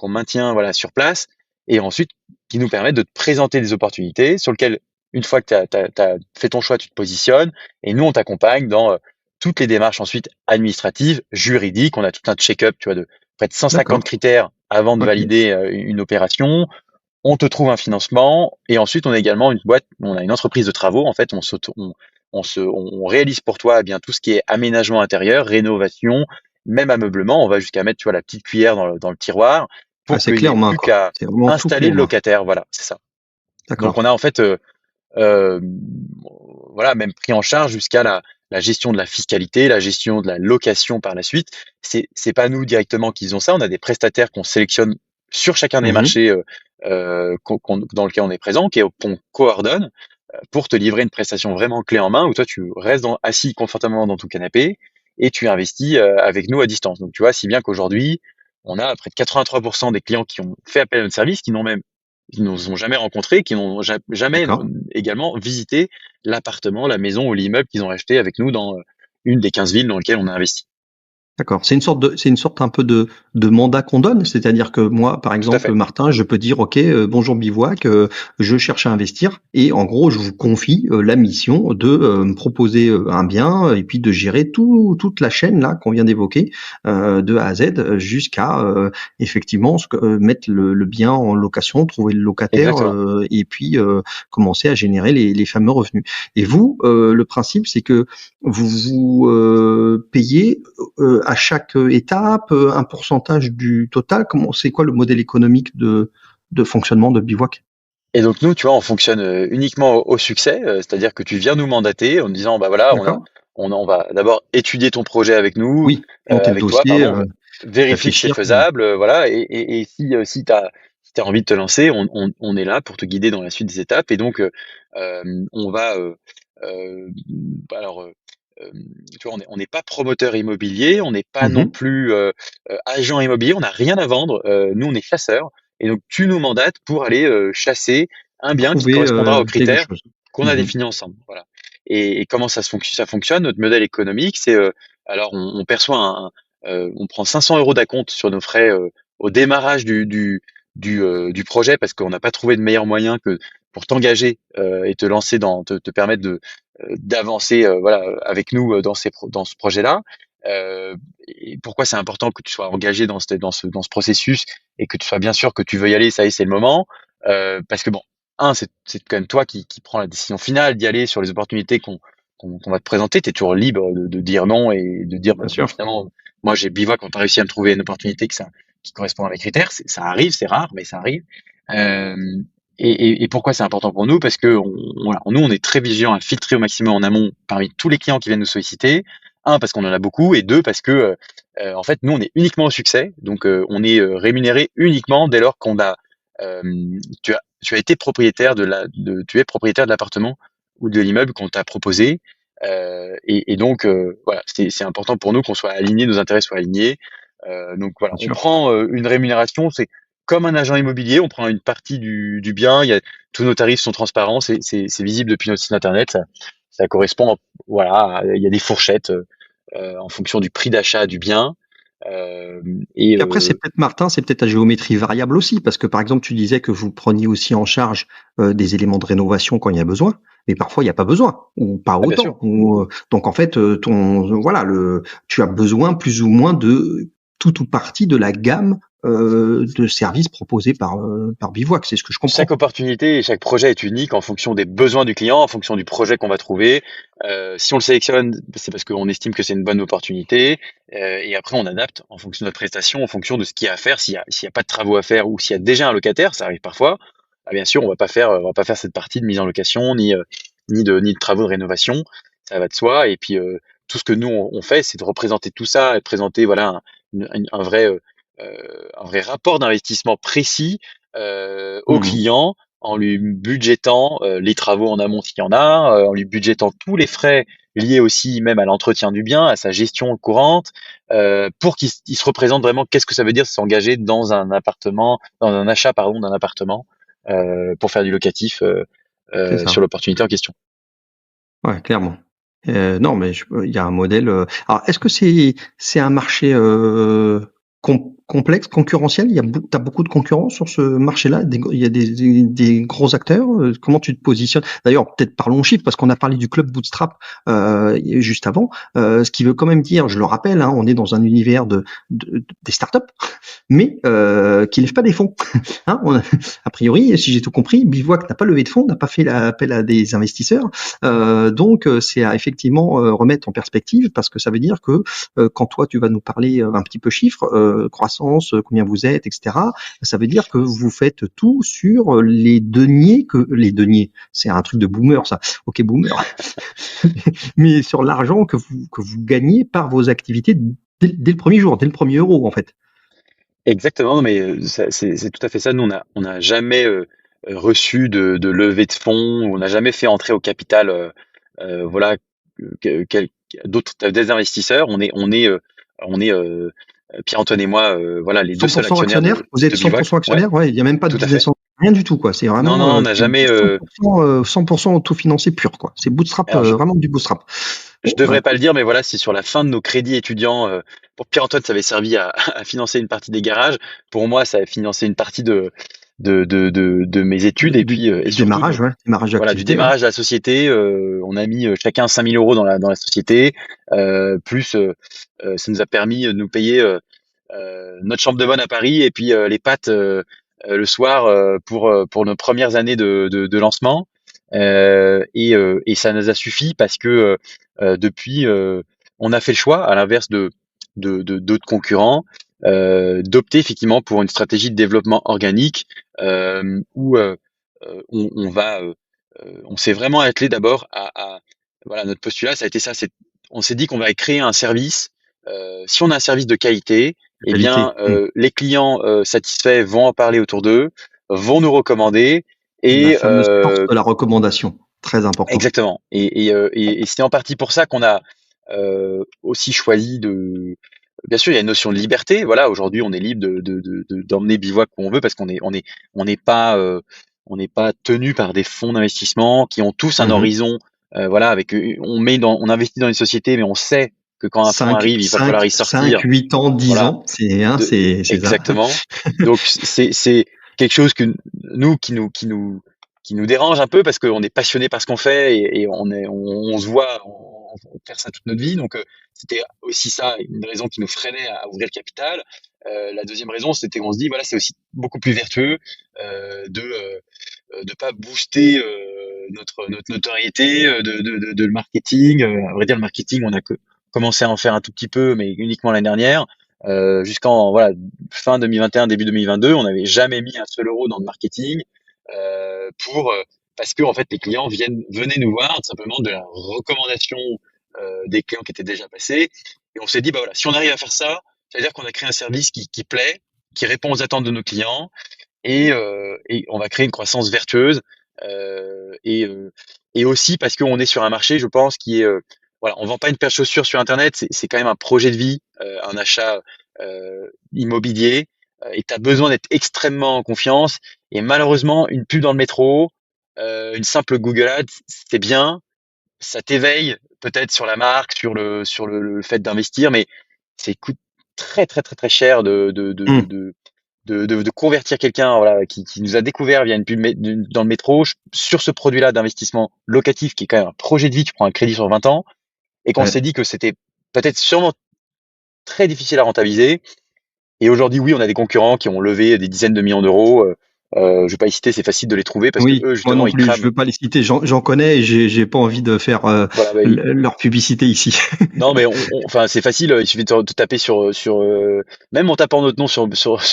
Speaker 2: maintient voilà, sur place, et ensuite qui nous permettent de te présenter des opportunités sur lesquelles, une fois que tu as fait ton choix, tu te positionnes, et nous, on t'accompagne dans toutes les démarches ensuite administratives, juridiques. On a tout un check-up, tu vois, de près de 150
Speaker 1: d'accord.
Speaker 2: critères avant de
Speaker 1: Ok.
Speaker 2: valider une opération. On te trouve un financement, et ensuite, on a également une boîte, on a une entreprise de travaux. En fait, on réalise pour toi eh bien tout ce qui est aménagement intérieur, rénovation, même ameublement. On va jusqu'à mettre, tu vois, la petite cuillère dans le tiroir
Speaker 1: Ah,
Speaker 2: pour
Speaker 1: c'est
Speaker 2: qu'il
Speaker 1: clé
Speaker 2: n'y
Speaker 1: en
Speaker 2: ait
Speaker 1: main,
Speaker 2: plus
Speaker 1: quoi.
Speaker 2: qu'à
Speaker 1: C'est vraiment tout clé
Speaker 2: installer
Speaker 1: en
Speaker 2: le
Speaker 1: main.
Speaker 2: locataire. Voilà, c'est ça. Donc
Speaker 1: D'accord.
Speaker 2: on a en fait euh, voilà, même pris en charge jusqu'à la gestion de la fiscalité, la gestion de la location par la suite. C'est pas nous directement qui faisons ça. On a des prestataires qu'on sélectionne sur chacun des
Speaker 1: Mhm.
Speaker 2: marchés dans lequel on est présent, qu'on coordonne pour te livrer une prestation vraiment clé en main où toi tu restes assis confortablement dans ton canapé et tu investis avec nous à distance. Donc tu vois, si bien qu'aujourd'hui, on a près de 83% des clients qui ont fait appel à notre service, qui nous ont jamais rencontrés, qui n'ont jamais
Speaker 1: D'accord.
Speaker 2: également visité l'appartement, la maison ou l'immeuble qu'ils ont acheté avec nous dans une des 15 villes dans lesquelles on a investi.
Speaker 1: D'accord. C'est une sorte un peu de mandat qu'on donne. C'est-à-dire que moi, par
Speaker 2: Tout à
Speaker 1: exemple,
Speaker 2: fait.
Speaker 1: Martin, je peux dire, OK, bonjour Bivouac, je cherche à investir. Et en gros, je vous confie la mission de me proposer un bien et puis de gérer toute la chaîne là qu'on vient d'évoquer, de A à Z, jusqu'à effectivement mettre le bien en location, trouver le locataire
Speaker 2: Exactement.
Speaker 1: et puis commencer à générer les fameux revenus. Et vous, le principe, c'est que vous payez à chaque étape, un pourcentage du total? C'est quoi le modèle économique de fonctionnement de Bivouac?
Speaker 2: Et donc nous, tu vois, on fonctionne uniquement au succès, c'est-à-dire que tu viens nous mandater en nous disant, bah voilà,
Speaker 1: D'accord?
Speaker 2: on va d'abord étudier ton projet avec nous,
Speaker 1: Oui, monter le
Speaker 2: avec toi,
Speaker 1: dossier,
Speaker 2: pardon, vérifier que c'est
Speaker 1: réfléchir.
Speaker 2: faisable, voilà, et si t'as envie de te lancer, on est là pour te guider dans la suite des étapes, et donc on va, euh, alors, tu vois, on n'est pas promoteur immobilier, on n'est pas non
Speaker 1: Mhm.
Speaker 2: plus agent immobilier, on n'a rien à vendre, nous on est chasseurs. Et donc, tu nous mandates pour aller chasser un bien qui
Speaker 1: Trouver
Speaker 2: correspondra aux
Speaker 1: quelque
Speaker 2: critères
Speaker 1: chose.
Speaker 2: qu'on a
Speaker 1: Mhm.
Speaker 2: définis ensemble. Voilà. Et comment ça fonctionne? Notre modèle économique, c'est alors on perçoit on prend 500 euros d'acompte sur nos frais au démarrage du projet parce qu'on n'a pas trouvé de meilleur moyen que pour t'engager et te lancer te permettre d'avancer voilà avec nous dans ce projet-là. Et pourquoi c'est important que tu sois engagé dans ce processus et que tu sois bien sûr que tu veux y aller, ça y est, c'est le moment. Parce que bon, c'est quand même toi qui prends la décision finale d'y aller sur les opportunités qu'on va te présenter. Tu es toujours libre de dire non et de dire, bah,
Speaker 1: Bien sûr.
Speaker 2: finalement, moi j'ai Bivouac, on a réussi à me trouver une opportunité qui correspond à mes critères. Ça arrive, c'est rare, mais ça arrive. Euh, et pourquoi c'est important pour nous? Parce que voilà, nous, on est très vigilants à filtrer au maximum en amont parmi tous les clients qui viennent nous solliciter. Un, parce qu'on en a beaucoup, et deux, parce que en fait, nous, on est uniquement au succès, donc on est rémunéré uniquement dès lors qu'on a euh, tu as été propriétaire tu es propriétaire de l'appartement ou de l'immeuble qu'on t'a proposé, et donc voilà, c'est important pour nous qu'on soit aligné, nos intérêts soient alignés. Donc voilà,
Speaker 1: Bien
Speaker 2: on
Speaker 1: sûr.
Speaker 2: prend une rémunération, c'est comme un agent immobilier, on prend une partie du bien. Tous nos tarifs sont transparents, c'est visible depuis notre site internet. Ça correspond, voilà, il y a des fourchettes en fonction du prix d'achat du bien. Euh, et
Speaker 1: Puis après, c'est peut-être Martin, c'est peut-être à géométrie variable aussi, parce que par exemple, tu disais que vous preniez aussi en charge des éléments de rénovation quand il y a besoin, mais parfois il n'y a pas besoin ou pas
Speaker 2: ah, bien sûr.
Speaker 1: autant. Donc en fait, voilà, tu as besoin plus ou moins de tout ou partie de la gamme de services proposés par Bivouac, c'est ce que je
Speaker 2: Chaque
Speaker 1: comprends.
Speaker 2: opportunité et chaque projet est unique en fonction des besoins du client, en fonction du projet qu'on va trouver. Si on le sélectionne, c'est parce qu'on estime que c'est une bonne opportunité. Et après, on adapte en fonction de notre prestation, en fonction de ce qu'il y a à faire. S'il y a pas de travaux à faire ou s'il y a déjà un locataire, ça arrive parfois. Ah, bien sûr, on va pas faire cette partie de mise en location ni de travaux de rénovation. Ça va de soi. Et puis tout ce que nous on fait, c'est de représenter tout ça et de présenter voilà un vrai rapport d'investissement précis au
Speaker 1: Mhm.
Speaker 2: client en lui budgétant les travaux en amont s'il y en a, en lui budgétant tous les frais liés aussi même à l'entretien du bien, à sa gestion courante, pour qu'il se représente vraiment qu'est-ce que ça veut dire s'engager dans un appartement, dans un achat pardon d'un appartement pour faire du locatif
Speaker 1: C'est ça.
Speaker 2: sur l'opportunité en question.
Speaker 1: Ouais, clairement. Non, mais il y a un modèle. Alors, est-ce que c'est un marché complexe, concurrentiel? T'as beaucoup de concurrence sur ce marché-là. Il y a des gros acteurs. Comment tu te positionnes? D'ailleurs, peut-être parlons chiffres parce qu'on a parlé du club Bootstrap juste avant. Ce qui veut quand même dire, je le rappelle, hein, on est dans un univers des startups, mais qui lèvent pas des fonds. Hein, a priori, si j'ai tout compris, Bivouac n'a pas levé de fonds, n'a pas fait l'appel à des investisseurs. Donc, c'est à effectivement remettre en perspective parce que ça veut dire que quand toi, tu vas nous parler un petit peu chiffres, croissance, combien vous êtes, etc. Ça veut dire que vous faites tout sur les deniers, c'est un truc de boomer ça. Ok, boomer. Mais sur l'argent que vous gagnez par vos activités dès le premier jour, dès le premier euro en fait.
Speaker 2: Exactement, mais c'est tout à fait ça. Nous, on n'a jamais reçu de levée de fonds, on n'a jamais fait entrer au capital, voilà, quel- d'autres des investisseurs. On est Pierre-Antoine et moi, voilà, les deux seuls
Speaker 1: 100%
Speaker 2: actionnaires
Speaker 1: actionnaire? Vous êtes
Speaker 2: de Bivouac.
Speaker 1: 100%
Speaker 2: Ouais,
Speaker 1: actionnaire? Ouais, il n'y a même pas de
Speaker 2: tout à fait.
Speaker 1: business angel, rien du tout, quoi. C'est
Speaker 2: Non, non,
Speaker 1: vraiment
Speaker 2: on n'a jamais.
Speaker 1: 100% autofinancé pur, quoi. C'est bootstrap,
Speaker 2: Alors,
Speaker 1: vraiment du bootstrap.
Speaker 2: je
Speaker 1: Bon, bah,
Speaker 2: devrais pas
Speaker 1: écoute,
Speaker 2: le dire, mais voilà, c'est sur la fin de nos crédits étudiants. Pour Pierre-Antoine, ça avait servi à, à financer une partie des garages. Pour moi, ça a financé une partie de mes études et puis et
Speaker 1: du
Speaker 2: surtout
Speaker 1: démarrage, ouais. Démarrage
Speaker 2: voilà, du
Speaker 1: d'activité, ouais.
Speaker 2: démarrage de la société. On a mis chacun 5 000 euros dans la société, plus ça nous a permis de nous payer notre chambre de bonne à Paris et puis les pâtes le soir pour nos premières années de lancement. Et ça nous a suffi parce que depuis, on a fait le choix, à l'inverse d'autres concurrents, d'opter effectivement pour une stratégie de développement organique où on s'est vraiment attelé d'abord voilà, notre postulat, ça a été ça, on s'est dit qu'on va créer un service. Si on a un service de qualité,
Speaker 1: De
Speaker 2: eh
Speaker 1: qualité.
Speaker 2: bien, les clients satisfaits vont en parler autour d'eux, vont nous recommander
Speaker 1: La
Speaker 2: et
Speaker 1: fameuse force de la recommandation. Très important.
Speaker 2: exactement. Et c'est en partie pour ça qu'on a aussi choisi de. Bien sûr, il y a une notion de liberté. Voilà, aujourd'hui, on est libre d'emmener Bivouac où on veut parce on n'est pas tenu par des fonds d'investissement qui ont tous un
Speaker 1: Mhm.
Speaker 2: horizon. Voilà, on investit dans une société, mais on sait que quand un fonds
Speaker 1: 5,
Speaker 2: arrive, il va
Speaker 1: 5,
Speaker 2: falloir y
Speaker 1: 5,
Speaker 2: sortir.
Speaker 1: 8 ans, 10
Speaker 2: Voilà,
Speaker 1: ans. C'est ça.
Speaker 2: exactement. Donc c'est quelque chose que nous qui nous dérange un peu parce qu'on est passionné par ce qu'on fait et on se voit faire ça toute notre vie. Donc c'était aussi ça une raison qui nous freinait à ouvrir le capital. La deuxième raison, c'était qu'on se dit voilà, c'est aussi beaucoup plus vertueux de pas booster notre notoriété, de le marketing. À vrai dire, le marketing, on a commencé à en faire un tout petit peu, mais uniquement l'année dernière. Jusqu'en voilà, fin 2021, début 2022, on n'avait jamais mis un seul euro dans le marketing pour parce que en fait les clients venaient nous voir tout simplement de la recommandation des clients qui étaient déjà passés. Et on s'est dit bah voilà, si on arrive à faire ça, ça veut dire qu'on a créé un service qui plaît, qui répond aux attentes de nos clients et on va créer une croissance vertueuse euh, et, euh, et aussi parce qu'on est sur un marché, je pense, qui est voilà, on vend pas une paire de chaussures sur Internet, c'est quand même un projet de vie, un achat immobilier, et tu as besoin d'être extrêmement en confiance. Et malheureusement, une pub dans le métro, une simple Google Ads, c'est bien, ça t'éveille peut-être sur la marque, le fait d'investir, mais c'est coûte très très très très cher
Speaker 1: Hmm.
Speaker 2: de convertir quelqu'un voilà, qui nous a découvert via une pub dans le métro sur ce produit-là d'investissement locatif qui est quand même un projet de vie, tu prends un crédit sur 20 ans, et qu'on s'est
Speaker 1: Ouais.
Speaker 2: dit que c'était peut-être sûrement très difficile à rentabiliser. Et aujourd'hui, oui, on a des concurrents qui ont levé des dizaines de millions d'euros. Je vais pas y citer, c'est facile de les trouver parce que
Speaker 1: Oui,
Speaker 2: eux,
Speaker 1: moi
Speaker 2: justement,
Speaker 1: non
Speaker 2: ils
Speaker 1: plus. Je
Speaker 2: crament.
Speaker 1: veux pas les citer. J'en connais et j'ai pas envie de faire
Speaker 2: Voilà, bah,
Speaker 1: leur publicité ici.
Speaker 2: non, mais enfin, c'est facile. Il suffit de taper même en tapant notre nom sur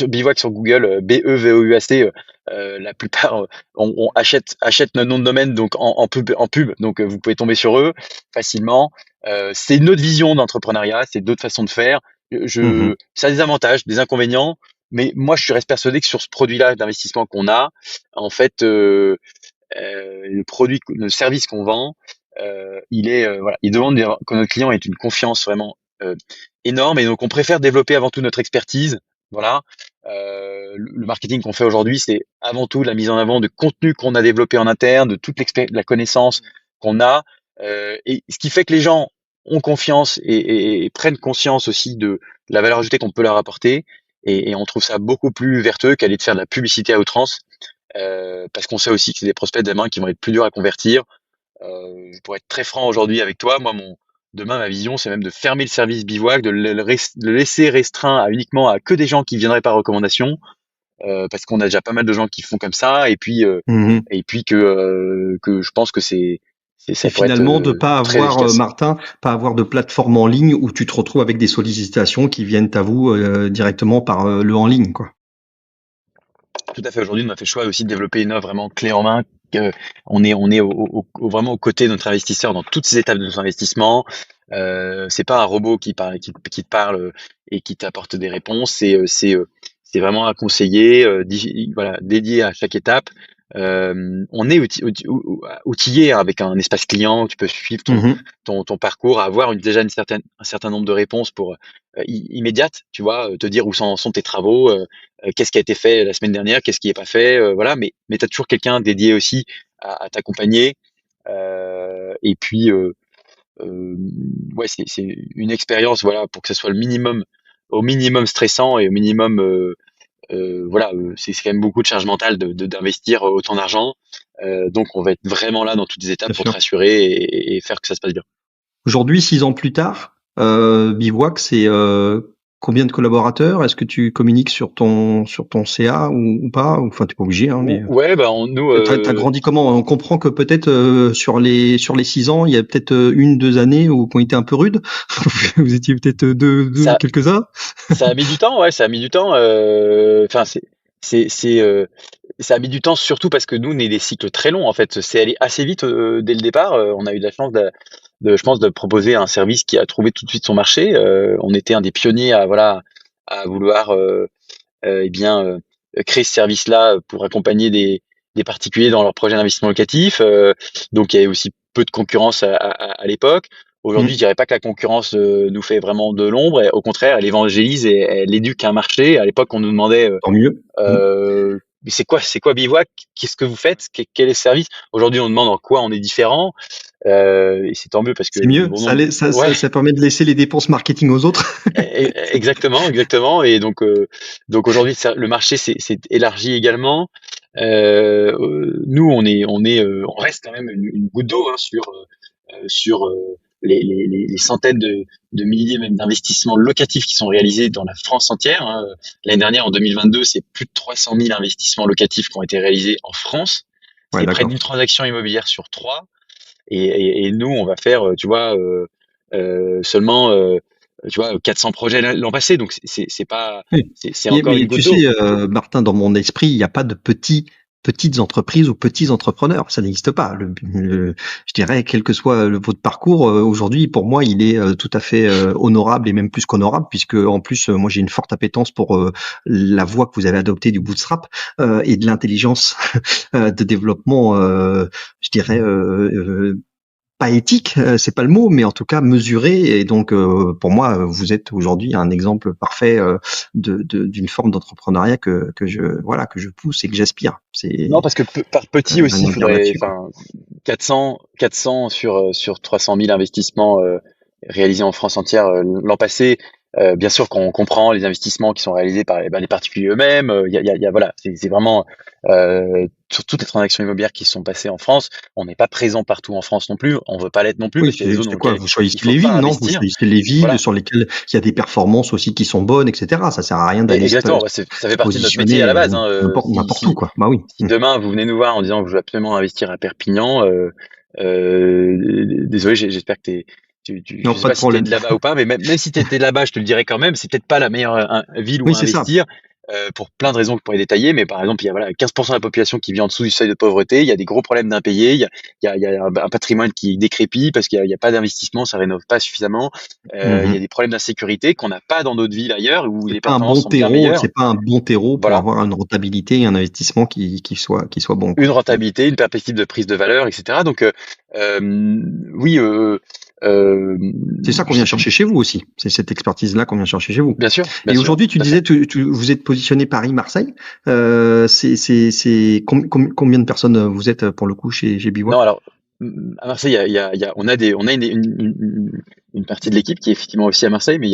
Speaker 2: Bivouac sur Google, BEVOUAC, la plupart on achète notre nom de domaine donc en pub. Donc vous pouvez tomber sur eux facilement. C'est une autre vision d'entrepreneuriat, c'est d'autres façons de faire.
Speaker 1: Mhm.
Speaker 2: Ça a des avantages, des inconvénients, mais moi je reste persuadé que sur ce produit-là d'investissement qu'on a, en fait, le service qu'on vend, voilà, il demande que notre client ait une confiance vraiment énorme, et donc on préfère développer avant tout notre expertise. Voilà, le marketing qu'on fait aujourd'hui, c'est avant tout la mise en avant de contenu qu'on a développé en interne, de toute la connaissance qu'on a, et ce qui fait que les gens ont confiance et prennent conscience aussi de la valeur ajoutée qu'on peut leur apporter, et on trouve ça beaucoup plus vertueux qu'aller de faire de la publicité à outrance. Parce qu'on sait aussi que c'est des prospects demain qui vont être plus durs à convertir. Pour être très franc aujourd'hui avec toi, moi, demain, ma vision, c'est même de fermer le service Bivouac, de le laisser restreint uniquement à que des gens qui viendraient par recommandation, parce qu'on a déjà pas mal de gens qui font comme ça,
Speaker 1: Mhm.
Speaker 2: et puis que je pense que
Speaker 1: Et
Speaker 2: ça pourrait être
Speaker 1: finalement, de pas
Speaker 2: très
Speaker 1: avoir,
Speaker 2: efficace.
Speaker 1: Martin, pas avoir de plateforme en ligne où tu te retrouves avec des sollicitations qui viennent à vous directement par le en ligne, quoi.
Speaker 2: Tout à fait. Aujourd'hui, on a fait le choix aussi de développer une offre vraiment clé en main. Que on est vraiment aux côtés de notre investisseur dans toutes ces étapes de notre investissement. C'est pas un robot qui te parle et qui t'apporte des réponses. C'est vraiment un conseiller, voilà, dédié à chaque étape. On est outillé hein, avec un espace client où tu peux suivre
Speaker 1: Mhm.
Speaker 2: ton parcours, avoir déjà un certain nombre de réponses pour immédiates, tu vois, te dire où sont tes travaux, qu'est-ce qui a été fait la semaine dernière, qu'est-ce qui est pas fait, voilà. Mais tu as toujours quelqu'un dédié aussi à t'accompagner. Et puis, ouais, c'est une expérience, voilà, pour que ce soit au minimum stressant et au minimum, voilà, c'est quand même beaucoup de charge mentale d'investir autant d'argent. Donc, on va être vraiment là dans toutes les étapes
Speaker 1: Bien
Speaker 2: pour te
Speaker 1: sûr.
Speaker 2: rassurer et faire que ça se passe bien.
Speaker 1: Aujourd'hui, 6 ans plus tard, Bivouac, c'est combien de collaborateurs? Est-ce que tu communiques sur ton CA ou pas? Enfin, t'es pas obligé, hein, mais
Speaker 2: Ouais, bah, nous,
Speaker 1: t'as grandi comment? On comprend que peut-être sur les 6 ans, il y a peut-être une, 2 années où qui ont été un peu rudes. Vous étiez peut-être deux
Speaker 2: ça,
Speaker 1: quelques-uns.
Speaker 2: ça a mis du temps, ouais, ça a mis du temps. Enfin, c'est, c'est, euh, ça a mis du temps surtout parce que nous, on est des cycles très longs en fait. C'est allé assez vite dès le départ. On a eu de la chance je pense, de proposer un service qui a trouvé tout de suite son marché. On était un des pionniers à voilà à vouloir eh bien créer ce service-là pour accompagner des particuliers dans leurs projets d'investissement locatif. Donc il y avait aussi peu de concurrence à l'époque. Aujourd'hui, je
Speaker 1: Hmm,
Speaker 2: dirais pas que la concurrence nous fait vraiment de l'ombre. Au contraire, elle évangélise et elle éduque un marché. À l'époque, on nous demandait
Speaker 1: tant mieux. Hmm.
Speaker 2: mais c'est quoi Bivouac? Qu'est-ce que vous faites? Quel est le service? Aujourd'hui, on demande en quoi on est différent. Et c'est tant mieux parce
Speaker 1: C'est
Speaker 2: que
Speaker 1: mieux.
Speaker 2: bon
Speaker 1: Ça,
Speaker 2: nombre, ouais,
Speaker 1: ça permet de laisser les dépenses marketing aux autres.
Speaker 2: exactement, exactement. Et donc aujourd'hui, le marché s'est élargi également. Nous, on reste quand même une goutte d'eau hein, sur les centaines de milliers même d'investissements locatifs qui sont réalisés dans la France entière. Hein. L'année dernière, en 2022, c'est plus de 300 000 investissements locatifs qui ont été réalisés en France.
Speaker 1: Ouais,
Speaker 2: C'est près d'une
Speaker 1: d'accord.
Speaker 2: transaction immobilière sur trois. Et nous, on va faire, tu vois, seulement, tu vois, 400 projets l'an passé. Donc c'est pas,
Speaker 1: Oui.
Speaker 2: c'est encore une
Speaker 1: Mais tu
Speaker 2: goutte d'eau.
Speaker 1: sais, Martin, dans mon esprit, il n'y a pas de petites entreprises ou petits entrepreneurs. Ça n'existe pas. Je dirais, quel que soit votre parcours, aujourd'hui, pour moi, il est tout à fait honorable et même plus qu'honorable, puisque en plus, moi, j'ai une forte appétence pour la voie que vous avez adoptée du bootstrap et de l'intelligence de développement, je dirais, pas éthique, c'est pas le mot, mais en tout cas mesuré. Et donc, pour moi, vous êtes aujourd'hui un exemple parfait d'une forme d'entrepreneuriat que je pousse et que j'aspire.
Speaker 2: Non, parce que par petit aussi,
Speaker 1: Rien
Speaker 2: il
Speaker 1: à dire
Speaker 2: faudrait,
Speaker 1: là-dessus, quoi.
Speaker 2: enfin, 400 sur 300 000 investissements réalisés en France entière l'an passé. Bien sûr qu'on comprend les investissements qui sont réalisés par les particuliers eux-mêmes. Voilà, c'est vraiment sur toutes les transactions immobilières qui se sont passées en France. On n'est pas présent partout en France non plus. On veut pas l'être non plus
Speaker 1: Oui,
Speaker 2: parce qu'il y a des zones dans
Speaker 1: c'est quoi?
Speaker 2: lesquelles
Speaker 1: Vous
Speaker 2: il
Speaker 1: choisissez
Speaker 2: faut
Speaker 1: les
Speaker 2: pas
Speaker 1: villes, non? Vous
Speaker 2: investir.
Speaker 1: choisissez les villes
Speaker 2: Voilà,
Speaker 1: sur lesquelles il y a des performances aussi qui sont bonnes, etc. Ça sert à rien d'aller
Speaker 2: exactement. Ouais, ça fait
Speaker 1: se
Speaker 2: partie de notre métier à
Speaker 1: positionner
Speaker 2: la base. Hein.
Speaker 1: n'importe où, quoi. Bah oui.
Speaker 2: Si demain vous venez nous voir en disant que je veux absolument investir à Perpignan, désolé, j'espère que
Speaker 1: Non,
Speaker 2: je sais
Speaker 1: pas de
Speaker 2: pas si t'es
Speaker 1: problème.
Speaker 2: de là-bas ou pas, mais même si t'étais de là-bas, je te le dirais quand même, c'est peut-être pas la meilleure ville où
Speaker 1: Oui, c'est ça.
Speaker 2: investir. Pour plein de raisons que je pourrais détailler, mais par exemple, il y a voilà 15% de la population qui vit en dessous du seuil de pauvreté, il y a des gros problèmes d'impayés, il y a un patrimoine qui décrépit parce qu'il y a pas d'investissement, ça rénove pas suffisamment, il y a
Speaker 1: Mhm.
Speaker 2: des problèmes d'insécurité qu'on n'a pas dans d'autres villes ailleurs où les
Speaker 1: C'est pas un
Speaker 2: performances
Speaker 1: bon
Speaker 2: sont bien
Speaker 1: terreau,
Speaker 2: meilleures.
Speaker 1: c'est pas un bon terreau pour
Speaker 2: Voilà,
Speaker 1: avoir une rentabilité et un investissement qui soit bon,
Speaker 2: une
Speaker 1: quoi. Mm.
Speaker 2: rentabilité, une perspective de prise de valeur, etc. Donc, oui, euh,
Speaker 1: C'est ça qu'on
Speaker 2: je
Speaker 1: vient
Speaker 2: sais plus.
Speaker 1: chercher chez vous aussi. C'est cette expertise-là qu'on vient chercher chez vous.
Speaker 2: Bien sûr, bien
Speaker 1: Et
Speaker 2: sûr,
Speaker 1: aujourd'hui, tu
Speaker 2: tout à
Speaker 1: disais,
Speaker 2: fait.
Speaker 1: vous êtes positionné Paris-Marseille. Combien de personnes vous êtes pour le coup chez
Speaker 2: Non,
Speaker 1: Bivouac?
Speaker 2: alors, à Marseille, on a une partie de l'équipe qui est effectivement aussi à Marseille, mais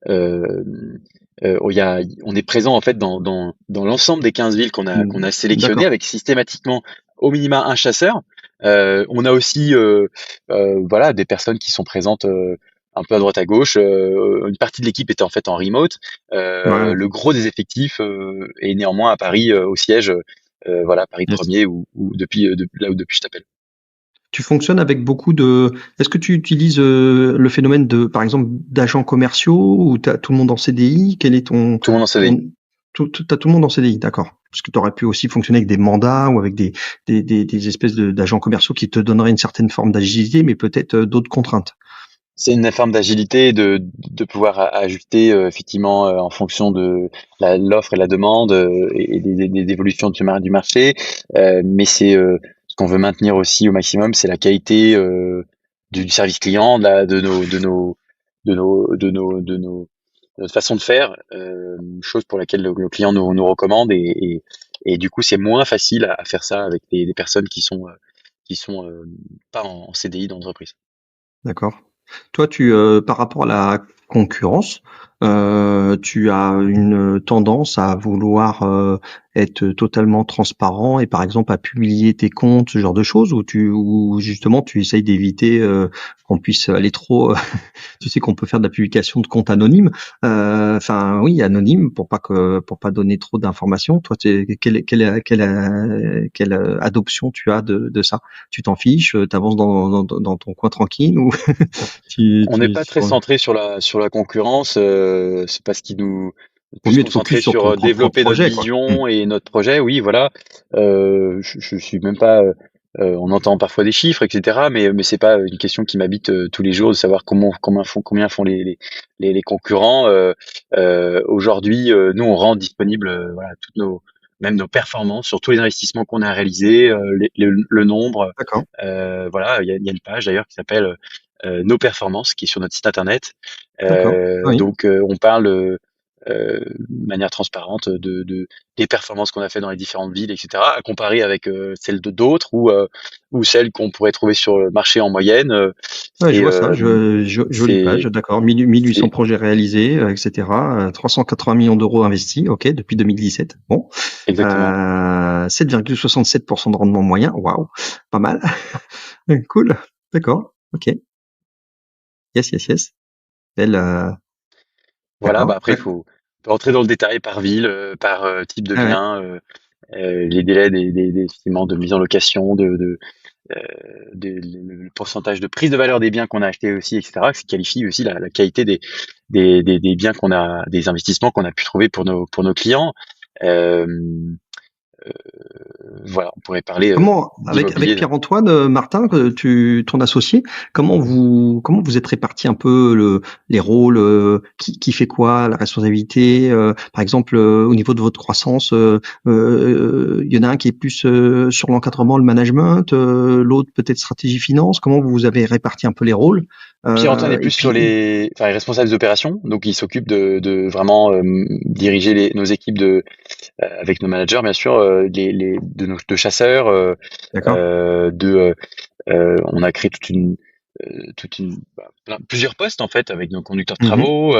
Speaker 2: euh, on est présent en fait dans l'ensemble des 15 villes qu'on a sélectionnées
Speaker 1: D'accord.
Speaker 2: avec systématiquement au minima un chasseur. On a aussi voilà des personnes qui sont présentes un peu à droite à gauche. Une partie de l'équipe était en fait en remote.
Speaker 1: Ouais.
Speaker 2: Le gros des effectifs est néanmoins à Paris au siège. Voilà, Paris
Speaker 1: Yes.
Speaker 2: premier ou depuis là où depuis je t'appelle.
Speaker 1: Tu fonctionnes avec beaucoup de. Est-ce que tu utilises le phénomène de, par exemple, d'agents commerciaux ou t'as tout le monde en CDI? Quel est
Speaker 2: Tout le monde en
Speaker 1: ton...
Speaker 2: CDI.
Speaker 1: T'as tout le monde en CDI, d'accord. Parce que tu aurais pu aussi fonctionner avec des mandats ou avec des espèces d'agents commerciaux qui te donneraient une certaine forme d'agilité, mais peut-être d'autres contraintes.
Speaker 2: C'est une forme d'agilité de pouvoir ajuster effectivement en fonction de l'offre et la demande et des évolutions du marché. Mais c'est ce qu'on veut maintenir aussi au maximum, c'est la qualité du service client, de notre façon de faire, chose pour laquelle le client nous recommande et du coup c'est moins facile à faire ça avec des personnes qui sont pas en CDI dans l'entreprise.
Speaker 1: D'accord. Toi, par rapport à la concurrence, tu as une tendance à vouloir être totalement transparent et par exemple à publier tes comptes, ce genre de choses, ou justement tu essayes d'éviter qu'on puisse aller trop. Tu sais qu'on peut faire de la publication de comptes anonymes. Enfin, oui, anonyme pour pas donner trop d'informations. Toi, quelle adoption tu as de ça? Tu t'en fiches, t'avances dans ton coin tranquille ou
Speaker 2: On n'est pas très centré sur la concurrence, c'est pas ce qui nous
Speaker 1: vaut
Speaker 2: plus
Speaker 1: mieux être focus
Speaker 2: concentré
Speaker 1: sur
Speaker 2: sur
Speaker 1: ton propre
Speaker 2: développer notre
Speaker 1: projet, quoi.
Speaker 2: vision et notre projet, oui, voilà. Je suis même pas. On entend parfois des chiffres, etc. Mais c'est pas une question qui m'habite tous les jours de savoir combien font les concurrents. Aujourd'hui, nous on rend disponible voilà toutes nos même nos performances sur tous les investissements qu'on a réalisés, le nombre.
Speaker 1: D'accord,
Speaker 2: Voilà, il y a une page d'ailleurs qui s'appelle nos performances, qui est sur notre site internet.
Speaker 1: d'accord. Oui,
Speaker 2: On parle de manière transparente des performances qu'on a fait dans les différentes villes, etc., à comparer avec celles de d'autres ou celles qu'on pourrait trouver sur le marché en moyenne.
Speaker 1: ouais, je
Speaker 2: C'est
Speaker 1: vois ça. Jolie page,
Speaker 2: c'est
Speaker 1: d'accord. 1800
Speaker 2: c'est
Speaker 1: projets réalisés, etc. 380 millions d'euros investis, ok, depuis 2017. Bon,
Speaker 2: exactement.
Speaker 1: 7,67% de rendement moyen. Waouh, pas mal. Cool. D'accord. Ok. Yes, yes, yes. Elle,
Speaker 2: Voilà, bah
Speaker 1: d'accord.
Speaker 2: après il faut rentrer dans le détail par ville, par type de
Speaker 1: Ouais, ouais.
Speaker 2: bien, les délais effectivement de mise en location, le pourcentage de prise de valeur des biens qu'on a achetés aussi, etc., qui qualifie aussi la qualité des biens qu'on a, des investissements qu'on a pu trouver pour nos clients. Euh, voilà, on pourrait parler
Speaker 1: Comment, avec
Speaker 2: d'immobilier.
Speaker 1: Pierre-Antoine, Martin, ton associé, comment vous êtes répartis un peu les rôles, qui fait quoi, la responsabilité, par exemple, au niveau de votre croissance, il y en a un qui est plus sur l'encadrement, le management, l'autre peut-être stratégie finance. Comment vous avez réparti un peu les rôles,
Speaker 2: Pierre-Antoine est
Speaker 1: et
Speaker 2: plus sur
Speaker 1: puis,
Speaker 2: enfin, il est responsable des opérations, donc il s'occupe de vraiment diriger nos équipes avec nos managers, bien sûr, de chasseurs,
Speaker 1: d'accord.
Speaker 2: on a créé plusieurs postes en fait avec nos conducteurs de
Speaker 1: Mhm.
Speaker 2: travaux,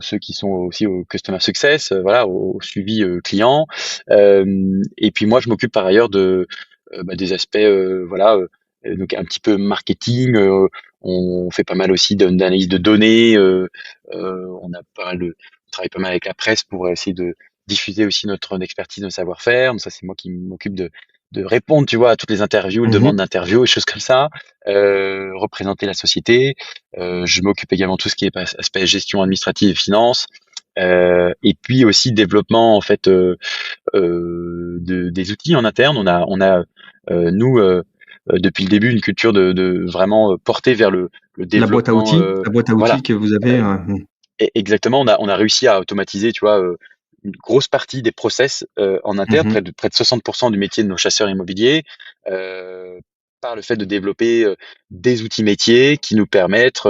Speaker 2: ceux qui sont aussi au customer success, voilà, au suivi client. Et puis moi, je m'occupe par ailleurs des aspects, voilà, donc un petit peu marketing. On fait pas mal aussi d'analyse de données. On travaille pas mal avec la presse pour essayer de diffuser aussi notre expertise, notre savoir-faire. Donc ça, c'est moi qui m'occupe de répondre, tu vois, à toutes les interviews, les demandes
Speaker 1: Mhm.
Speaker 2: d'interviews et choses comme ça, représenter la société. Je m'occupe également de tout ce qui est aspect gestion administrative et finance, et puis aussi développement en fait des outils en interne. On a nous depuis le début une culture de vraiment porter vers le développement.
Speaker 1: La boîte à
Speaker 2: Voilà,
Speaker 1: outils que vous avez.
Speaker 2: euh, exactement. On a réussi à automatiser, tu vois, une grosse partie des process en interne,
Speaker 1: Mhm.
Speaker 2: près de 60% du métier de nos chasseurs immobiliers, euh, par le fait de développer des outils métiers qui nous permettent,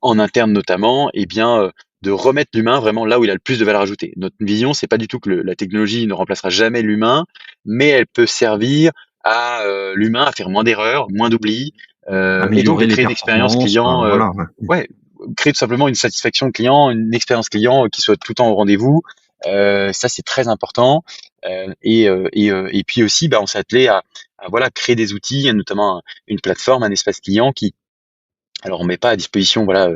Speaker 2: en interne notamment, et bien, de remettre l'humain vraiment là où il a le plus de valeur ajoutée. Notre vision, c'est pas du tout que la technologie ne remplacera jamais l'humain, mais elle peut servir à l'humain à faire moins d'erreurs, moins d'oublis, et donc de
Speaker 1: Améliorer les
Speaker 2: créer une expérience
Speaker 1: performances,
Speaker 2: client.
Speaker 1: voilà. Ouais.
Speaker 2: Ouais, créer tout simplement une satisfaction client, une expérience client qui soit tout le temps au rendez-vous. Ça, c'est très important. Et puis aussi, bah, on s'est attelé à voilà, créer des outils, et notamment une plateforme, un espace client qui, alors on met pas à disposition voilà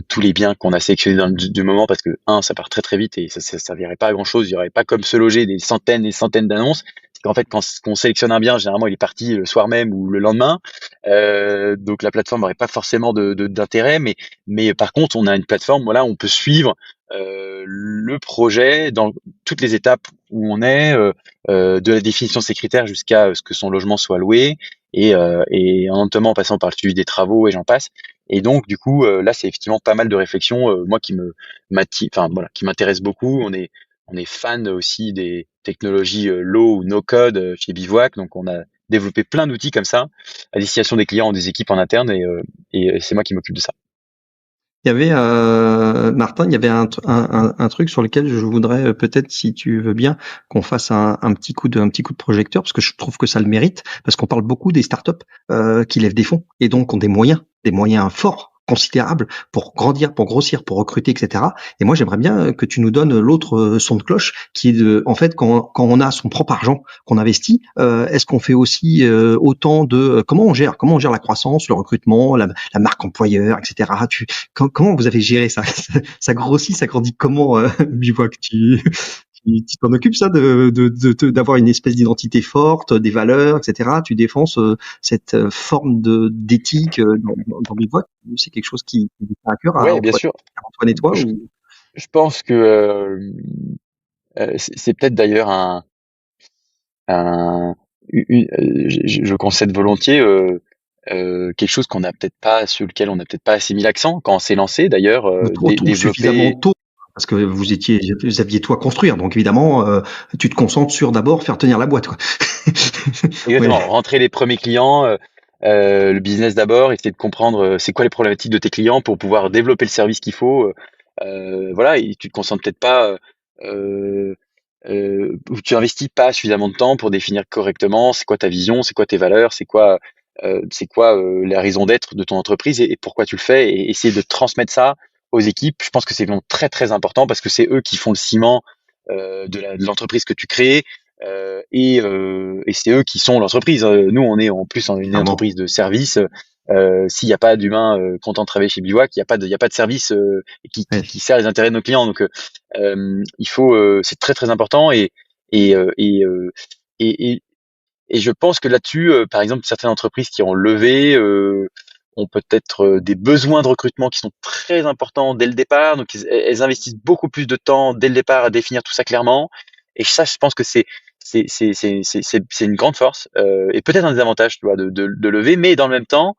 Speaker 2: tous les biens qu'on a sélectionnés du moment parce que ça part très très vite et ça servirait pas à grand chose. Il y aurait pas comme se loger des centaines et centaines d'annonces. Ce qu'en fait, quand on sélectionne un bien, généralement, il est parti le soir même ou le lendemain. Donc la plateforme n'aurait pas forcément d'intérêt, mais par contre, on a une plateforme, voilà, on peut suivre le projet dans toutes les étapes où on est, de la définition de ses critères jusqu'à ce que son logement soit loué, et notamment en passant par le suivi des travaux et j'en passe. Et donc, du coup, là, c'est effectivement pas mal de réflexions, moi enfin voilà, qui m'intéresse beaucoup. On est fan aussi des technologies low ou no code chez Bivouac, donc on a développé plein d'outils comme ça à destination des clients, des équipes en interne, et c'est moi qui m'occupe de ça.
Speaker 1: Il y avait, Martin, il y avait un truc sur lequel je voudrais peut-être, si tu veux bien, qu'on fasse un petit coup de projecteur, parce que je trouve que ça le mérite, parce qu'on parle beaucoup des startups qui lèvent des fonds et donc ont des moyens forts, considérables pour grandir, pour grossir, pour recruter, etc. Et moi, j'aimerais bien que tu nous donnes l'autre son de cloche, qui est en fait, quand on a son propre argent qu'on investit, est-ce qu'on fait aussi autant de comment on gère la croissance, le recrutement, la marque employeur, etc. Comment vous avez géré ça? Ça grossit, ça grandit comment, Bivouac? Tu t'en occupes ça d'avoir une espèce d'identité forte, des valeurs, etc. Tu défends cette forme d'éthique dans Bivouac. C'est quelque chose qui vous tient à cœur
Speaker 2: Ouais, bien sûr.
Speaker 1: à Antoine et toi
Speaker 2: Je,
Speaker 1: ou
Speaker 2: je pense que c'est peut-être d'ailleurs un je concède volontiers quelque chose qu'on n'a peut-être pas sur lequel on n'a peut-être pas assez mis l'accent quand on s'est lancé d'ailleurs,
Speaker 1: trop tôt, suffisamment
Speaker 2: développer.
Speaker 1: tôt? Parce que vous aviez tout à construire. Donc évidemment, tu te concentres sur d'abord faire tenir la boîte, quoi. Ouais,
Speaker 2: Exactement, rentrer les premiers clients, le business d'abord, essayer de comprendre c'est quoi les problématiques de tes clients pour pouvoir développer le service qu'il faut. Voilà, et tu te concentres peut-être pas, ou tu investis pas suffisamment de temps pour définir correctement c'est quoi ta vision, c'est quoi tes valeurs, c'est quoi la raison d'être de ton entreprise, et pourquoi tu le fais, et essayer de transmettre ça aux équipes. Je pense que c'est vraiment très très important parce que c'est eux qui font le ciment de l'entreprise que tu crées. Et c'est eux qui sont l'entreprise. Nous, on est en plus une
Speaker 1: clairement.
Speaker 2: entreprise de service. S'il n'y a pas d'humain content de travailler chez Bivouac, il y a pas de service
Speaker 1: Ouais.
Speaker 2: qui sert les intérêts de nos clients. Donc, c'est très très important. Et, euh, et, euh, et, et, et je pense que là-dessus, par exemple, certaines entreprises qui ont levé ont peut-être des besoins de recrutement qui sont très importants dès le départ. Donc, elles investissent beaucoup plus de temps dès le départ à définir tout ça clairement. Et ça, je pense que c'est une grande force et peut-être un désavantage, tu vois, de lever. Mais dans le même temps,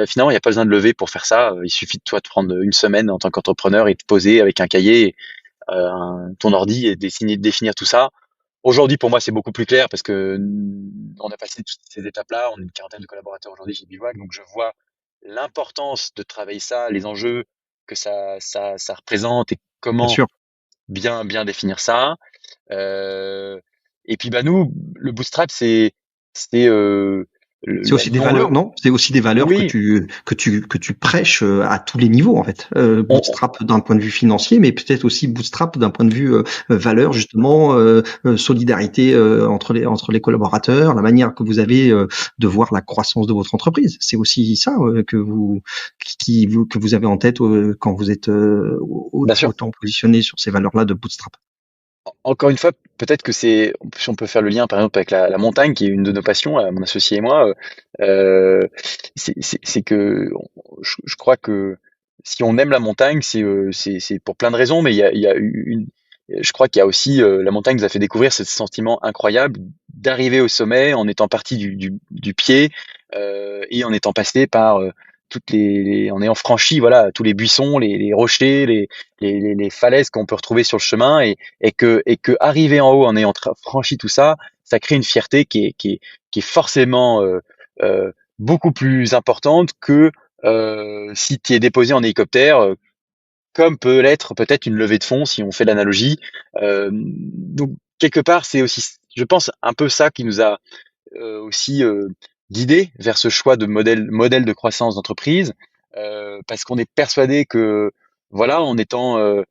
Speaker 2: finalement, il n'y a pas besoin de lever pour faire ça. Il suffit de toi de prendre une semaine en tant qu'entrepreneur et de poser avec un cahier, ton ordi, et définir tout ça. Aujourd'hui, pour moi, c'est beaucoup plus clair parce que on a passé toutes ces étapes-là. On est une quarantaine de collaborateurs aujourd'hui chez Bivouac, donc je vois l'importance de travailler ça, les enjeux que ça représente, et
Speaker 1: Bien
Speaker 2: comment
Speaker 1: sûr.
Speaker 2: bien définir ça. Euh, et puis, bah, nous, le bootstrap, c'est
Speaker 1: C'est aussi des valeurs,
Speaker 2: disons-le,
Speaker 1: non? C'est aussi des valeurs
Speaker 2: oui,
Speaker 1: que tu prêches à tous les niveaux en fait.
Speaker 2: on,
Speaker 1: Bootstrap d'un point de vue financier, mais peut-être aussi Bootstrap d'un point de vue valeur justement, solidarité entre les collaborateurs, la manière que vous avez de voir la croissance de votre entreprise. C'est aussi ça que vous avez en tête quand vous êtes
Speaker 2: bien sûr.
Speaker 1: autant positionné sur ces valeurs-là de Bootstrap.
Speaker 2: Encore une fois, peut-être que si on peut faire le lien par exemple avec la montagne, qui est une de nos passions, mon associé et moi, c'est que je crois que si on aime la montagne, c'est pour plein de raisons, mais il y a je crois qu'il y a aussi, la montagne nous a fait découvrir ce sentiment incroyable d'arriver au sommet en étant parti du pied, et en étant passé par en ayant franchi, voilà, tous les buissons, les rochers, les falaises qu'on peut retrouver sur le chemin, et que arriver en haut en ayant franchi tout ça, ça crée une fierté qui est forcément beaucoup plus importante que si tu es déposé en hélicoptère, comme peut l'être peut-être une levée de fonds si on fait l'analogie. Donc quelque part, c'est aussi, je pense, un peu ça qui nous a aussi guidé vers ce choix de modèle de croissance d'entreprise, parce qu'on est persuadé que voilà, euh,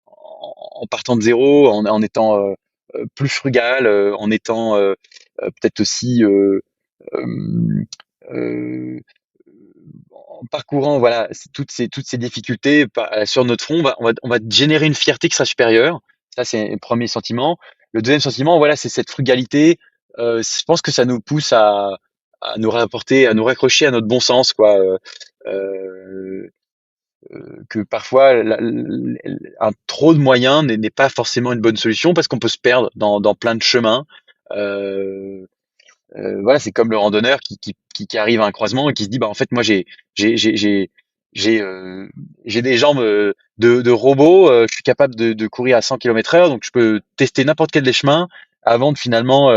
Speaker 2: en partant de zéro, en étant plus frugal, en étant peut-être aussi euh, euh, en parcourant voilà toutes ces difficultés sur notre front, on va générer une fierté qui sera supérieure. Ça, c'est le premier sentiment. le deuxième sentiment, voilà, c'est cette frugalité. Je pense que ça nous pousse à nous rapporter, à nous raccrocher à notre bon sens, quoi. Euh, que parfois un trop de moyens n'est pas forcément une bonne solution parce qu'on peut se perdre dans plein de chemins. Euh, voilà, c'est comme le randonneur qui arrive à un croisement et qui se dit bah en fait moi j'ai j'ai j'ai j'ai j'ai des jambes de robot, je suis capable de courir à 100 km/h, donc je peux tester n'importe quel des chemins avant de finalement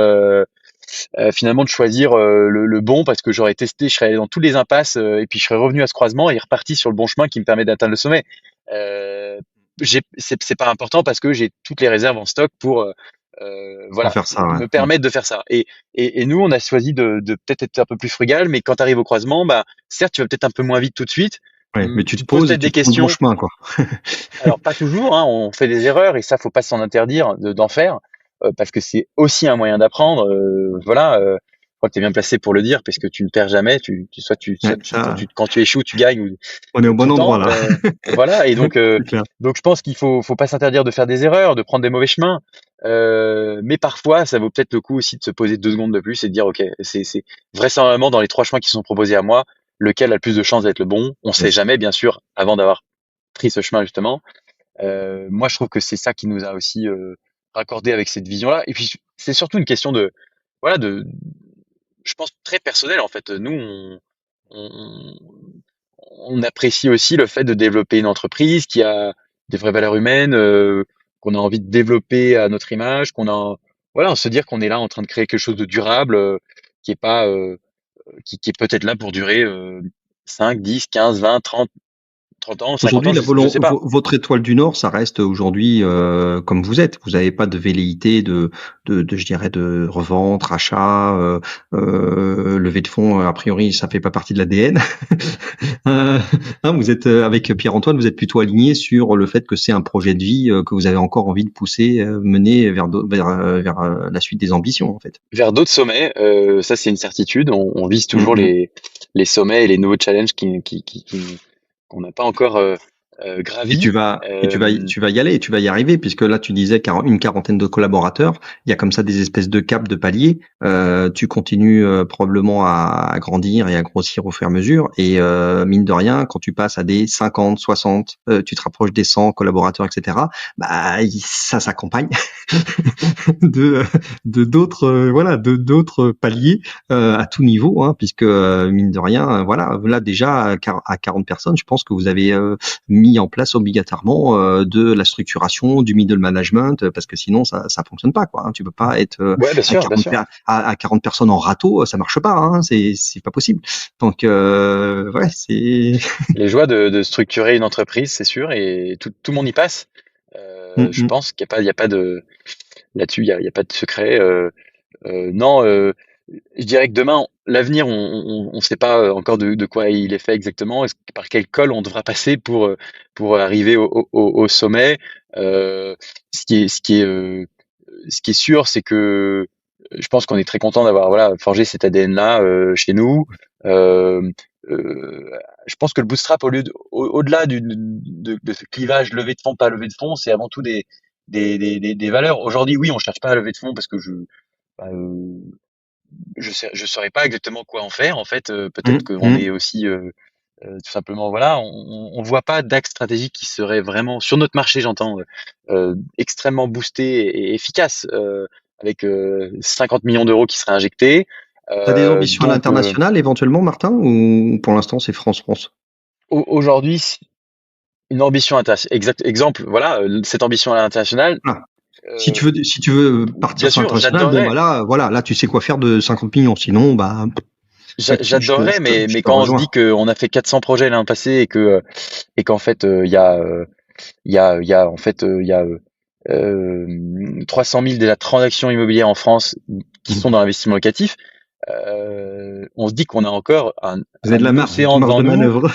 Speaker 2: de choisir le bon parce que j'aurais testé, je serais allé dans tous les impasses et puis je serais revenu à ce croisement et reparti sur le bon chemin qui me permet d'atteindre le sommet. Euh, c'est pas important parce que j'ai toutes les réserves en stock pour
Speaker 1: Pour
Speaker 2: voilà
Speaker 1: faire ça, ouais.
Speaker 2: me permettre de faire ça. Et nous, on a choisi de peut-être être un peu plus frugal, mais quand tu arrives au croisement, bah certes, tu vas peut-être un peu moins vite tout de suite.
Speaker 1: Ouais, mais tu
Speaker 2: Tu
Speaker 1: te
Speaker 2: te poses
Speaker 1: poses et
Speaker 2: peut-être
Speaker 1: tu
Speaker 2: des
Speaker 1: prends le bon
Speaker 2: questions.
Speaker 1: chemin, quoi.
Speaker 2: Alors pas toujours, hein, on fait des erreurs et ça, faut pas s'en interdire d'en faire parce que c'est aussi un moyen d'apprendre. Voilà, je crois que tu es bien placé pour le dire parce que tu ne perds jamais.
Speaker 1: Ouais, ça,
Speaker 2: Quand tu échoues, tu gagnes
Speaker 1: on est au
Speaker 2: tout
Speaker 1: bon
Speaker 2: le
Speaker 1: endroit
Speaker 2: temps.
Speaker 1: là.
Speaker 2: Voilà, et
Speaker 1: C'est clair.
Speaker 2: donc je pense qu'il faut pas s'interdire de faire des erreurs, de prendre des mauvais chemins. Mais parfois, ça vaut peut-être le coup aussi de se poser 2 secondes de plus et de dire, ok, c'est vraisemblablement dans les 3 chemins qui sont proposés à moi, lequel a le plus de chances d'être le bon. On sait
Speaker 1: Yes.
Speaker 2: jamais, bien sûr, avant d'avoir pris ce chemin justement. Moi, je trouve que c'est ça qui nous a aussi raccordé avec cette vision-là. Et puis, c'est surtout une question de, voilà, je pense très personnel en fait. Nous, on, on apprécie aussi le fait de développer une entreprise qui a des vraies valeurs humaines, qu'on a envie de développer à notre image, voilà, se dire qu'on est là en train de créer quelque chose de durable, qui est pas, qui est peut-être là pour durer 5, 10, 15, 20, 30 ans, 50
Speaker 1: Aujourd'hui,
Speaker 2: ans, je sais pas.
Speaker 1: votre étoile du Nord, ça reste aujourd'hui comme vous êtes. Vous n'avez pas de velléité je dirais, de revente, rachat, levée de fonds. A priori, ça fait pas partie de l'ADN. Vous êtes avec Pierre-Antoine, vous êtes plutôt aligné sur le fait que c'est un projet de vie que vous avez encore envie de pousser, mener vers la suite des ambitions, en fait.
Speaker 2: Vers d'autres sommets, ça c'est une certitude. On vise toujours
Speaker 1: Mm, mm.
Speaker 2: les sommets et les nouveaux challenges qu'on n'a pas encore
Speaker 1: Et
Speaker 2: gravis.
Speaker 1: tu vas y aller, tu vas y arriver, puisque là tu disais une quarantaine de collaborateurs. Il y a comme ça des espèces de caps, de paliers. Tu continues probablement à grandir et à grossir au fur et à mesure. Et mine de rien, quand tu passes à des 50, 60, tu te rapproches des 100 collaborateurs, etc. Bah ça s'accompagne de d'autres voilà de d'autres paliers à tout niveau, hein, puisque mine de rien, voilà, là déjà à 40 personnes, je pense que vous avez mis en place obligatoirement de la structuration, du middle management, parce que sinon ça fonctionne pas, quoi. Hein. Tu peux pas être
Speaker 2: Ouais, bien sûr, bien sûr.
Speaker 1: à 40 personnes en râteau, ça marche pas, hein. C'est pas possible. Donc ouais, c'est
Speaker 2: Les joies de structurer une entreprise, c'est sûr, et tout le monde y passe. Je pense qu'il y a pas de là-dessus, il y a pas de secret. Non, je dirais que demain, l'avenir, on sait pas encore de quoi il est fait exactement, par quel col on devra passer pour arriver au sommet. Euh, ce qui est sûr, c'est que je pense qu'on est très content d'avoir voilà forgé cet ADN-là chez nous. Euh, euh, je pense que le bootstrap, au-delà de ce clivage levée de fonds, pas levée de fonds, c'est avant tout des valeurs. Aujourd'hui, oui, on cherche pas à lever de fonds parce que bah, je saurais pas exactement quoi en faire. En fait, peut-être qu'on est aussi tout simplement, voilà, on voit pas d'axe stratégique qui serait vraiment sur notre marché, j'entends, extrêmement boosté et efficace, avec 50 millions d'euros qui seraient injectés.
Speaker 1: T'as des ambitions à
Speaker 2: Donc
Speaker 1: l'international éventuellement, Martin, ou pour l'instant c'est France-France?
Speaker 2: aujourd'hui, une ambition exemple, voilà, cette ambition à l'international,
Speaker 1: Voilà.
Speaker 2: euh,
Speaker 1: Si tu veux partir
Speaker 2: bien
Speaker 1: sur
Speaker 2: sûr,
Speaker 1: l'international, bon bah
Speaker 2: j'adorerais,
Speaker 1: là, voilà, là tu sais quoi faire de 50 millions. Sinon, bah là-dessus,
Speaker 2: j'adorerais,
Speaker 1: je
Speaker 2: mais
Speaker 1: te
Speaker 2: quand on se dit
Speaker 1: rejoins.
Speaker 2: qu'on a fait 400 projets l'an passé et qu'en fait, il y a en fait, il y a 300 000 déjà transactions immobilières en France qui sont dans l'investissement locatif. On se dit qu'on a encore
Speaker 1: Vous avez de la
Speaker 2: un
Speaker 1: marge,
Speaker 2: océan devant
Speaker 1: de
Speaker 2: nous
Speaker 1: manœuvre.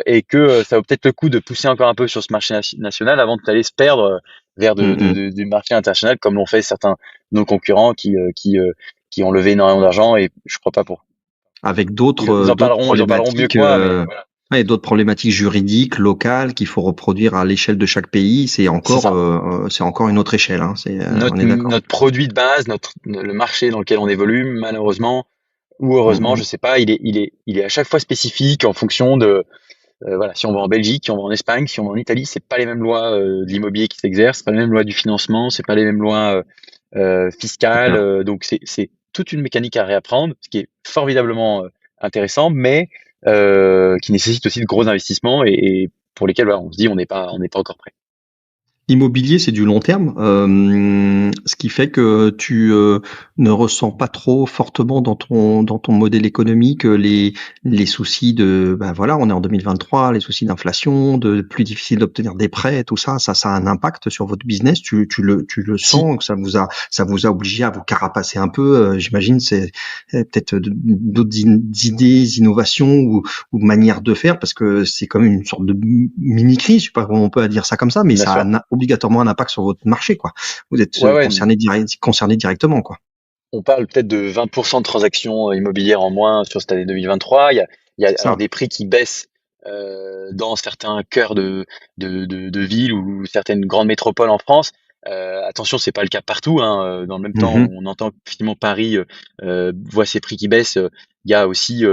Speaker 2: et que ça vaut peut-être le coup de pousser encore un peu sur ce marché national avant d'aller se perdre vers du marché international comme l'ont fait certains de nos concurrents qui ont levé énormément d'argent et je crois pas pour.
Speaker 1: Avec
Speaker 2: Ils en
Speaker 1: d'autres
Speaker 2: parleront, ils en parleront mieux
Speaker 1: problématiques
Speaker 2: que moi, mais voilà.
Speaker 1: Ouais, et d'autres problématiques juridiques, locales, qu'il faut reproduire à l'échelle de chaque pays,
Speaker 2: C'est ça.
Speaker 1: c'est encore une autre échelle, hein. On
Speaker 2: Notre,
Speaker 1: est d'accord.
Speaker 2: notre produit de base, le marché dans lequel on évolue, malheureusement ou heureusement, je
Speaker 1: Mhm.
Speaker 2: sais pas, il est à chaque fois spécifique en fonction de, voilà, si on va en Belgique, si on va en Espagne, si on va en Italie, c'est pas les mêmes lois de l'immobilier qui s'exercent, c'est pas les mêmes lois du financement, c'est pas les mêmes lois
Speaker 1: C'est
Speaker 2: fiscales.
Speaker 1: clair.
Speaker 2: Donc c'est toute une mécanique à réapprendre, ce qui est formidablement intéressant, mais qui nécessite aussi de gros investissements et pour lesquels voilà, on se dit on n'est pas encore prêt.
Speaker 1: L'immobilier, c'est du long terme, ce qui fait que tu ne ressens pas trop fortement dans ton modèle économique les soucis de ben voilà, on est en 2023, les soucis d'inflation, de plus difficile d'obtenir des prêts, tout ça, ça a un impact sur votre business. Tu le
Speaker 2: Si,
Speaker 1: sens que ça vous a obligé à vous carapacer un peu. J'imagine c'est peut-être d'autres idées, innovations ou manière de faire, parce que c'est comme une sorte de mini-crise, je sais pas comment on peut dire ça comme ça, mais
Speaker 2: bien
Speaker 1: ça a
Speaker 2: sûr.
Speaker 1: obligatoirement un impact sur votre marché, quoi. Vous êtes
Speaker 2: Ouais, ouais,
Speaker 1: concerné directement, quoi.
Speaker 2: on parle peut-être de 20% de transactions immobilières en moins sur cette année 2023. Il y a
Speaker 1: C'est
Speaker 2: alors
Speaker 1: ça.
Speaker 2: des prix qui baissent dans certains cœurs de villes ou certaines grandes métropoles en France. Attention, c'est pas le cas partout, hein. Dans le même temps,
Speaker 1: Mhm.
Speaker 2: on entend que finalement Paris voit ses prix qui baissent. Il y a aussi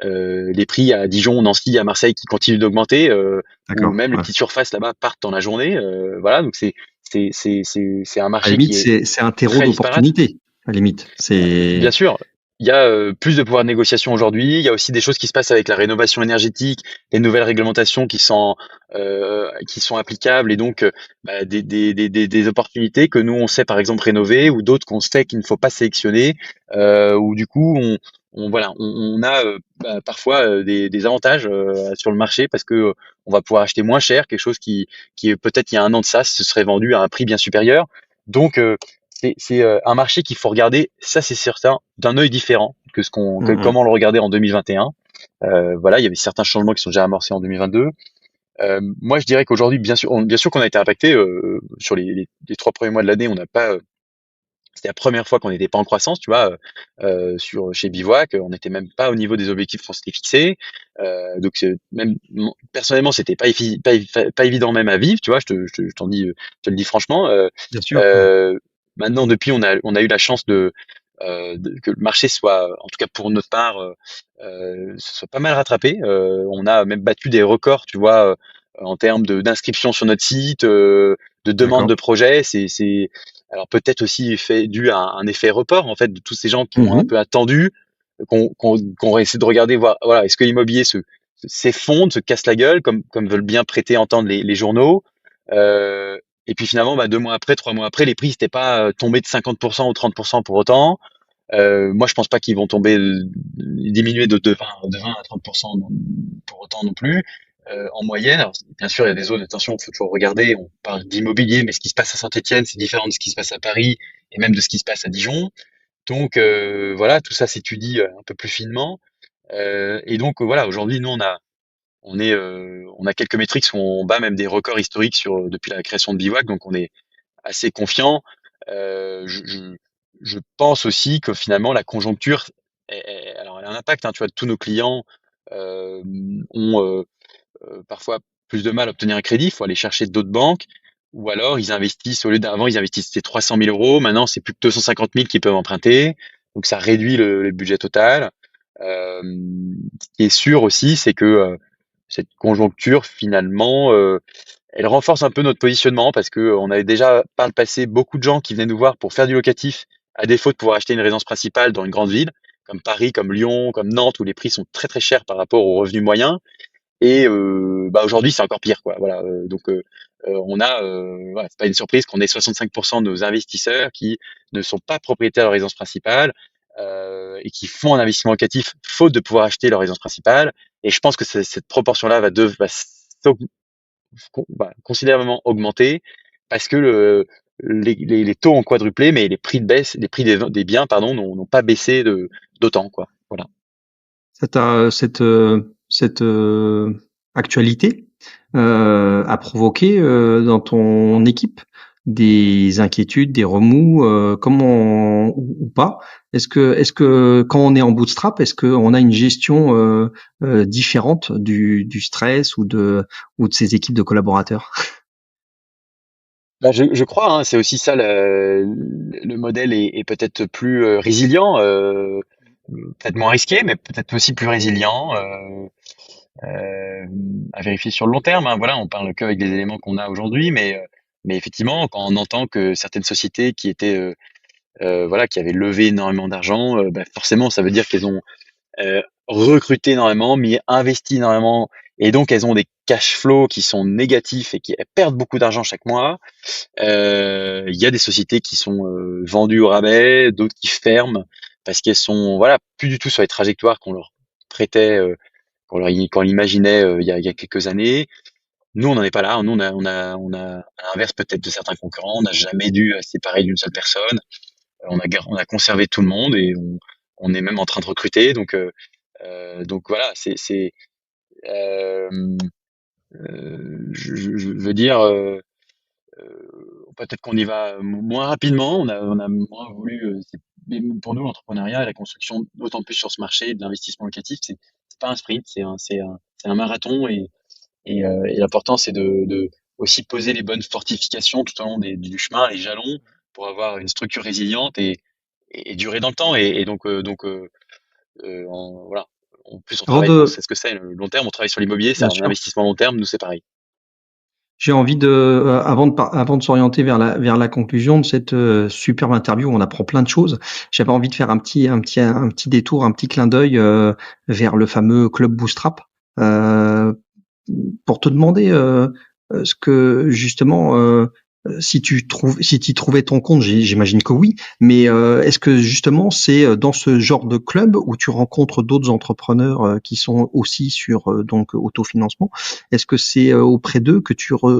Speaker 2: les prix à Dijon, Nancy, à Marseille qui continuent d'augmenter, ou
Speaker 1: D'accord.
Speaker 2: même les
Speaker 1: Ouais.
Speaker 2: petites surfaces là-bas partent dans la journée. Voilà, donc c'est un
Speaker 1: À la
Speaker 2: marché
Speaker 1: limite,
Speaker 2: qui est
Speaker 1: c'est un terreau
Speaker 2: très disparate.
Speaker 1: d'opportunité. À la limite,
Speaker 2: Bien
Speaker 1: c'est
Speaker 2: sûr, il y a plus de pouvoir de négociation aujourd'hui. Il y a aussi des choses qui se passent avec la rénovation énergétique, les nouvelles réglementations qui sont applicables et donc bah, des opportunités que nous on sait par exemple rénover ou d'autres qu'on sait qu'il ne faut pas sélectionner ou du coup voilà on a bah, parfois des avantages sur le marché parce que on va pouvoir acheter moins cher quelque chose qui peut-être il y a un an de ça se serait vendu à un prix bien supérieur. Donc c'est un marché qu'il faut regarder, ça c'est certain, d'un œil différent que
Speaker 1: Mhm.
Speaker 2: comment on le regardait en 2021. Voilà, il y avait certains changements qui sont déjà amorcés en 2022. Moi, je dirais qu'aujourd'hui, bien sûr qu'on a été impacté sur les 3 premiers mois de l'année. On n'a pas, c'était la première fois qu'on n'était pas en croissance, tu vois, chez Bivouac, on n'était même pas au niveau des objectifs qu'on s'était fixés. Donc même personnellement, c'était pas évident même à vivre, tu vois. Je t'en dis, je te le dis franchement.
Speaker 1: Bien sûr. Ouais.
Speaker 2: Euh, Maintenant, depuis, on a eu la chance que le marché soit, en tout cas pour notre part, se soit pas mal rattrapé. On a même battu des records, tu vois, en termes d'inscription sur notre site, de demande
Speaker 1: D'accord.
Speaker 2: de projets. Alors peut-être aussi dû à un effet report en fait de tous ces gens qui ont un
Speaker 1: Mhm.
Speaker 2: peu attendu, qu'on essaie de regarder, voir, voilà, est-ce que l'immobilier s'effondre, se casse la gueule, comme veulent bien prêter entendre les journaux. Euh, et puis finalement, bah, 2 mois après, 3 mois après, les prix n'étaient pas tombés de 50% ou 30% pour autant. Moi, je pense pas qu'ils vont diminuer de 20 à 30% pour autant non plus. En moyenne, alors, bien sûr, il y a des zones, attention, il faut toujours regarder, on parle d'immobilier, mais ce qui se passe à Saint-Étienne, c'est différent de ce qui se passe à Paris et même de ce qui se passe à Dijon. Donc voilà, tout ça s'étudie un peu plus finement. Et donc voilà, aujourd'hui, nous, on a quelques métriques où on bat même des records historiques depuis la création de Bivouac, donc on est assez confiant. Euh, je, je, je pense aussi que finalement la conjoncture, alors elle a un impact. Hein, tu vois, tous nos clients euh, ont parfois plus de mal à obtenir un crédit. Il faut aller chercher d'autres banques. Ou alors ils investissent, au lieu d'avant ils investissaient 300 000 euros, maintenant c'est plus que 250 000 qu'ils peuvent emprunter. Donc ça réduit le budget total. Ce qui est sûr aussi, c'est que cette conjoncture finalement elle renforce un peu notre positionnement parce que on avait déjà par le passé beaucoup de gens qui venaient nous voir pour faire du locatif à défaut de pouvoir acheter une résidence principale dans une grande ville comme Paris, comme Lyon, comme Nantes où les prix sont très très chers par rapport aux revenus moyens. Et bah aujourd'hui c'est encore pire quoi. Voilà. Donc voilà, c'est pas une surprise qu'on ait 65% de nos investisseurs qui ne sont pas propriétaires de leur résidence principale et qui font un investissement locatif faute de pouvoir acheter leur résidence principale. Et je pense que cette proportion-là va considérablement augmenté parce que les taux ont quadruplé, mais les prix des biens, pardon, n'ont pas baissé d'autant, quoi. Voilà.
Speaker 1: Cette actualité a provoqué dans ton équipe des inquiétudes, des remous, comment ou pas? Est-ce que quand on est en bootstrap, est-ce qu'on a une gestion différente du stress ou de ses équipes de collaborateurs?
Speaker 2: Bah, je crois, hein, c'est aussi ça le modèle est peut-être plus résilient, peut-être moins risqué, mais peut-être aussi plus résilient. Euh, à vérifier sur le long terme, hein. Voilà, on parle qu'avec des éléments qu'on a aujourd'hui, mais effectivement, quand on entend que certaines sociétés qui étaient voilà, qui avaient levé énormément d'argent, bah, forcément, ça veut dire qu'elles ont recruté énormément, investi énormément, et donc elles ont des cash flows qui sont négatifs et qui elles perdent beaucoup d'argent chaque mois. Il y a des sociétés qui sont vendues au rabais, d'autres qui ferment parce qu'elles sont voilà plus du tout sur les trajectoires qu'on leur prêtait, qu'on imaginait il y a quelques années. Nous, on n'en est pas là. Nous, à l'inverse peut-être de certains concurrents, on n'a jamais dû se séparer d'une seule personne. On a conservé tout le monde et on est même en train de recruter. Donc voilà, euh, je veux dire, peut-être qu'on y va moins rapidement. On a moins voulu. Mais pour nous, l'entrepreneuriat et la construction, d'autant plus sur ce marché de l'investissement locatif, c'est pas un sprint, c'est un marathon et l'important, c'est de aussi poser les bonnes fortifications tout au long du chemin, les jalons, pour avoir une structure résiliente et durer dans le temps. Voilà. En plus, on
Speaker 1: Avant
Speaker 2: travaille, on
Speaker 1: de,
Speaker 2: sait ce que c'est le long terme, on travaille sur l'immobilier, c'est
Speaker 1: Bien
Speaker 2: un
Speaker 1: sûr.
Speaker 2: investissement long terme, nous, c'est pareil.
Speaker 1: J'ai envie avant de s'orienter vers la conclusion de cette superbe interview où on apprend plein de choses, j'avais envie de faire un petit détour, un petit clin d'œil vers le fameux club Bootstrap euh, pour te demander ce que justement si tu trouvais ton compte, j'imagine que oui, mais est-ce que justement c'est dans ce genre de club où tu rencontres d'autres entrepreneurs qui sont aussi sur donc autofinancement? Est-ce que c'est auprès d'eux que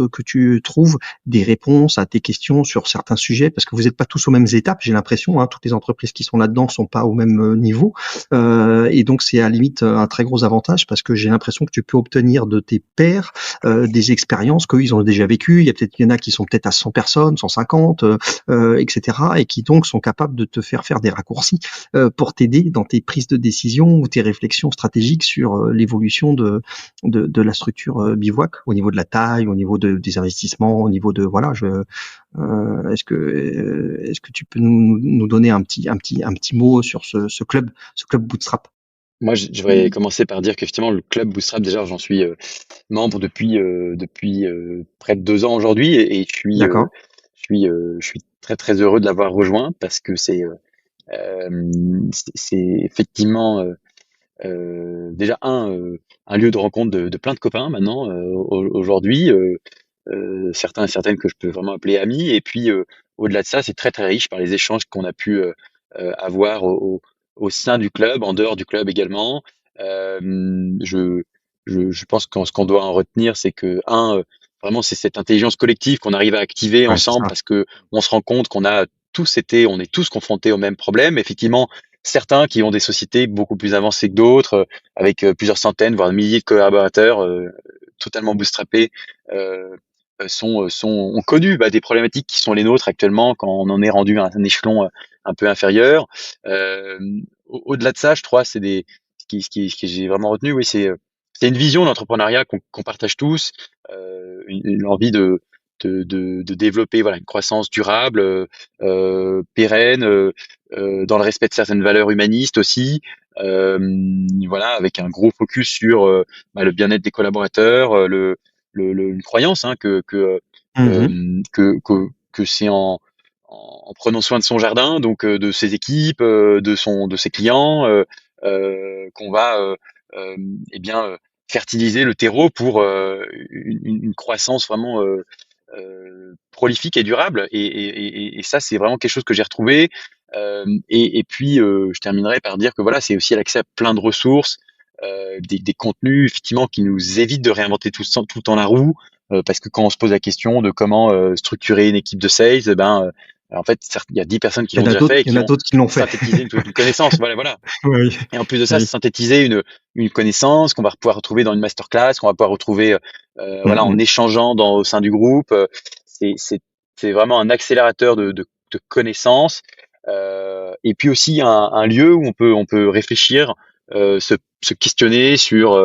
Speaker 1: que tu trouves des réponses à tes questions sur certains sujets? Parce que vous n'êtes pas tous aux mêmes étapes, j'ai l'impression. Hein, toutes les entreprises qui sont là-dedans sont pas au même niveau, et donc c'est à la limite un très gros avantage parce que j'ai l'impression que tu peux obtenir de tes pairs des expériences qu'eux ils ont déjà vécues. Il y en a qui sont peut-être à 100 personnes, 150, etc. Et qui donc sont capables de te faire faire des raccourcis pour t'aider dans tes prises de décision ou tes réflexions stratégiques sur l'évolution de la structure bivouac au niveau de la taille, au niveau des investissements, au niveau de voilà. Est-ce que tu peux nous donner un petit mot sur ce club Bootstrap?
Speaker 2: Moi, je vais commencer par dire qu'effectivement, le club Bootstrap, déjà, j'en suis membre depuis près de 2 ans aujourd'hui et
Speaker 1: D'accord.
Speaker 2: je suis très très heureux de l'avoir rejoint parce que c'est effectivement déjà un lieu de rencontre de plein de copains maintenant aujourd'hui, certains et certaines que je peux vraiment appeler amis. Et puis au-delà de ça, c'est très très riche par les échanges qu'on a pu avoir au sein du club, en dehors du club également. Euh, je, je pense que ce qu'on doit en retenir, c'est que vraiment c'est cette intelligence collective qu'on arrive à activer
Speaker 1: Ouais, c'est
Speaker 2: ensemble
Speaker 1: ça.
Speaker 2: parce que on se rend compte on est tous confrontés au même problème. Effectivement, certains qui ont des sociétés beaucoup plus avancées que d'autres, avec plusieurs centaines, voire milliers de collaborateurs, totalement bootstrappés, ont connu des problématiques qui sont les nôtres actuellement quand on en est rendu à un échelon un peu inférieur. Euh, Au-delà de ça, je crois, ce que j'ai vraiment retenu, oui, c'est une vision d'entrepreneuriat qu'on partage tous, une envie de développer voilà une croissance durable, pérenne, dans le respect de certaines valeurs humanistes aussi. Euh, voilà, avec un gros focus sur le bien-être des collaborateurs, une croyance hein,
Speaker 1: Mhm.
Speaker 2: que c'est en prenant soin de son jardin, donc de ses équipes, de ses clients, qu'on va euh, eh bien fertiliser le terreau pour une croissance vraiment prolifique et durable. Et ça, c'est vraiment quelque chose que j'ai retrouvé. Et puis, je terminerai par dire que voilà, c'est aussi l'accès à plein de ressources, des contenus effectivement qui nous évitent de réinventer tout le temps la roue, parce que quand on se pose la question de comment structurer une équipe de sales, eh ben, en fait, certes, il y a 10 personnes qui
Speaker 1: Il y
Speaker 2: l'ont
Speaker 1: en a
Speaker 2: déjà
Speaker 1: d'autres,
Speaker 2: fait et
Speaker 1: il y en
Speaker 2: qui
Speaker 1: a
Speaker 2: ont
Speaker 1: d'autres qui l'ont fait.
Speaker 2: synthétisé une connaissance. Voilà, voilà.
Speaker 1: Oui,
Speaker 2: Et en plus de ça,
Speaker 1: oui.
Speaker 2: synthétiser une connaissance qu'on va pouvoir retrouver dans une masterclass, qu'on va pouvoir retrouver voilà, en
Speaker 1: Mhm.
Speaker 2: échangeant au sein du groupe. C'est c'est vraiment un accélérateur de connaissances. Et puis aussi un lieu où on peut réfléchir, se questionner sur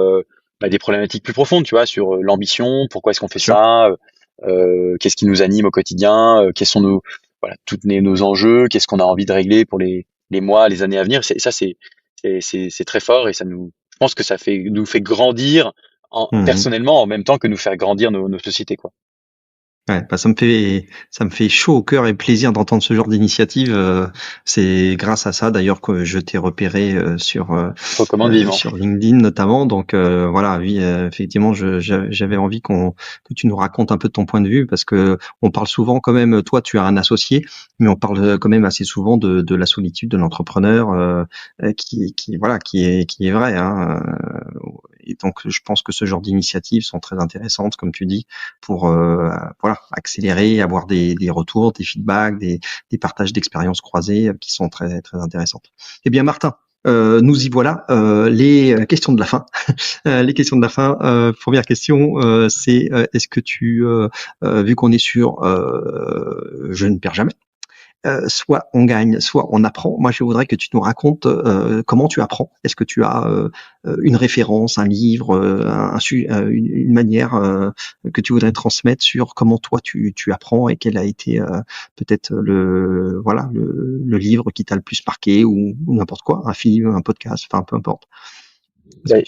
Speaker 2: des problématiques plus profondes, tu vois, sur l'ambition, pourquoi est-ce qu'on fait
Speaker 1: Bien sûr.
Speaker 2: ça, qu'est-ce qui nous anime au quotidien, quels sont nos enjeux, qu'est-ce qu'on a envie de régler pour les mois, les années à venir. C'est très fort et je pense que nous fait grandir
Speaker 1: Mhm.
Speaker 2: personnellement en même temps que nous faire grandir nos sociétés, quoi.
Speaker 1: Ouais, bah ça me fait chaud au cœur et plaisir d'entendre ce genre d'initiative. C'est grâce à ça d'ailleurs que je t'ai repéré
Speaker 2: Je recommande vivement.
Speaker 1: sur LinkedIn notamment. Donc voilà, oui, effectivement, j'avais envie que tu nous racontes un peu de ton point de vue parce que on parle souvent quand même. Toi, tu as un associé, mais on parle quand même assez souvent de la solitude de l'entrepreneur voilà qui est vrai. Hein, et donc je pense que ce genre d'initiatives sont très intéressantes, comme tu dis, pour voilà, accélérer, avoir des retours, des feedbacks, des partages d'expériences croisées qui sont très très intéressantes. Eh bien Martin, nous y voilà. Les questions de la fin. Les questions de la fin. Première question, c'est est-ce que vu qu'on est sur je ne perds jamais, soit on gagne, soit on apprend. Moi, je voudrais que tu nous racontes comment tu apprends. Est-ce que tu as une référence, un livre, une manière que tu voudrais transmettre sur comment toi tu apprends et quel a été peut-être le livre qui t'a le plus marqué ou n'importe quoi, un film, un podcast, enfin peu importe. Est-ce que
Speaker 2: Ouais,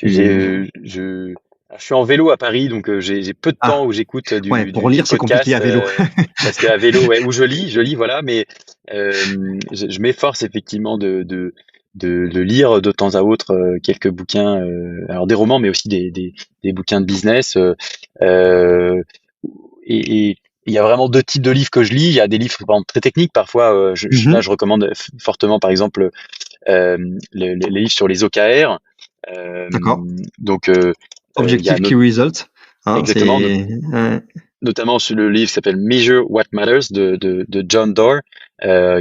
Speaker 1: tu
Speaker 2: je suis en vélo à Paris, donc j'ai peu de temps
Speaker 1: ah
Speaker 2: où j'écoute
Speaker 1: ouais, pour
Speaker 2: du
Speaker 1: lire c'est compliqué
Speaker 2: podcast,
Speaker 1: à vélo.
Speaker 2: parce qu'à vélo, ouais, où je lis, voilà, mais je m'efforce effectivement de lire de temps à autre quelques bouquins, alors des romans, mais aussi des bouquins de business. Euh, et il y a vraiment deux types de livres que je lis. Il y a des livres par exemple, très techniques, parfois. Là, je recommande fortement, par exemple, euh, les livres sur les OKR. Euh,
Speaker 1: D'accord.
Speaker 2: donc, il y a
Speaker 1: Objective Key Result. Hein,
Speaker 2: exactement, notamment sur le livre qui s'appelle Measure What Matters de John Doerr,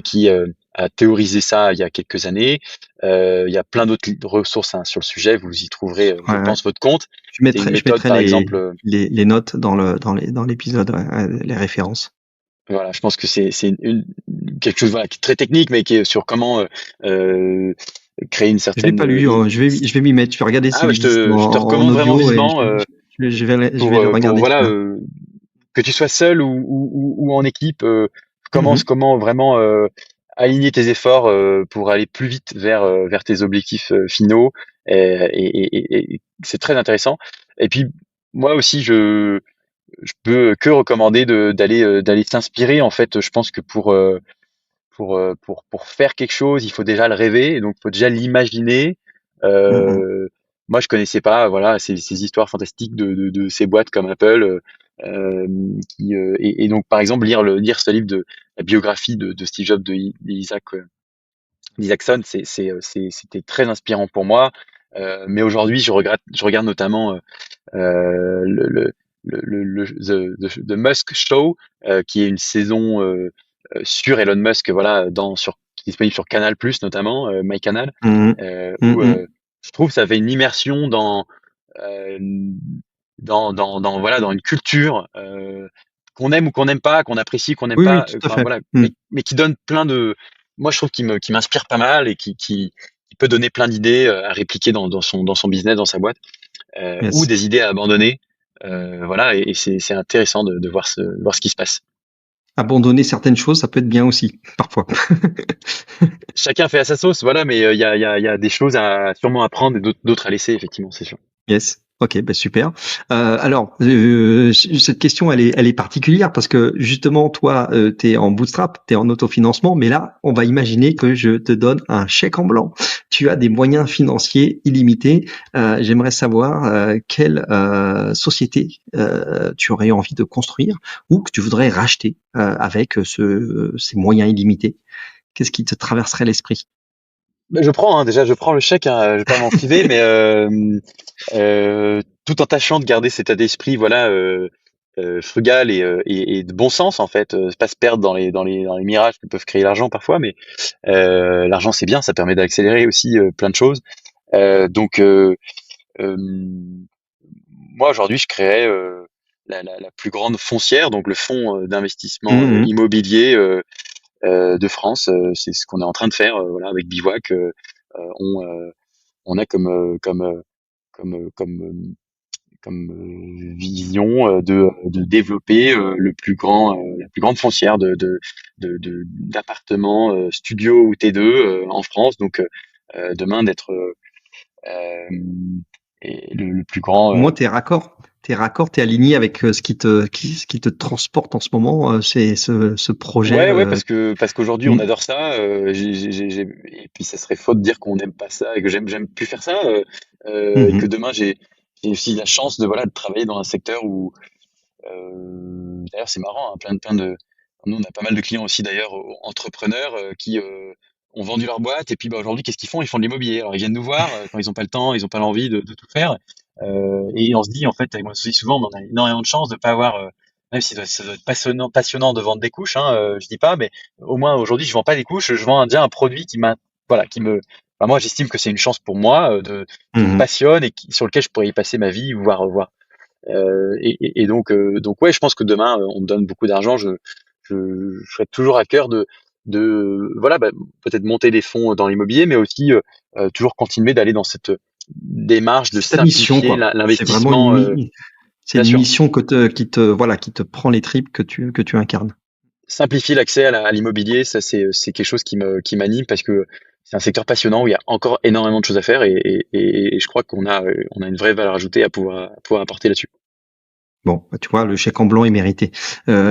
Speaker 2: qui a théorisé ça il y a quelques années. Il y a plein d'autres ressources hein, sur le sujet. Vous y trouverez,
Speaker 1: ouais,
Speaker 2: je
Speaker 1: ouais.
Speaker 2: pense, votre compte. C'est une
Speaker 1: Je
Speaker 2: méthode,
Speaker 1: mettrai
Speaker 2: par exemple.
Speaker 1: les notes dans l'épisode, ouais, les références.
Speaker 2: Voilà, je pense que c'est quelque chose voilà, qui est très technique, mais qui est sur comment euh, créer une
Speaker 1: Je l'ai
Speaker 2: certaine.
Speaker 1: pas lu, hein. Je vais m'y mettre. Je vais regarder
Speaker 2: Ah,
Speaker 1: s'il
Speaker 2: mais
Speaker 1: existe
Speaker 2: je te
Speaker 1: en
Speaker 2: recommande vraiment
Speaker 1: audio et
Speaker 2: vivement.
Speaker 1: je vais le
Speaker 2: Pour
Speaker 1: regarder
Speaker 2: que tu sois seul ou en équipe,
Speaker 1: celui-là.
Speaker 2: comment vraiment aligner tes efforts pour aller plus vite vers tes objectifs finaux. Et c'est très intéressant. Et puis moi aussi, je peux que recommander d'aller s'inspirer. En fait, je pense que pour faire quelque chose, il faut déjà le rêver, et donc il faut déjà l'imaginer.
Speaker 1: Mhm,
Speaker 2: Euh, Moi, je connaissais pas, voilà, ces histoires fantastiques de ces boîtes comme Apple, et donc par exemple lire ce livre de la biographie de Steve Jobs d'Isaacson, c'était très inspirant pour moi. Mais aujourd'hui, je regarde notamment The Musk Show, qui est une saison sur Elon Musk, voilà, qui est disponible sur Canal Plus notamment, MyCanal,
Speaker 1: mhm,
Speaker 2: où
Speaker 1: mhm.
Speaker 2: je trouve que ça fait une immersion euh, voilà, dans une culture qu'on aime ou qu'on n'aime pas, qu'on apprécie, qu'on n'aime
Speaker 1: Oui, oui,
Speaker 2: pas,
Speaker 1: tout à
Speaker 2: enfin
Speaker 1: fait.
Speaker 2: voilà,
Speaker 1: Mhm.
Speaker 2: mais qui donne plein de, moi je trouve qui m'inspire pas mal et qui peut donner plein d'idées à répliquer dans son business, dans sa boîte, ou
Speaker 1: Yes.
Speaker 2: des idées à abandonner. Voilà, et c'est intéressant de voir ce qui se passe.
Speaker 1: Abandonner certaines choses, ça peut être bien aussi, parfois.
Speaker 2: Chacun fait à sa sauce, voilà, mais il y a des choses à sûrement apprendre et d'autres à laisser, effectivement, c'est sûr.
Speaker 1: Yes. Ok, bah super. Alors, cette question, elle est particulière parce que justement, toi, tu es en bootstrap, tu es en autofinancement, mais là, on va imaginer que je te donne un chèque en blanc. Tu as des moyens financiers illimités. J'aimerais savoir quelle société tu aurais envie de construire ou que tu voudrais racheter avec ces moyens illimités. Qu'est-ce qui te traverserait l'esprit?
Speaker 2: Mais je prends, hein, déjà, je prends le chèque, hein, je vais pas m'en priver, mais tout en tâchant de garder cet état d'esprit, voilà, frugal et de bon sens en fait, pas se perdre dans les mirages que peuvent créer l'argent parfois, mais l'argent c'est bien, ça permet d'accélérer aussi plein de choses. Donc euh, moi aujourd'hui, je créerais la plus grande foncière, donc le fonds d'investissement
Speaker 1: Mhm.
Speaker 2: immobilier de France. C'est ce qu'on est en train de faire, voilà, avec Bivouac. On, on a comme vision de développer la plus grande foncière d'appartements studio ou T2 en France. Donc demain d'être le plus grand.
Speaker 1: Au moins, t'es raccord, t'es aligné avec ce qui te transporte en ce moment, c'est ce projet.
Speaker 2: Ouais, ouais, parce qu'aujourd'hui on
Speaker 1: Mm.
Speaker 2: adore ça. Et puis ça serait faux de dire qu'on n'aime pas ça et que j'aime plus faire ça. Et que
Speaker 1: Mhm.
Speaker 2: demain j'ai aussi la chance de voilà de travailler dans un secteur où d'ailleurs c'est marrant, hein, plein de nous on a pas mal de clients aussi d'ailleurs entrepreneurs qui ont vendu leur boîte et puis bah, aujourd'hui qu'est-ce qu'ils font? Ils font de l'immobilier. Alors ils viennent nous voir quand ils ont pas le temps, ils ont pas l'envie de tout faire. Et on se dit en fait avec moi aussi souvent on a énormément de chance de pas avoir même si ça doit être passionnant de vendre des couches, hein, je dis pas, mais au moins aujourd'hui je vends pas des couches, je vends déjà un produit voilà, enfin, moi j'estime que c'est une chance pour moi qui me
Speaker 1: Mhm.
Speaker 2: passionne et sur lequel je pourrais y passer ma vie, voir. Et donc ouais, je pense que demain, on me donne beaucoup d'argent, je serais toujours à cœur de voilà, bah, peut-être monter des fonds dans l'immobilier, mais aussi toujours continuer d'aller dans cette démarche de
Speaker 1: C'est ta mission,
Speaker 2: simplifier
Speaker 1: quoi. C'est vraiment
Speaker 2: l'investissement,
Speaker 1: c'est
Speaker 2: bien
Speaker 1: une
Speaker 2: sûr.
Speaker 1: mission voilà, qui te prend les tripes que tu incarnes.
Speaker 2: Simplifier l'accès à l'immobilier, ça c'est quelque chose qui m'anime parce que c'est un secteur passionnant où il y a encore énormément de choses à faire et je crois on a une vraie valeur ajoutée à pouvoir apporter là-dessus.
Speaker 1: Bon, bah, tu vois, le chèque en blanc est mérité.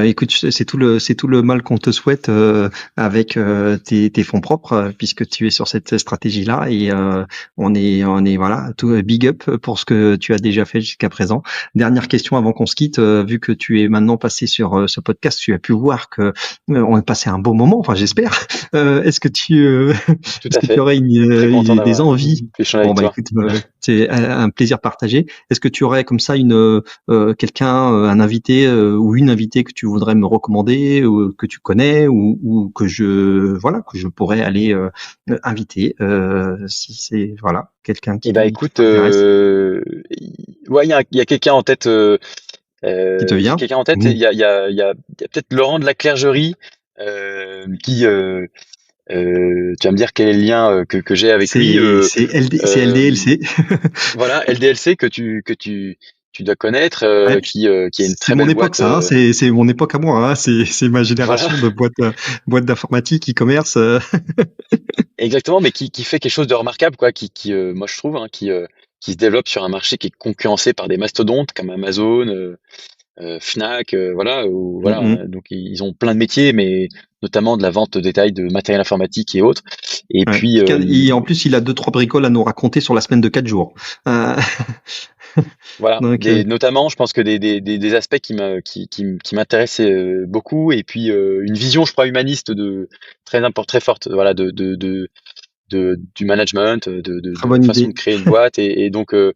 Speaker 1: Écoute, c'est tout le mal qu'on te souhaite avec tes fonds propres, puisque tu es sur cette stratégie-là. Et on est voilà, tout big up pour ce que tu as déjà fait jusqu'à présent. Dernière question avant qu'on se quitte, vu que tu es maintenant passé sur ce podcast, tu as pu voir que on a passé un beau moment. Enfin, j'espère. Est-ce que
Speaker 2: Tout
Speaker 1: est-ce
Speaker 2: à
Speaker 1: que tu
Speaker 2: fait.
Speaker 1: aurais
Speaker 2: Très content
Speaker 1: des
Speaker 2: d'avoir
Speaker 1: envies?
Speaker 2: pu échanger
Speaker 1: Bon,
Speaker 2: avec
Speaker 1: bah
Speaker 2: toi.
Speaker 1: écoute, c'est un plaisir partagé. Est-ce que tu aurais comme ça quelqu'un, un invité ou une invitée que tu voudrais me recommander ou que tu connais ou que que je pourrais aller inviter si c'est voilà quelqu'un
Speaker 2: Eh ben
Speaker 1: qui
Speaker 2: écoute,
Speaker 1: t'intéresse,
Speaker 2: ouais, il y a quelqu'un en tête.
Speaker 1: qui te
Speaker 2: J'ai
Speaker 1: vient.
Speaker 2: quelqu'un en tête.
Speaker 1: Mmh.
Speaker 2: Il y a peut-être Laurent de la Clergerie qui. Tu vas me dire quel est le lien que j'ai avec lui.
Speaker 1: C'est
Speaker 2: Euh,
Speaker 1: LDLC.
Speaker 2: voilà, LDLC tu dois connaître,
Speaker 1: Ouais,
Speaker 2: qui est une
Speaker 1: c'est
Speaker 2: très
Speaker 1: mon
Speaker 2: belle
Speaker 1: époque
Speaker 2: boîte.
Speaker 1: ça, hein, c'est mon époque à moi, hein, c'est ma
Speaker 2: Voilà,
Speaker 1: génération de boîte d'informatique, e-commerce.
Speaker 2: exactement, mais qui fait quelque chose de remarquable, quoi, moi je trouve, hein, qui se développe sur un marché qui est concurrencé par des mastodontes comme Amazon, Fnac, voilà,
Speaker 1: Mmh mh.
Speaker 2: donc ils ont plein de métiers, mais notamment de la vente au détail de matériel informatique et autres. Et
Speaker 1: Ouais.
Speaker 2: puis
Speaker 1: En plus, il a deux trois bricoles à nous raconter sur la semaine de 4 jours. Euh,
Speaker 2: voilà,
Speaker 1: donc,
Speaker 2: notamment, je pense que des aspects qui m'intéressaient beaucoup, et puis une vision, je crois, humaniste très forte, voilà, du management,
Speaker 1: très
Speaker 2: de
Speaker 1: bonne
Speaker 2: façon de
Speaker 1: idée.
Speaker 2: créer une boîte, et donc je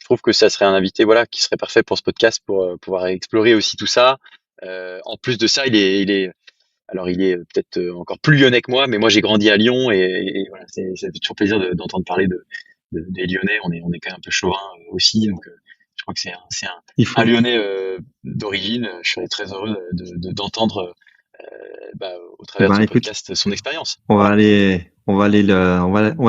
Speaker 2: trouve que ça serait un invité, voilà, qui serait parfait pour ce podcast pour pouvoir explorer aussi tout ça. En plus de ça, alors il est peut-être encore plus lyonnais que moi, mais moi j'ai grandi à Lyon et voilà, ça fait toujours plaisir d'entendre parler des Lyonnais. On est quand même un peu chauvin aussi, donc je crois que
Speaker 1: Il
Speaker 2: un
Speaker 1: faut.
Speaker 2: Lyonnais d'origine. Je serais très heureux d'entendre bah, au
Speaker 1: Eh
Speaker 2: travers de
Speaker 1: ben,
Speaker 2: ce
Speaker 1: écoute,
Speaker 2: podcast son expérience.
Speaker 1: on va
Speaker 2: Voilà.
Speaker 1: aller, on va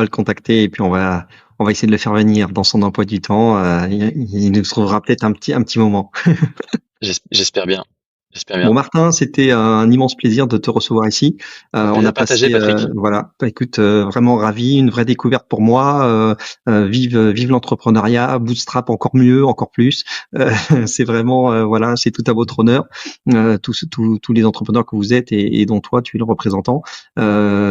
Speaker 1: le contacter et puis on va essayer de le faire venir dans son emploi du temps. Il nous trouvera peut-être un petit moment.
Speaker 2: J'espère bien. J'espère bien.
Speaker 1: Bon Martin, c'était un immense plaisir de te recevoir ici. On
Speaker 2: Plaisir
Speaker 1: a
Speaker 2: partagé,
Speaker 1: passé,
Speaker 2: Patrick.
Speaker 1: voilà, bah, écoute, vraiment ravi, une vraie découverte pour moi. Vive l'entrepreneuriat, Bootstrap encore mieux, encore plus. Euh, c'est vraiment, voilà, c'est tout à votre honneur. Tous les entrepreneurs que vous êtes et dont toi tu es le représentant.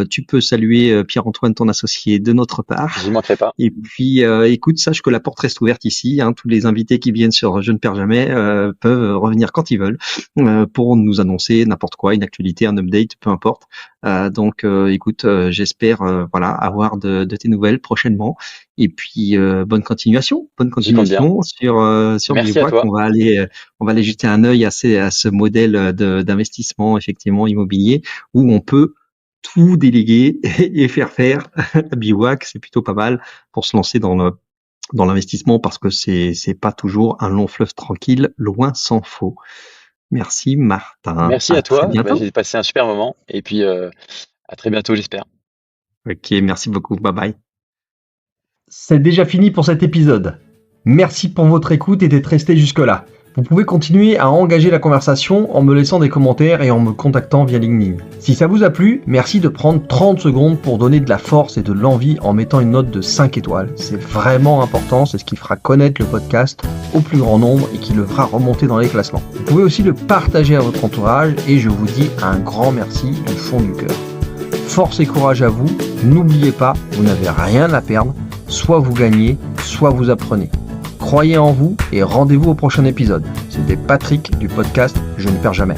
Speaker 1: Tu peux saluer Pierre-Antoine, ton associé, de notre part.
Speaker 2: J'y manquerai pas.
Speaker 1: Et puis, écoute, sache que la porte reste ouverte ici. Hein, tous les invités qui viennent sur Je ne perds jamais peuvent revenir quand ils veulent pour nous annoncer n'importe quoi, une actualité, un update, peu importe. Donc, écoute, j'espère voilà avoir de tes nouvelles prochainement. Et puis, bonne
Speaker 2: J'y compte bien.
Speaker 1: continuation sur
Speaker 2: Merci à
Speaker 1: Bivouac.
Speaker 2: toi.
Speaker 1: On va aller jeter un œil à ce modèle d'investissement effectivement immobilier où on peut tout déléguer et faire à Bivouac. C'est plutôt pas mal pour se lancer dans l'investissement parce que c'est pas toujours un long fleuve tranquille, loin s'en faut. Merci Martin.
Speaker 2: Merci à
Speaker 1: Très
Speaker 2: toi.
Speaker 1: bientôt.
Speaker 2: J'ai passé un super moment. Et puis, à très bientôt, j'espère.
Speaker 1: Ok, merci beaucoup. Bye bye.
Speaker 3: C'est déjà fini pour cet épisode. Merci pour votre écoute et d'être resté jusque-là. Vous pouvez continuer à engager la conversation en me laissant des commentaires et en me contactant via LinkedIn. Si ça vous a plu, merci de prendre 30 secondes pour donner de la force et de l'envie en mettant une note de 5 étoiles. C'est vraiment important, c'est ce qui fera connaître le podcast au plus grand nombre et qui le fera remonter dans les classements. Vous pouvez aussi le partager à votre entourage et je vous dis un grand merci du fond du cœur. Force et courage à vous, n'oubliez pas, vous n'avez rien à perdre, soit vous gagnez, soit vous apprenez. Croyez en vous et rendez-vous au prochain épisode. C'était Patrick du podcast Je ne perds jamais.